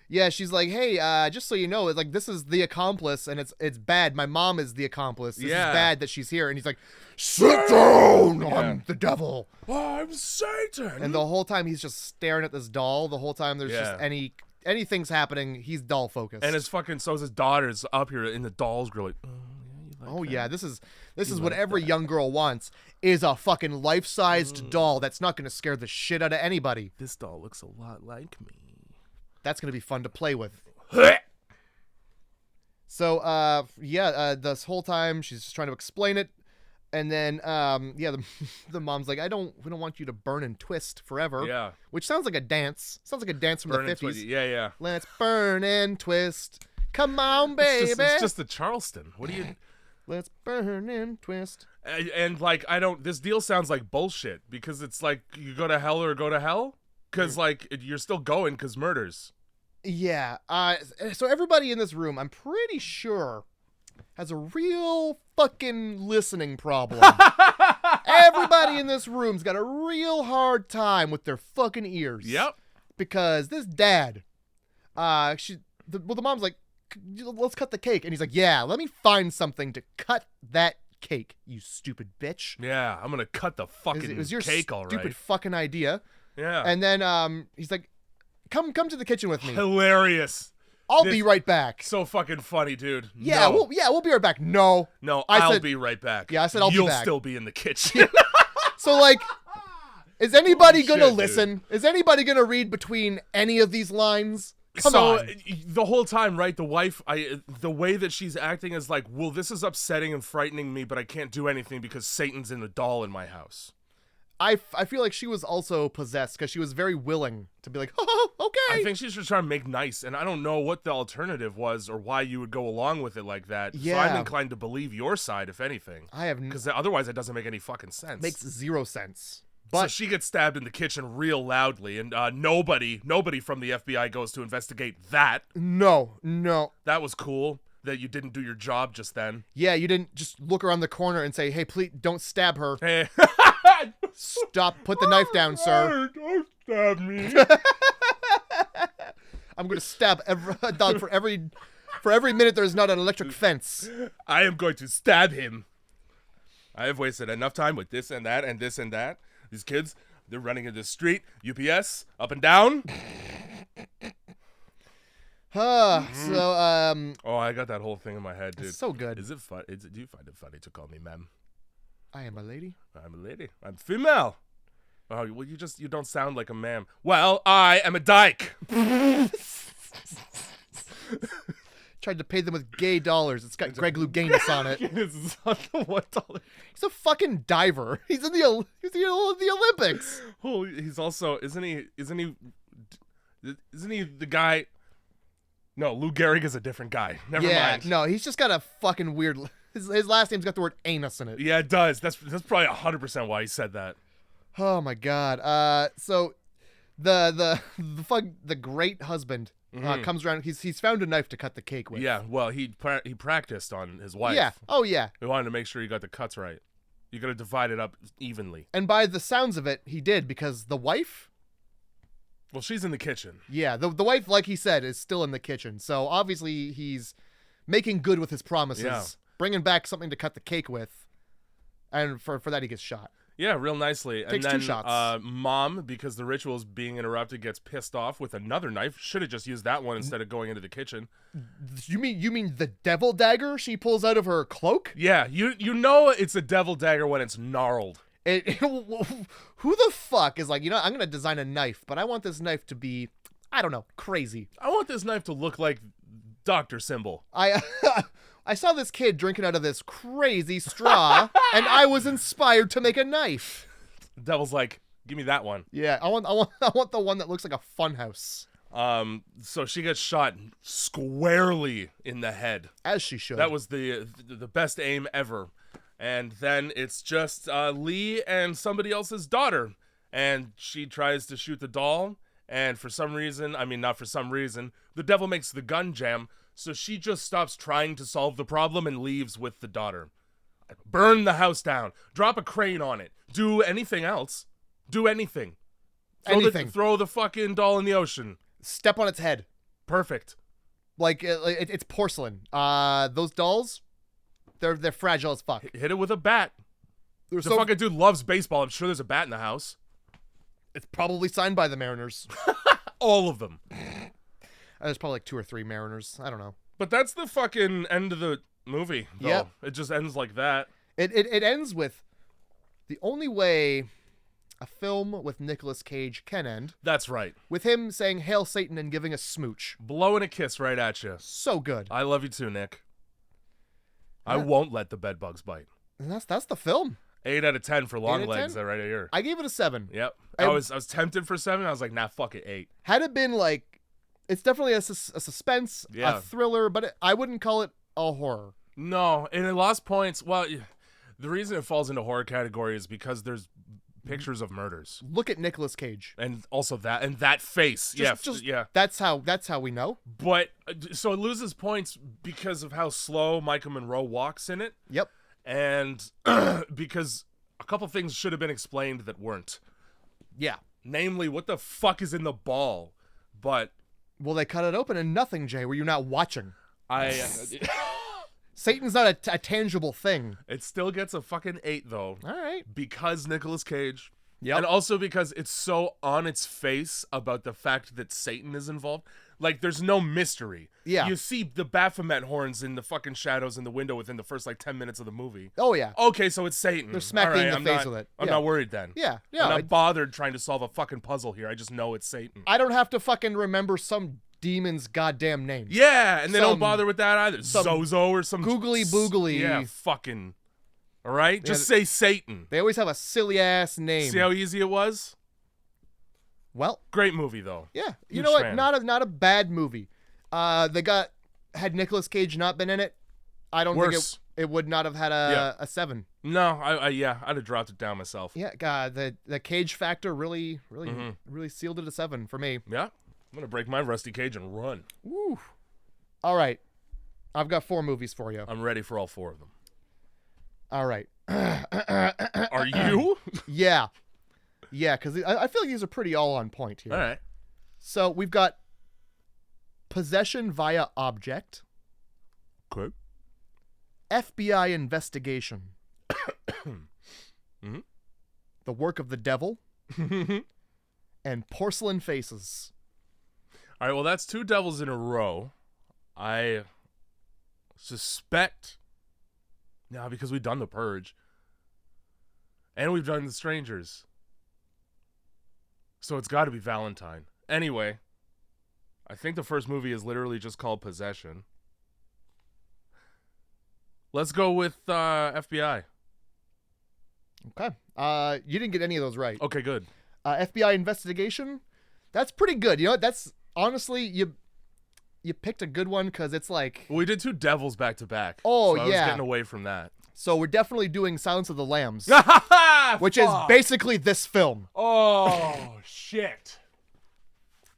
Yeah, she's like, hey, just so you know, like this is the accomplice, and it's bad. My mom is the accomplice. This is bad that she's here. And he's like, sit down, I'm the devil. I'm Satan. And the whole time he's just staring at this doll. The whole time there's just anything's happening, he's doll focused. And his daughter's up here in the doll's grill, like, this is what every young girl wants, is a fucking life-sized doll that's not going to scare the shit out of anybody. This doll looks a lot like me. That's going to be fun to play with. So, this whole time she's just trying to explain it. And then, the mom's like, we don't want you to burn and twist forever. Yeah. Which sounds like a dance. Sounds like a dance from the 50s. Yeah. Let's burn and twist. Come on, baby. It's just the Charleston. What do you... Let's burn and twist. And like, this deal sounds like bullshit because it's like you go to hell or go to hell because like you're still going because murders. Yeah. So everybody in this room, I'm pretty sure, has a real fucking listening problem. Everybody in this room's got a real hard time with their fucking ears. Yep. Because this dad, the mom's like, let's cut the cake. And he's like, yeah, let me find something to cut that cake, you stupid bitch. Yeah, I'm going to cut the fucking it was your cake, all right. Stupid fucking idea. Yeah. And then he's like, come to the kitchen with me. Hilarious. I'll be right back. So fucking funny, dude. Yeah, no. we'll be right back. No. I'll be right back. Yeah, I said I'll be back. You'll still be in the kitchen. So like, is anybody gonna listen? Dude. Is anybody gonna read between any of these lines? Come on. The whole time, right, the wife, the way that she's acting is like, well, this is upsetting and frightening me, but I can't do anything because Satan's in the doll in my house. I feel like she was also possessed because she was very willing to be like, oh, okay. I think she's just trying to make nice, and I don't know what the alternative was or why you would go along with it like that. Yeah. So I'm inclined to believe your side, if anything. Because otherwise it doesn't make any fucking sense. Makes zero sense. But so she gets stabbed in the kitchen real loudly, and nobody from the FBI goes to investigate that. No. That was cool that you didn't do your job just then. Yeah, you didn't just look around the corner and say, hey, please don't stab her. Hey. Stop, put the knife down, sir. Don't stab me. I'm going to stab a dog for every minute there's not an electric fence. I am going to stab him. I have wasted enough time with this and that and this and that. These kids, they're running in the street, UPS, up and down. Oh, I got that whole thing in my head, dude. It's so good. Is it fun? Do you find it funny to call me ma'am? I am a lady. I'm a lady. I'm female. Oh, well, you don't sound like a ma'am. Well, I am a dyke. Tried to pay them with gay dollars. It's got Greg Louganis on it. It's on the $1. He's a fucking diver. He's in the Olympics. Oh, he's also isn't he the guy? No, Lou Gehrig is a different guy. Never mind. No, he's just got a fucking weird. His last name's got the word anus in it. Yeah, it does. That's probably 100% why he said that. Oh my god. So the great husband comes around. He's found a knife to cut the cake with. Yeah. Well, he practiced on his wife. Yeah. Oh yeah. He wanted to make sure he got the cuts right. You got to divide it up evenly. And by the sounds of it, he did, because the wife. Well, she's in the kitchen. Yeah, the wife, like he said, is still in the kitchen. So obviously he's making good with his promises, bringing back something to cut the cake with, and for that he gets shot. Yeah, real nicely. Takes and then 2 shots. Mom, because the ritual is being interrupted, gets pissed off with another knife. Should have just used that one instead of going into the kitchen. You mean the devil dagger she pulls out of her cloak? Yeah, you know it's a devil dagger when it's gnarled. Who the fuck is like, I'm going to design a knife, but I want this knife to be, I don't know, crazy. I want this knife to look like Dr. Symbol. I saw this kid drinking out of this crazy straw, and I was inspired to make a knife. The devil's like, give me that one. Yeah, I want the one that looks like a funhouse. So she gets shot squarely in the head. As she should. That was the best aim ever. And then it's just Lee and somebody else's daughter. And she tries to shoot the doll. And for some reason, I mean, not for some reason, the devil makes the gun jam. So she just stops trying to solve the problem and leaves with the daughter. Burn the house down. Drop a crane on it. Do anything else. Do anything. Throw the fucking doll in the ocean. Step on its head. Perfect. Like it's porcelain. Those dolls, they're fragile as fuck. Hit it with a bat. The fucking dude loves baseball. I'm sure there's a bat in the house. It's probably signed by the Mariners. All of them. There's probably like 2 or 3 Mariners. I don't know. But that's the fucking end of the movie, though. Yep. It just ends like that. It ends with the only way a film with Nicolas Cage can end. That's right. With him saying "Hail Satan" and giving a smooch. Blowing a kiss right at you. So good. I love you too, Nick. I won't let the bedbugs bite. And that's the film. 8 out of 10 for Longlegs, that right here. I gave it a 7. Yep. I was tempted for 7. I was like, nah, fuck it, 8. Had it been like, it's definitely a suspense, a thriller, but I wouldn't call it a horror. No, and it lost points. Well, the reason it falls into horror category is because there's pictures of murders. Look at Nicolas Cage. And also that face. Yeah. That's how we know. But so it loses points because of how slow Micah Monroe walks in it. Yep. And because a couple things should have been explained that weren't. Yeah. Namely, what the fuck is in the ball? But well, they cut it open and nothing, Jay. Were you not watching? Satan's not a tangible thing. It still gets a fucking 8, though. All right. Because Nicolas Cage. Yep. And also because it's so on its face about the fact that Satan is involved. Like, there's no mystery. Yeah. You see the Baphomet horns in the fucking shadows in the window within the first, 10 minutes of the movie. Oh, yeah. Okay, so it's Satan. They're smacking in the face with it. I'm not worried then. Yeah. I'm not bothered trying to solve a fucking puzzle here. I just know it's Satan. I don't have to fucking remember some demon's goddamn name. Yeah, and they don't bother with that either. Zozo or some googly boogly. Yeah, fucking. All right, just say Satan. They always have a silly ass name. See how easy it was? Well, great movie though. Yeah, you know what? Not a bad movie. Had Nicolas Cage not been in it, I don't think it would not have had a 7. No, I'd have dropped it down myself. Yeah, God, the Cage factor really sealed it a 7 for me. Yeah, I'm gonna break my rusty cage and run. Woo. All right, I've got 4 movies for you. I'm ready for all 4 of them. All right. Are you? Yeah, because I feel like these are pretty all on point here. All right. So we've got possession via object. Okay. FBI investigation. Mm-hmm. The work of the devil. And porcelain faces. All right, well, that's 2 devils in a row. I suspect... No, because we've done The Purge. And we've done The Strangers. So it's got to be Valentine. Anyway, I think the first movie is literally just called Possession. Let's go with FBI. Okay. You didn't get any of those right. Okay, good. FBI investigation. That's pretty good. You know what? That's honestly you picked a good one because it's like... Well, we did 2 devils back to back. Oh, so I was getting away from that. So we're definitely doing Silence of the Lambs. Which is basically this film. Oh, shit.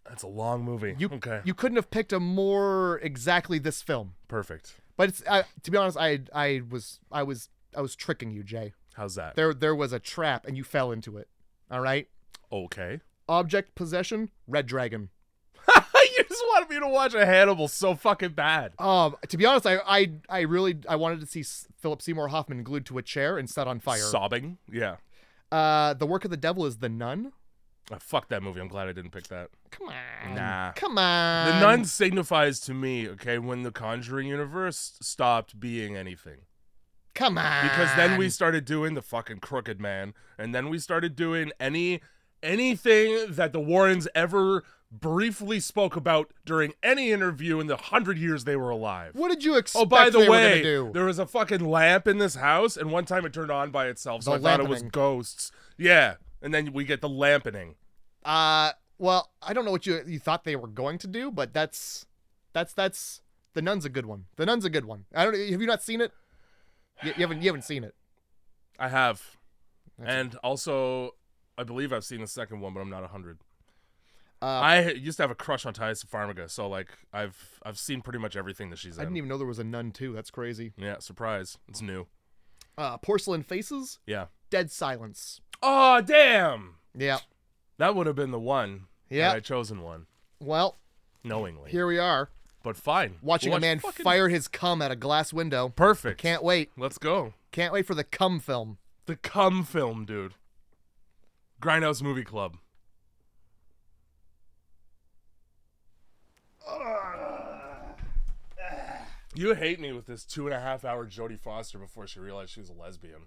That's a long movie. You couldn't have picked a more exactly this film. Perfect. But it's to be honest, I was tricking you, Jay. How's that? There was a trap and you fell into it. All right? Okay. Object possession, Red Dragon. You just wanted me to watch a Hannibal so fucking bad. To be honest, I wanted to see Philip Seymour Hoffman glued to a chair and set on fire. Sobbing? Yeah. The work of the devil is The Nun. Fuck that movie. I'm glad I didn't pick that. Come on. Nah. Come on. The Nun signifies to me, okay, when the Conjuring universe stopped being anything. Come on. Because then we started doing the fucking Crooked Man, and then we started doing anything that the Warrens ever briefly spoke about during any interview in the 100 years they were alive. What did you expect? Oh, by the way, do? There was a fucking lamp in this house, and one time it turned on by itself, so I thought it was ghosts. Yeah, and then we get the lampening. Well, I don't know what you thought they were going to do, but that's The Nun's a good one. The Nun's a good one. Have you not seen it? You haven't seen it. I have. And also, I believe I've seen the second one, but I'm not 100. I used to have a crush on Thais Farmiga, so like I've seen pretty much everything that she's in. I didn't even know there was a Nun too. That's crazy. Yeah, surprise. It's new. Porcelain Faces. Yeah. Dead Silence. Oh, damn. Yeah. That would have been the one. Yeah. Had I chosen one. Well, knowingly. Here we are. But fine. Watching a man fire his cum at a glass window. Perfect. Can't wait. Let's go. Can't wait for the cum film. The cum film, dude. Grindhouse Movie Club. You hate me with this 2.5 hour Jodie Foster before she realized she was a lesbian.